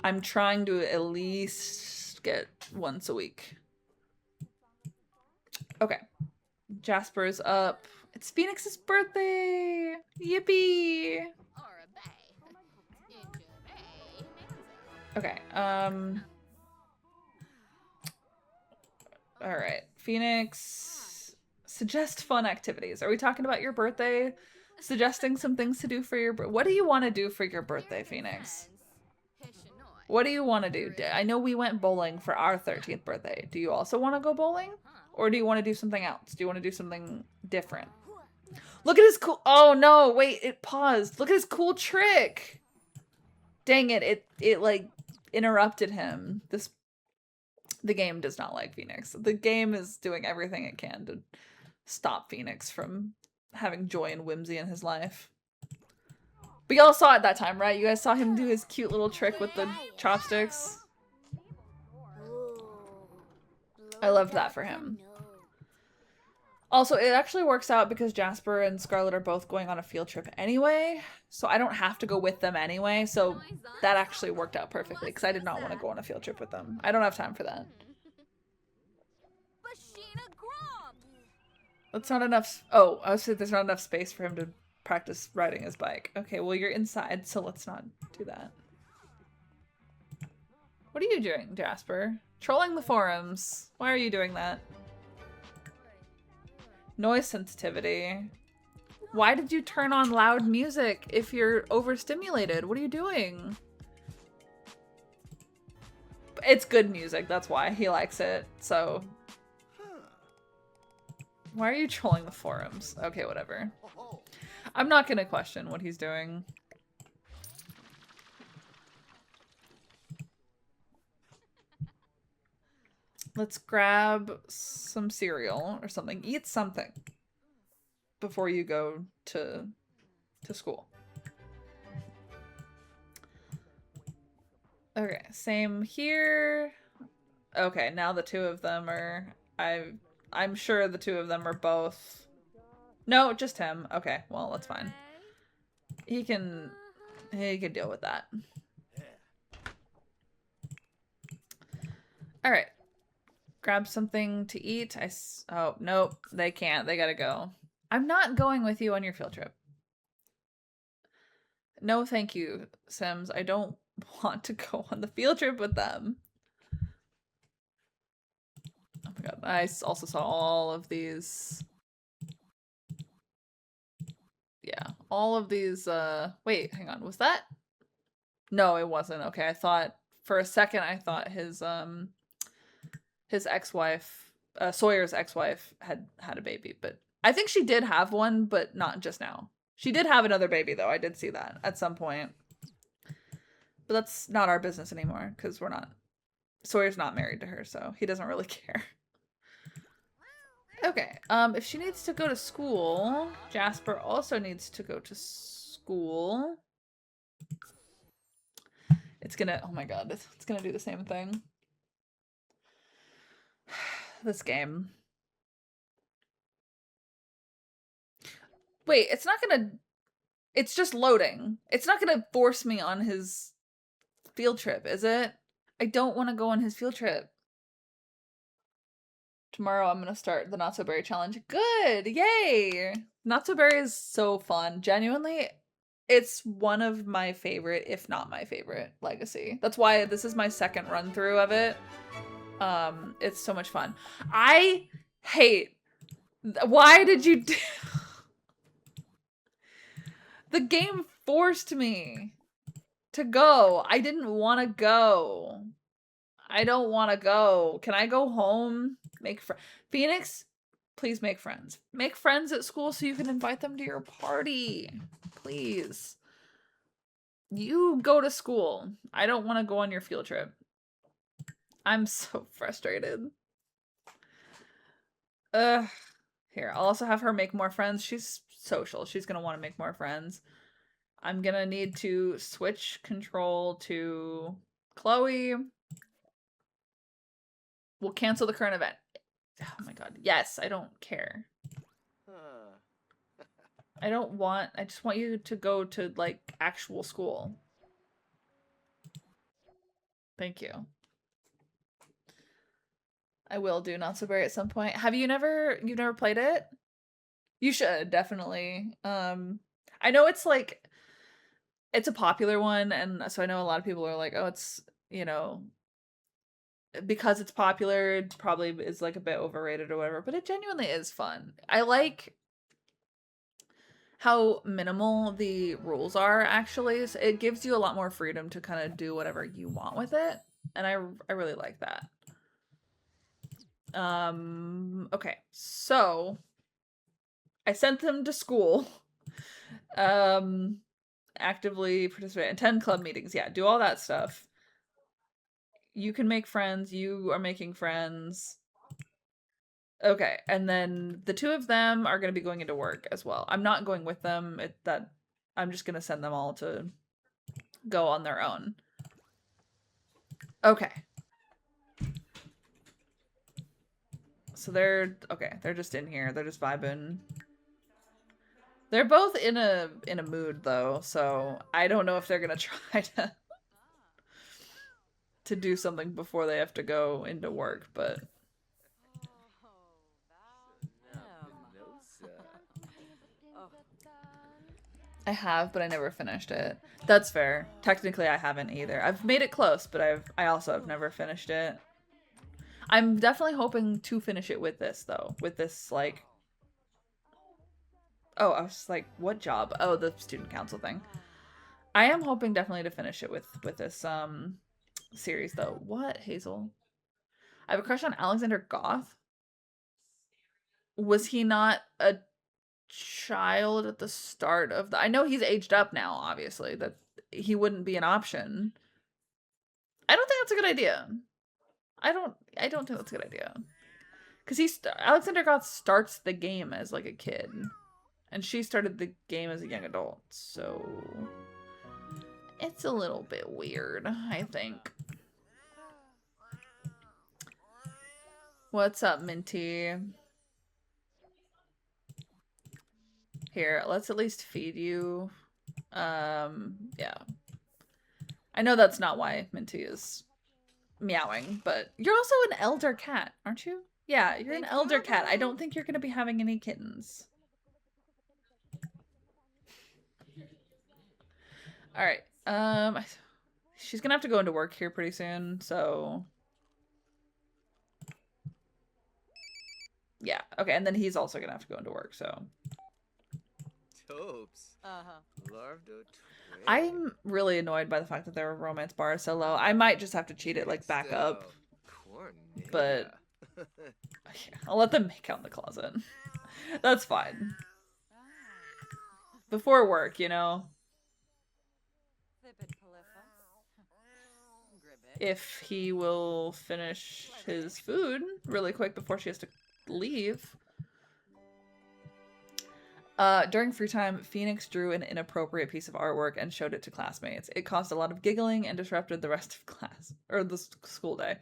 I'm trying to at least get once a week. Okay. Jasper's up. It's Phoenix's birthday. Yippee. Okay. All right. Phoenix, suggest fun activities. Are we talking about your birthday? Suggesting some things to do for your what do you want to do for your birthday, Phoenix? What do you want to do? I know we went bowling for our 13th birthday. Do you also want to go bowling? Or do you want to do something else? Do you want to do something different? Look at his cool... Oh, no. Wait, it paused. Look at his cool trick. Dang it. It like, interrupted him. The game does not like Phoenix. The game is doing everything it can to stop Phoenix from having joy and whimsy in his life. But y'all saw it that time, right? You guys saw him do his cute little trick with the chopsticks. I loved that for him. Also, it actually works out because Jasper and Scarlet are both going on a field trip anyway, so I don't have to go with them anyway, so that actually worked out perfectly because I did not want to go on a field trip with them. I don't have time for that. That's not enough. Oh, I was saying there's not enough space for him to practice riding his bike. Okay, well, you're inside, so let's not do that. What are you doing, Jasper? Trolling the forums. Why are you doing that? Noise sensitivity. Why did you turn on loud music if you're overstimulated? What are you doing? It's good music, that's why. He likes it, so... Why are you trolling the forums? Okay, whatever. I'm not gonna question what he's doing. Let's grab some cereal or something. Eat something before you go to school. Okay, same here. Okay, now the two of them are... I'm sure the two of them are both... No, just him. Okay, well, that's fine. He can deal with that. Alright. Grab something to eat. Oh, nope. They can't. They gotta go. I'm not going with you on your field trip. No, thank you, Sims. I don't want to go on the field trip with them. Oh my god. I also saw all of these... Yeah, all of these, wait, hang on, was that? No, it wasn't. Okay, I thought, for a second, I thought his ex-wife, Sawyer's ex-wife had a baby, but I think she did have one, but not just now. She did have another baby though. I did see that at some point. But that's not our business anymore because we're not. Sawyer's not married to her, so he doesn't really care. Okay. If she needs to go to school, Jasper also needs to go to school. It's gonna. Oh my god, it's gonna do the same thing. This game. Wait, it's not gonna. It's just loading. It's not gonna force me on his field trip, is it? I don't want to go on his field trip. Tomorrow I'm gonna start the Not So Berry challenge. Good! Yay! Not So Berry is so fun. Genuinely, it's one of my favorite, if not my favorite, Legacy. That's why this is my second run through of it. It's so much fun. I hate. Why did you do? The game forced me to go. I didn't want to go. I don't want to go. Can I go home? Make friends. Phoenix, please make friends. Make friends at school so you can invite them to your party. Please. You go to school. I don't want to go on your field trip. I'm so frustrated. Here, I'll also have her make more friends. She's social. She's going to want to make more friends. I'm going to need to switch control to Chloe. We'll cancel the current event. Oh my god. Yes, I don't care. I don't want... I just want you to go to, like, actual school. Thank you. I will do Not So Berry at some point. Have you never... You've never played it? You should, definitely. I know it's, like... It's a popular one, and so I know a lot of people are like, oh, it's, you know... Because it's popular, it probably is like a bit overrated or whatever, but it genuinely is fun. I like how minimal the rules are, actually. So it gives you a lot more freedom to kind of do whatever you want with it, and I really like that. Okay, so I sent them to school. Actively participate in 10 club meetings. Yeah, do all that stuff. You can make friends. You are making friends. Okay, and then the two of them are going to be going into work as well. I'm not going with them. I'm just going to send them all to go on their own. Okay. So they're just in here. They're just vibing. They're both in a mood though, so I don't know if they're going to try to do something before they have to go into work, but I have, but I never finished it. That's fair. Technically, I haven't either. I've made it close, but I also have never finished it. I'm definitely hoping to finish it with this, though. With this, like... Oh, I was like, what job? Oh, the student council thing. I am hoping definitely to finish it with this, series, though. What, Hazel? I have a crush on Alexander Goth. Was he not a child at the start of the... I know he's aged up now, obviously. That he wouldn't be an option. I don't think that's a good idea. I don't think that's a good idea. Because Alexander Goth starts the game as like a kid. And she started the game as a young adult. So it's a little bit weird, I think. What's up, Minty? Here, let's at least feed you. Yeah. I know that's not why Minty is meowing, but you're also an elder cat, aren't you? Yeah, you're an elder cat. I don't think you're going to be having any kittens. All right. She's going to have to go into work here pretty soon, so... Yeah, okay, and then he's also going to have to go into work, so... I'm really annoyed by the fact that their romance bar is so low. I might just have to cheat it, like, back up. But I'll let them make out in the closet. That's fine. Before work, you know? If he will finish his food really quick before she has to leave. During free time, Phoenix drew an inappropriate piece of artwork and showed it to classmates. It caused a lot of giggling and disrupted the rest of class, or the school day.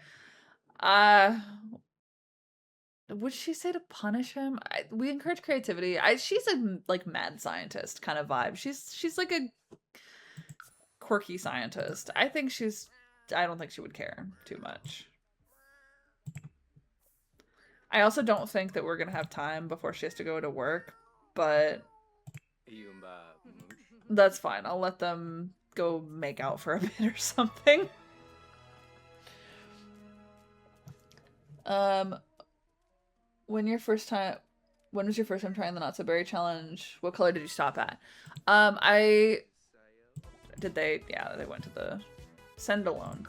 Would she say to punish him? We encourage creativity. She's a like mad scientist kind of vibe. She's like a quirky scientist. I don't think she would care too much. I also don't think that we're gonna have time before she has to go to work, but that's fine. I'll let them go make out for a bit or something. When was your first time trying the not so berry challenge? What color did you stop at? They went to the send alone.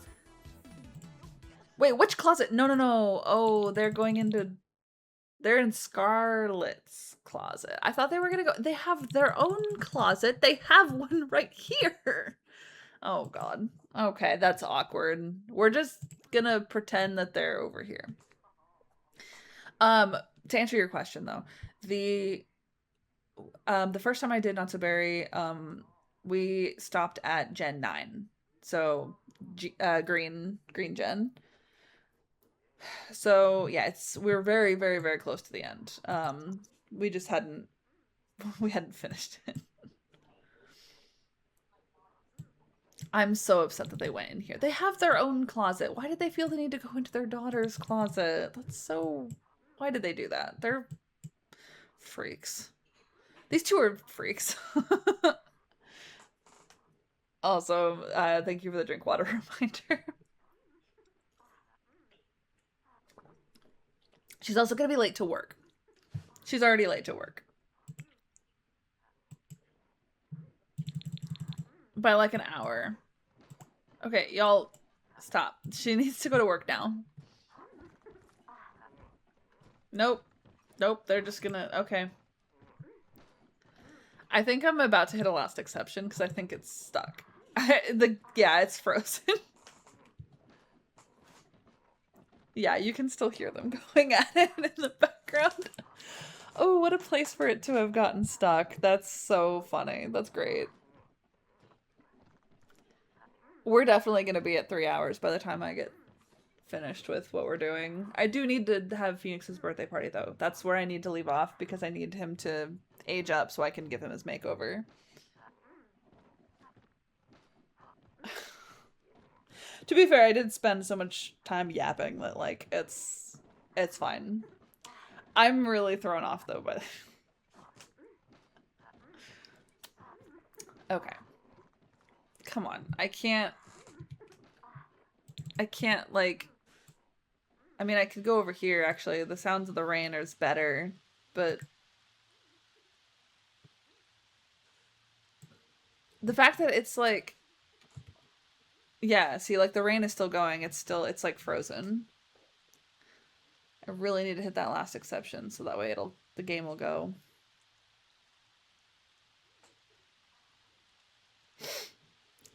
Wait, which closet? No. Oh, they're in Scarlet's closet. I thought they were gonna go. They have their own closet. They have one right here. Oh god. Okay, that's awkward. We're just gonna pretend that they're over here. To answer your question though, the first time I did Not So Berry, we stopped at Gen 9. So green Gen. So yeah, we're very, very, very close to the end. We just hadn't finished it. I'm so upset that they went in here. They have their own closet. Why did they feel the need to go into their daughter's closet? Why did they do that? They're freaks. These two are freaks. Also, thank you for the drink water reminder. She's also gonna be late to work. She's already late to work. By like an hour. Okay, y'all, stop. She needs to go to work now. Nope. They're just gonna... Okay. I think I'm about to hit a last exception because I think it's stuck. Yeah, it's frozen. Yeah, you can still hear them going at it in the background. Oh, what a place for it to have gotten stuck. That's so funny. That's great. We're definitely going to be at 3 hours by the time I get finished with what we're doing. I do need to have Phoenix's birthday party, though. That's where I need to leave off because I need him to age up so I can give him his makeover. To be fair, I did spend so much time yapping that, like, it's fine. I'm really thrown off, though, but... Okay. Come on. I can't, like... I mean, I could go over here, actually. The sounds of the rain is better, but... The fact that it's, like... Yeah, see, like, the rain is still going. It's, like, frozen. I really need to hit that last exception, so that way the game will go.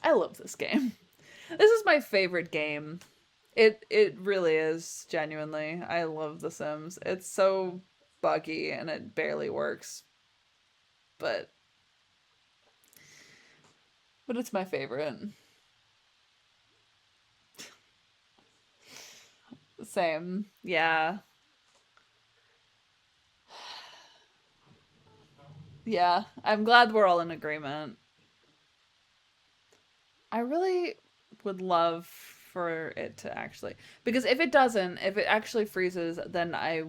I love this game. This is my favorite game. It really is, genuinely. I love The Sims. It's so buggy and it barely works. But it's my favorite. Same. Yeah. Yeah. I'm glad we're all in agreement. I really would love for it to actually... Because if it actually freezes, then I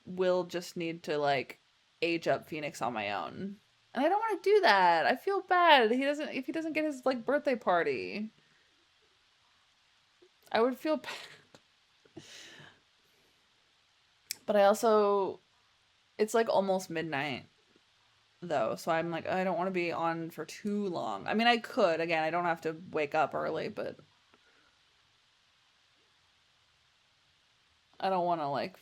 will just need to, like, age up Phoenix on my own. And I don't want to do that. I feel bad. If he doesn't get his, like, birthday party. I would feel bad. But I also... It's, like, almost midnight, though. So I'm like, I don't want to be on for too long. I mean, I could. Again, I don't have to wake up early, but... I don't want to like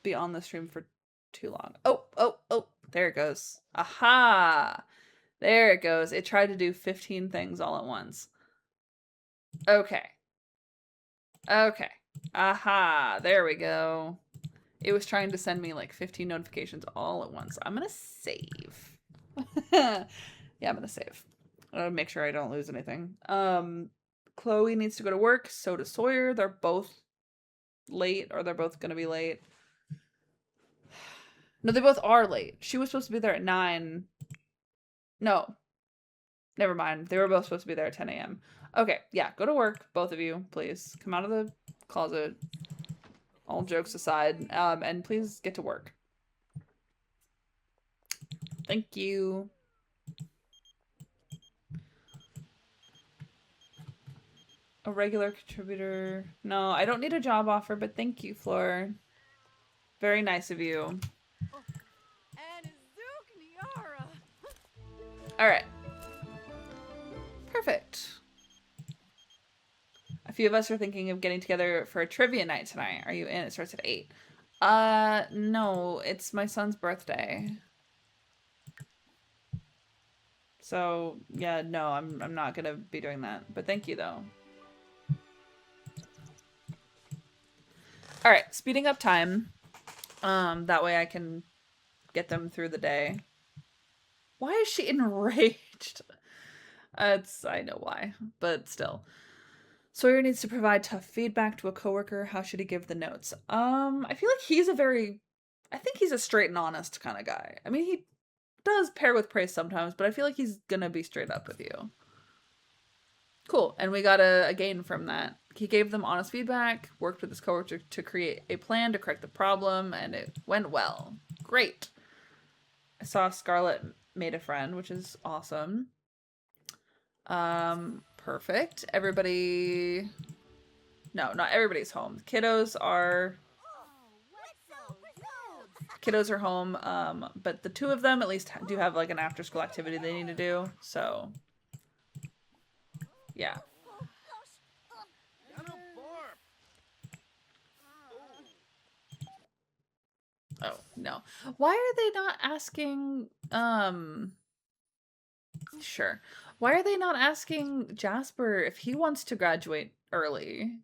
be on the stream for too long. Oh, there it goes. Aha! There it goes. It tried to do 15 things all at once. Okay. Okay. Aha, there we go. It was trying to send me like 15 notifications all at once. I'm gonna save. Yeah, I'm gonna save. I'm gonna make sure I don't lose anything. Chloe needs to go to work, so does Sawyer. They're both late, or they're both gonna be late. No, they both are late. She was supposed to be there at 9. No. Never mind. They were both supposed to be there at 10 a.m. Okay, yeah, go to work, both of you, please. Come out of the closet. All jokes aside, and please get to work. Thank you. A regular contributor. No, I don't need a job offer, but thank you, Floor. Very nice of you. All right. Perfect. A few of us are thinking of getting together for a trivia night tonight. Are you in? It starts at 8. No, it's my son's birthday. So, yeah, no, I'm not going to be doing that. But thank you, though. All right, speeding up time. That way I can get them through the day. Why is she enraged? I know why, but still. Sawyer needs to provide tough feedback to a coworker. How should he give the notes? I feel like I think he's a straight and honest kind of guy. I mean, he does pair with praise sometimes, but I feel like he's gonna be straight up with you. Cool, and we got a gain from that. He gave them honest feedback, worked with his coworker to create a plan to correct the problem, and it went well. Great. I saw Scarlett made a friend, which is awesome. Perfect. Everybody... No, not everybody's home. Kiddos are home, but the two of them at least do have like an after-school activity they need to do, so... Yeah. Oh, no. Why are they not asking, Sure. Why are they not asking Jasper if he wants to graduate early?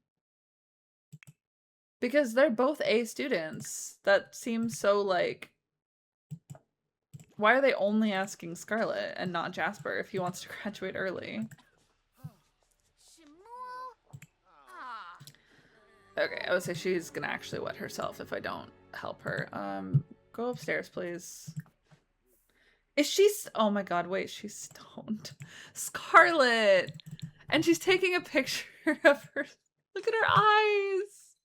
Because they're both A students. That seems so, like... Why are they only asking Scarlett and not Jasper if he wants to graduate early? Okay, I would say she's gonna actually wet herself if I don't help her. Go upstairs, please. Is she... Oh my god, wait, she's stoned. Scarlett! And she's taking a picture of her... Look at her eyes!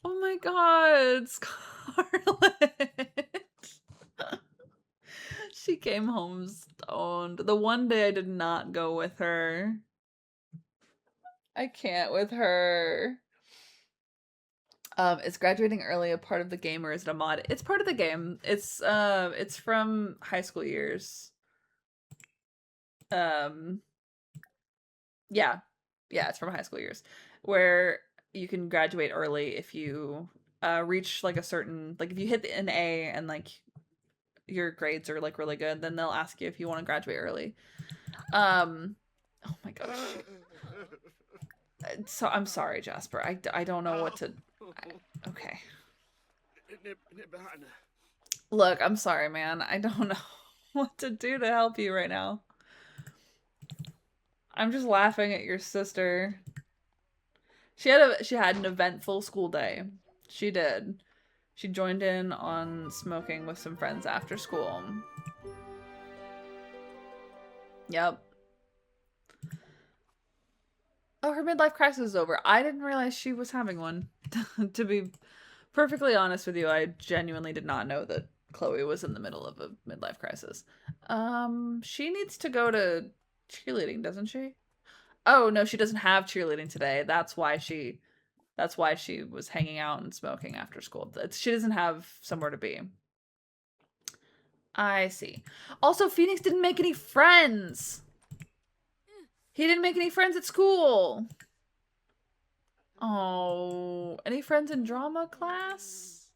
Oh my god, Scarlett! She came home stoned. The one day I did not go with her. I can't with her. Is graduating early a part of the game or is it a mod? It's part of the game. It's from high school years. Yeah. Yeah, it's from high school years. Where you can graduate early if you reach like a certain, like if you hit an A and like your grades are like really good, then they'll ask you if you want to graduate early. Oh my gosh. So I'm sorry, Jasper. I don't know what to... Okay. Look, I'm sorry, man. I don't know what to do to help you right now. I'm just laughing at your sister. She had an eventful school day. She did. She joined in on smoking with some friends after school. Yep. Oh, her midlife crisis is over. I didn't realize she was having one. To be perfectly honest with you, I genuinely did not know that Chloe was in the middle of a midlife crisis. She needs to go to cheerleading, doesn't she? Oh, no, she doesn't have cheerleading today. That's why she was hanging out and smoking after school. She doesn't have somewhere to be. I see. Also, Phoenix didn't make any friends. He didn't make any friends at school. Oh, any friends in drama class?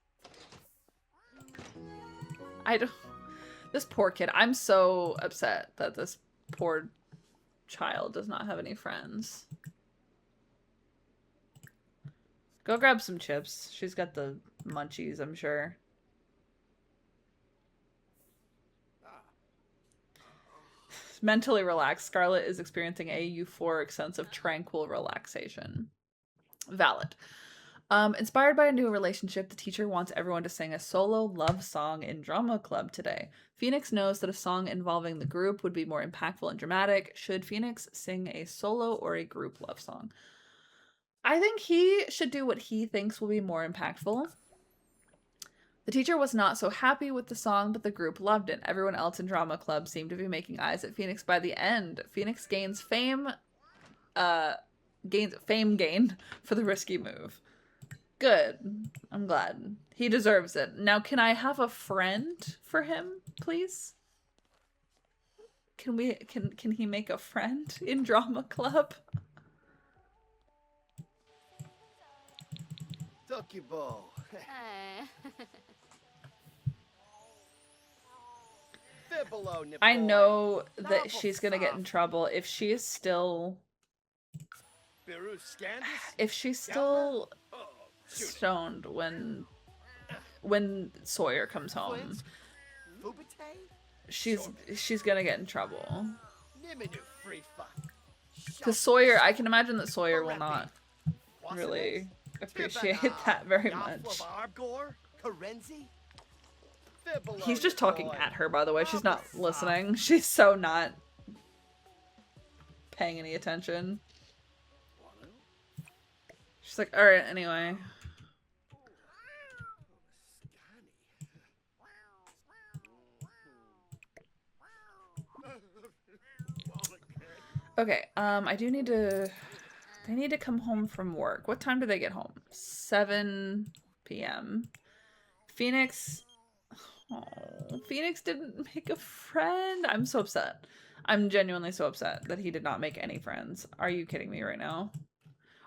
I don't. This poor kid. I'm so upset that this poor child does not have any friends. Go grab some chips. She's got the munchies, I'm sure. Mentally relaxed. Scarlet is experiencing a euphoric sense of tranquil relaxation. Valid. Inspired by a new relationship, the teacher wants everyone to sing a solo love song in drama club today. Phoenix knows that a song involving the group would be more impactful and dramatic. Should Phoenix sing a solo or a group love song? I think he should do what he thinks will be more impactful. The teacher was not so happy with the song, but the group loved it. Everyone else in drama club seemed to be making eyes at Phoenix by the end. Phoenix gains fame gain for the risky move. Good. I'm glad. He deserves it. Now, can I have a friend for him, please? Can he make a friend in drama club? Tokibo. I know that she's gonna get in trouble if she is still stoned when Sawyer comes home. She's gonna get in trouble. Because Sawyer, I can imagine that Sawyer will not really appreciate that very much. He's just talking at her, by the way. She's not listening. She's so not paying any attention. She's like, alright, anyway. Okay, they need to come home from work. What time do they get home? 7 p.m. Phoenix didn't make a friend. I'm so upset. I'm genuinely so upset that he did not make any friends. Are you kidding me right now?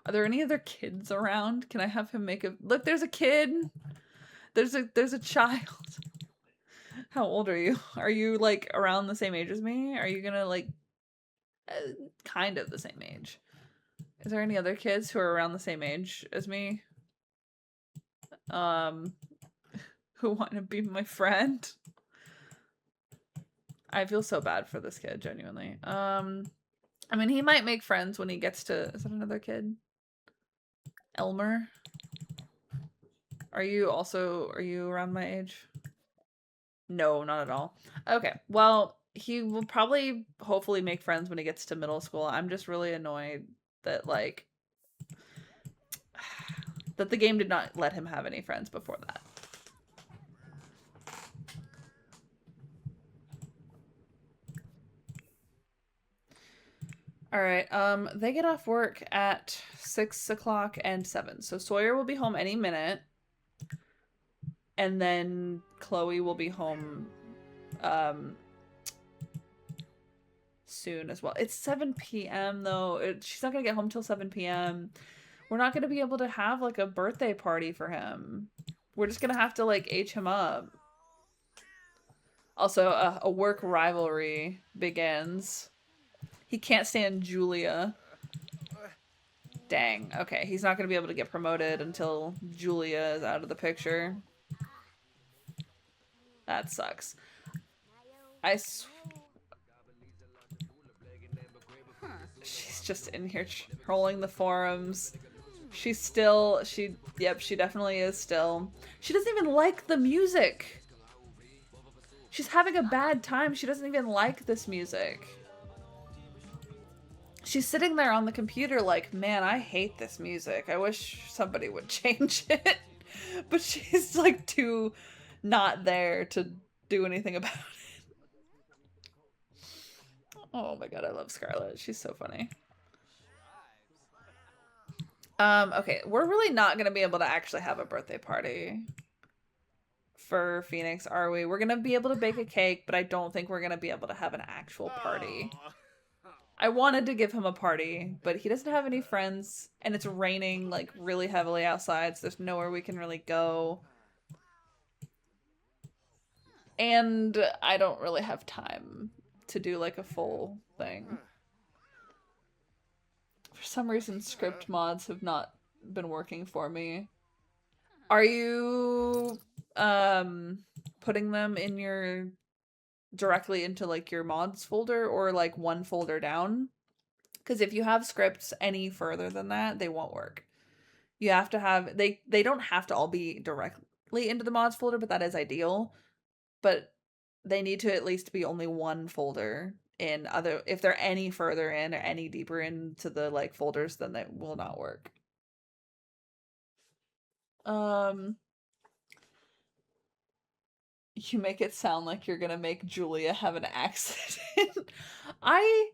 Are there any other kids around? Can I have him make a... Look, there's a kid. There's a child. How old are you? Are you, like, around the same age as me? Are you gonna, like... kind of the same age. Is there any other kids who are around the same age as me? Who want to be my friend? I feel so bad for this kid, genuinely. I mean, he might make friends when he gets to... Is that another kid? Elmer? Are you around my age? No, not at all. Okay, well, he will probably, hopefully, make friends when he gets to middle school. I'm just really annoyed that, like, that the game did not let him have any friends before that. Alright, they get off work at 6 o'clock and 7. So Sawyer will be home any minute. And then Chloe will be home, soon as well. It's 7 p.m. though. She's not gonna get home till 7 p.m. We're not gonna be able to have, like, a birthday party for him. We're just gonna have to, like, H him up. Also, a work rivalry begins. He can't stand Julia. Dang. Okay, he's not gonna be able to get promoted until Julia is out of the picture. That sucks. She's just in here trolling the forums. She definitely is still. She doesn't even like the music. She's having a bad time. She doesn't even like this music. She's sitting there on the computer like, man, I hate this music. I wish somebody would change it. But she's, like, too not there to do anything about it. Oh my god, I love Scarlet. She's so funny. Okay, we're really not gonna be able to actually have a birthday party for Phoenix, are we? We're gonna be able to bake a cake, but I don't think we're gonna be able to have an actual party. I wanted to give him a party, but he doesn't have any friends, and it's raining like really heavily outside, so there's nowhere we can really go. And I don't really have time to do like a full thing. For some reason, script mods have not been working for me. Are you putting them in your directly into like your mods folder or like one folder down? Because if you have scripts any further than that, they won't work. You have to have they don't have to all be directly into the mods folder, but that is ideal. But they need to at least be only one folder in other if they're any further in or any deeper into the like folders, then they will not work. You make it sound like you're gonna make Julia have an accident. I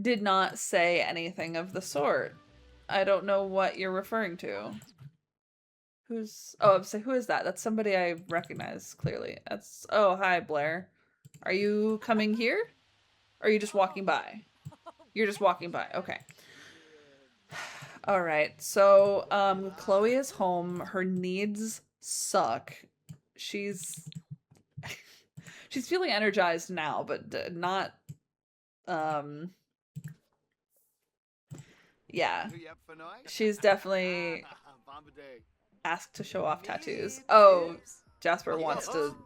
did not say anything of the sort. I don't know what you're referring to. Who's who is that? That's somebody I recognize clearly. That's oh hi Blair. Are you coming here? Or are you just walking by? You're just walking by. Okay. All right. So Chloe is home. Her needs suck. She's she's feeling energized now, but not yeah. She's definitely asked to show off tattoos. Oh, Jasper wants to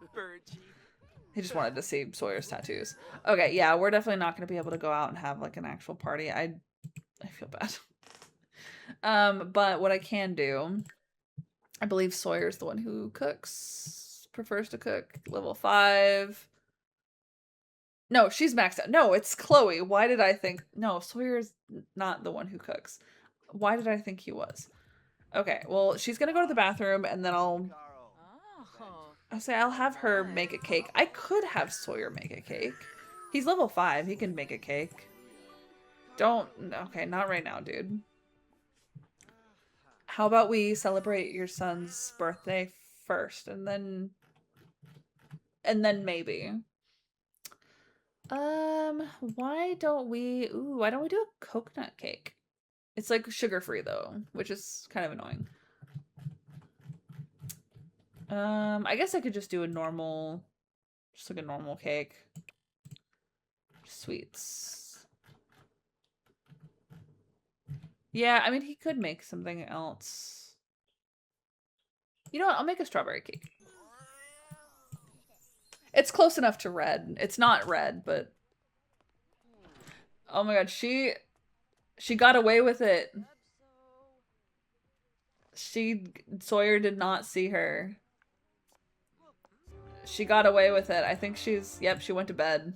he just wanted to see Sawyer's tattoos. Okay, yeah, we're definitely not going to be able to go out and have like an actual party. I feel bad. But what I can do, I believe Sawyer's the one who cooks, prefers to cook. Level 5. No, she's maxed out. No, it's Chloe. Why did I think? No, Sawyer's not the one who cooks. Why did I think he was? Okay, well, she's gonna go to the bathroom and then I'll say I'll have her make a cake. I could have Sawyer make a cake. He's level 5. He can make a cake. Don't... Okay, not right now, dude. How about we celebrate your son's birthday first and then... And then maybe. Why don't we... Ooh, why don't we do a coconut cake? It's like sugar-free though, which is kind of annoying. I guess I could just do a normal, just like a normal cake. Sweets. Yeah, I mean, he could make something else. You know what? I'll make a strawberry cake. It's close enough to red. It's not red, but... Oh my god, she got away with it. Sawyer did not see her. She got away with it. I think yep, she went to bed.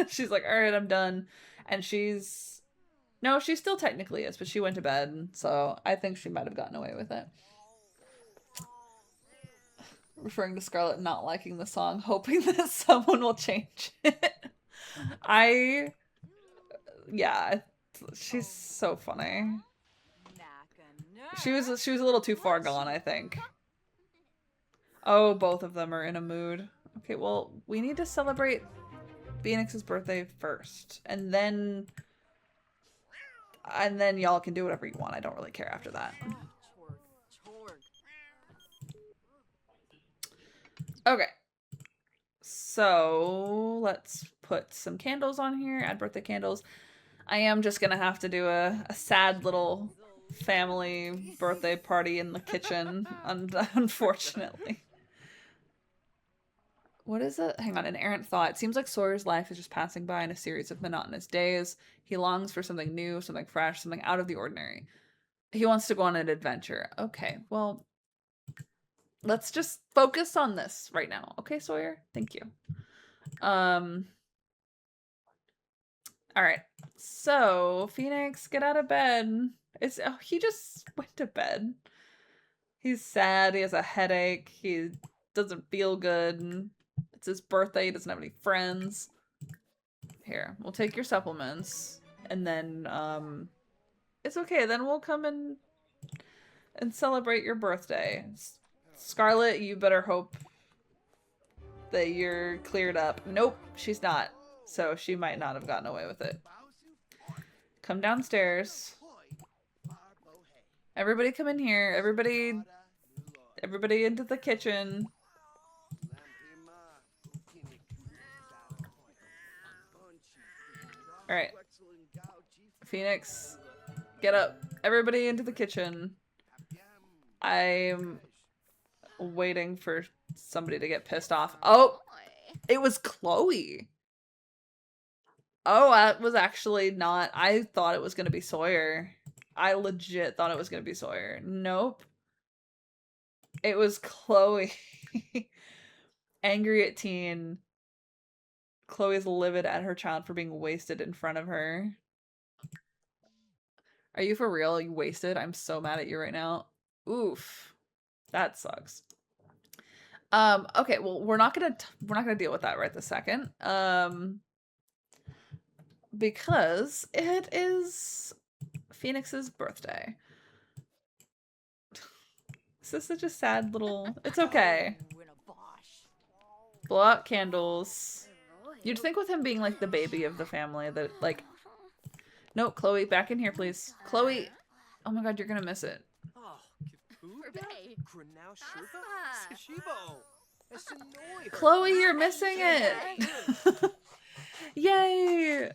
She's like, all right, I'm done. And no, she still technically is, but she went to bed. So I think she might have gotten away with it. Referring to Scarlett not liking the song, hoping that someone will change it. Yeah, she's so funny. She was a little too far gone, I think. Oh, both of them are in a mood. Okay, well, we need to celebrate Phoenix's birthday first. And then y'all can do whatever you want. I don't really care after that. Okay. So, let's put some candles on here. Add birthday candles. I am just gonna have to do a sad little family birthday party in the kitchen, unfortunately. What is it? Hang on, an errant thought. It seems like Sawyer's life is just passing by in a series of monotonous days. He longs for something new, something fresh, something out of the ordinary. He wants to go on an adventure. Okay, well, let's just focus on this right now. Okay, Sawyer? Thank you. All right. So, Phoenix, get out of bed. He just went to bed. He's sad. He has a headache. He doesn't feel good. It's his birthday. He doesn't have any friends. Here, we'll take your supplements. And then, it's okay. Then we'll come and celebrate your birthday. Scarlett, you better hope that you're cleared up. Nope, she's not. So she might not have gotten away with it. Come downstairs. Everybody come in here. Everybody into the kitchen. All right. Phoenix, get up. Everybody into the kitchen. I'm waiting for somebody to get pissed off. Oh, it was Chloe. Oh, that was actually not. I thought it was going to be Sawyer. I legit thought it was going to be Sawyer. Nope. It was Chloe. Angry at teen. Chloe's livid at her child for being wasted in front of her. Are you for real? You wasted? I'm so mad at you right now. Oof. That sucks. Okay, well, we're not gonna deal with that right this second. Because it is Phoenix's birthday. This is such a sad little... It's okay. Blow out candles. You'd think with him being, like, the baby of the family that, like... No, Chloe, back in here, please. Chloe! Oh my god, you're gonna miss it. Chloe, you're missing it! Yay!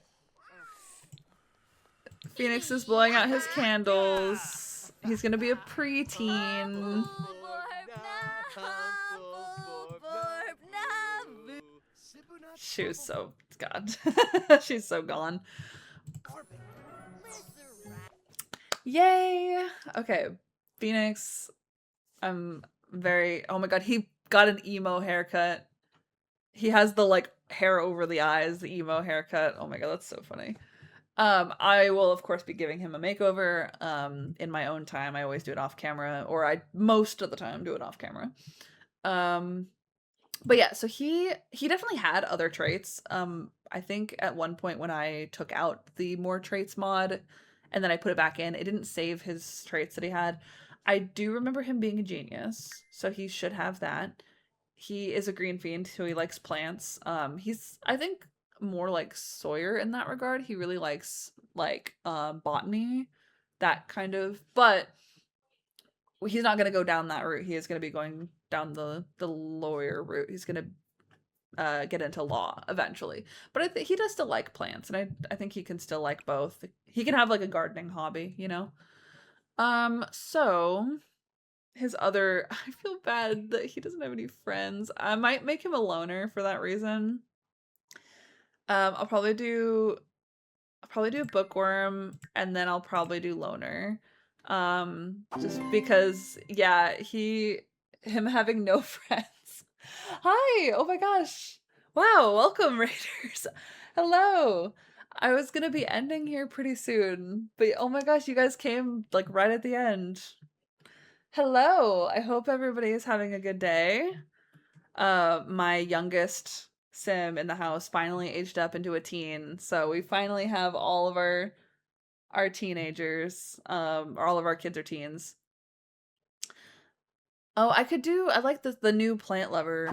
Phoenix is blowing out his candles. He's gonna be a preteen. She was so... God. She's so gone. Yay! Okay, Phoenix. I'm very... Oh my god, he got an emo haircut. He has the, like, hair over the eyes, the emo haircut. Oh my god, that's so funny. I will, of course, be giving him a makeover in my own time. I always do it off camera, or I most of the time do it off camera. But yeah, so he definitely had other traits. I think at one point when I took out the more traits mod and then I put it back in, it didn't save his traits that he had. I do remember him being a genius, so he should have that. He is a green fiend, so he likes plants. He's, I think, more like Sawyer in that regard. He really likes, like, botany, that kind of, but he's not going to go down that route. He is going to be going down the lawyer route. He's going to get into law eventually. But I think he does still like plants, and I think he can still like both. He can have, like, a gardening hobby, you know? So his other... I feel bad that he doesn't have any friends. I might make him a loner for that reason. I'll probably do bookworm, and then I'll probably do loner. Just because, yeah, him having no friends. Hi! Oh my gosh! Wow, welcome, Raiders! Hello! I was gonna be ending here pretty soon, but oh my gosh, you guys came, like, right at the end. Hello! I hope everybody is having a good day. My youngest sim in the house finally aged up into a teen, so we finally have all of our teenagers, or all of our kids are teens. Oh, I like the new plant lover,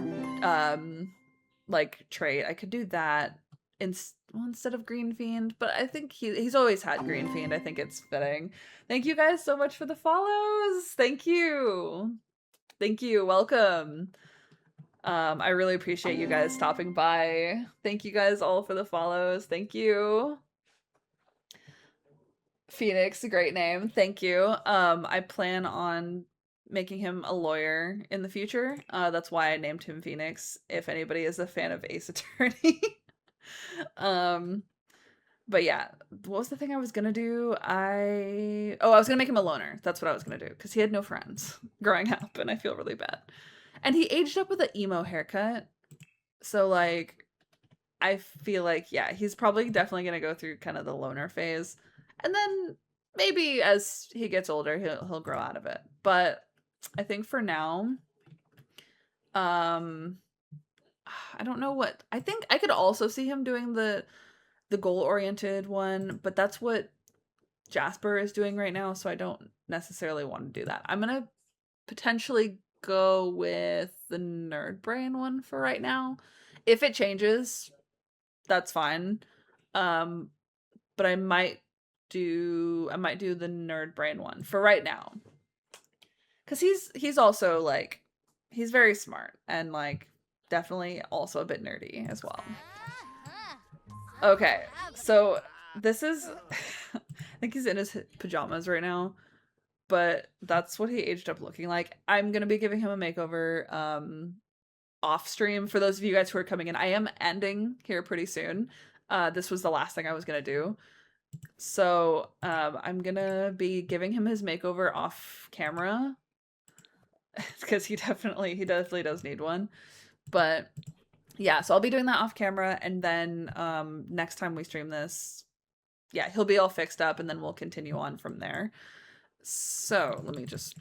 like, trait. I could do that instead of green fiend, but I think he's always had green fiend. I think it's fitting. Thank you guys so much for the follows. Thank you. Welcome. I really appreciate you guys stopping by. Thank you guys all for the follows. Thank you. Phoenix, a great name. Thank you. I plan on making him a lawyer in the future. That's why I named him Phoenix, if anybody is a fan of Ace Attorney. But yeah, what was the thing I was gonna do? I was gonna make him a loner. That's what I was gonna do, because he had no friends growing up, and I feel really bad. And he aged up with an emo haircut. So, like, I feel like, yeah, he's probably definitely gonna go through kind of the loner phase. And then maybe as he gets older, he'll grow out of it. But I think for now, I don't know what... I think I could also see him doing the goal-oriented one, but that's what Jasper is doing right now, so I don't necessarily want to do that. I'm gonna potentially go with the nerd brain one for right now. If it changes, that's fine. But I might I might do the nerd brain one for right now. Cause he's also like, he's very smart and like definitely also a bit nerdy as well. Okay, so this is, I think he's in his pajamas right now, but that's what he aged up looking like. I'm gonna be giving him a makeover off stream for those of you guys who are coming in. I am ending here pretty soon. This was the last thing I was gonna do. So I'm gonna be giving him his makeover off camera because he definitely does need one. But yeah, so I'll be doing that off camera, and then next time we stream this, yeah, he'll be all fixed up, and then we'll continue on from there. So let me just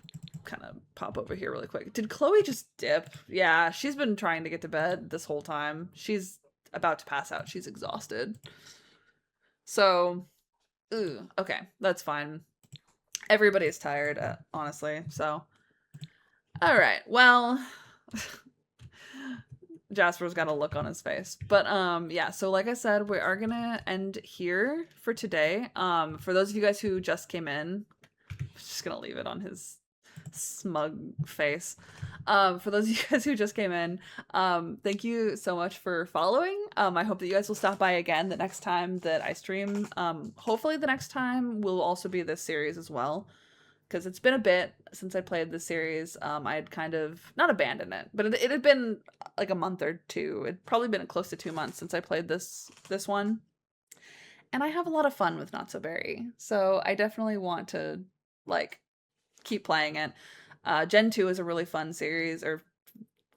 kind of pop over here really quick. Did Chloe just dip? Yeah, she's been trying to get to bed this whole time. She's about to pass out. She's exhausted. So, okay, that's fine. Everybody's tired, honestly, so. All right, well, Jasper's got a look on his face. But yeah, so like I said, we are gonna end here for today. For those of you guys who just came in, I'm just gonna leave it on his smug face. For those of you guys who just came in, thank you so much for following. I hope that you guys will stop by again the next time that I stream. Hopefully the next time will also be this series as well, because it's been a bit since I played this series. I had kind of not abandoned it, but it had been like a month or two. It'd probably been close to 2 months since I played this one, and I have a lot of fun with Not So Berry, so I definitely want to like keep playing it. Gen 2 is a really fun series, or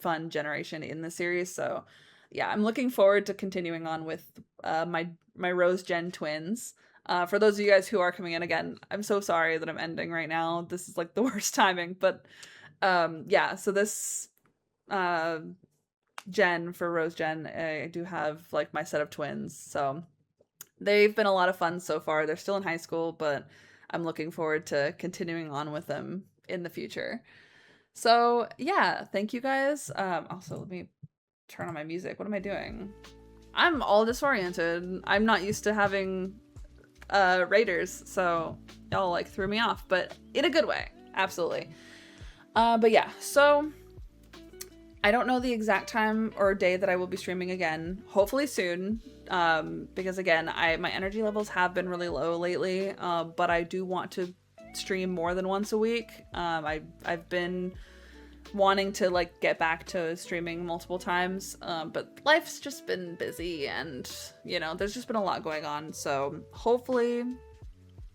fun generation in the series, so yeah, I'm looking forward to continuing on with my Rose Gen twins. For those of you guys who are coming in again, I'm so sorry that I'm ending right now. This is like the worst timing, but yeah, so this Gen, for Rose Gen, I do have like my set of twins, so they've been a lot of fun so far. They're still in high school, but I'm looking forward to continuing on with them in the future. So yeah, thank you guys. Also, let me turn on my music. What am I doing? I'm all disoriented. I'm not used to having raiders, so y'all like threw me off, but in a good way. Absolutely. But yeah, so I don't know the exact time or day that I will be streaming again. Hopefully soon, because again, my energy levels have been really low lately, but I do want to stream more than once a week. I've been wanting to like get back to streaming multiple times, but life's just been busy, and you know, there's just been a lot going on. So hopefully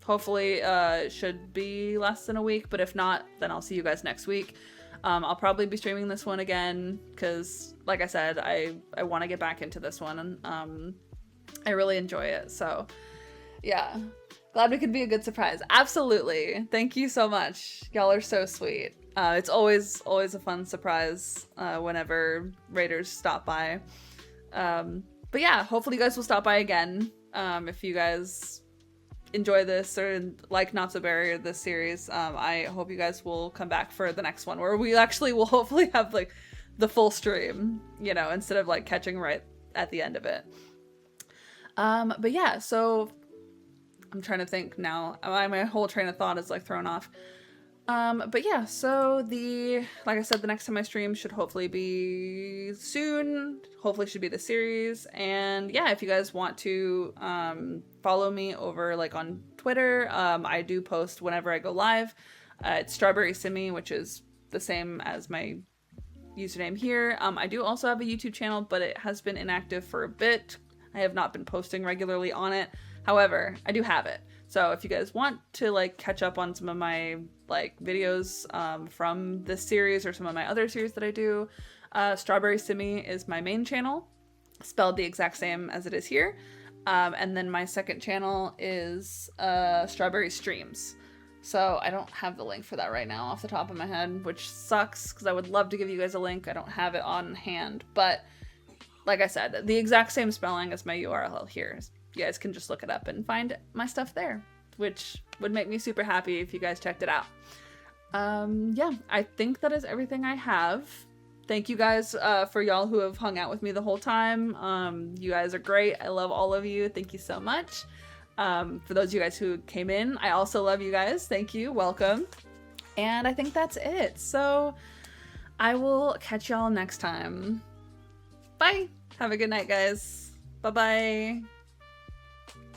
it should be less than a week, but if not, then I'll see you guys next week. I'll probably be streaming this one again because, like I said, I want to get back into this one, and I really enjoy it. So yeah, glad we could be a good surprise. Absolutely. Thank you so much. Y'all are so sweet. It's always a fun surprise whenever raiders stop by. But yeah, hopefully you guys will stop by again if you guys enjoy this or like Not So Berry or this series. I hope you guys will come back for the next one, where we actually will hopefully have like the full stream, you know, instead of like catching right at the end of it. But yeah, so I'm trying to think now. My whole train of thought is like thrown off. But yeah, so like I said, the next time I stream should hopefully be soon. Hopefully should be the series. And yeah, if you guys want to follow me over like on Twitter, I do post whenever I go live. It's Strawberry Simmy, which is the same as my username here. I do also have a YouTube channel, but it has been inactive for a bit. I have not been posting regularly on it. However, I do have it. So if you guys want to like catch up on some of my like videos from this series or some of my other series that I do, Strawberry Simmy is my main channel, spelled the exact same as it is here. And then my second channel is Strawberry Streams. So I don't have the link for that right now off the top of my head, which sucks because I would love to give you guys a link. I don't have it on hand, but like I said, the exact same spelling as my URL here. You guys can just look it up and find my stuff there, which would make me super happy if you guys checked it out. Yeah, I think that is everything I have. Thank you guys for y'all who have hung out with me the whole time. You guys are great. I love all of you. Thank you so much. For those of you guys who came in, I also love you guys. Thank you. Welcome. And I think that's it. So I will catch y'all next time. Bye. Have a good night, guys. Bye-bye.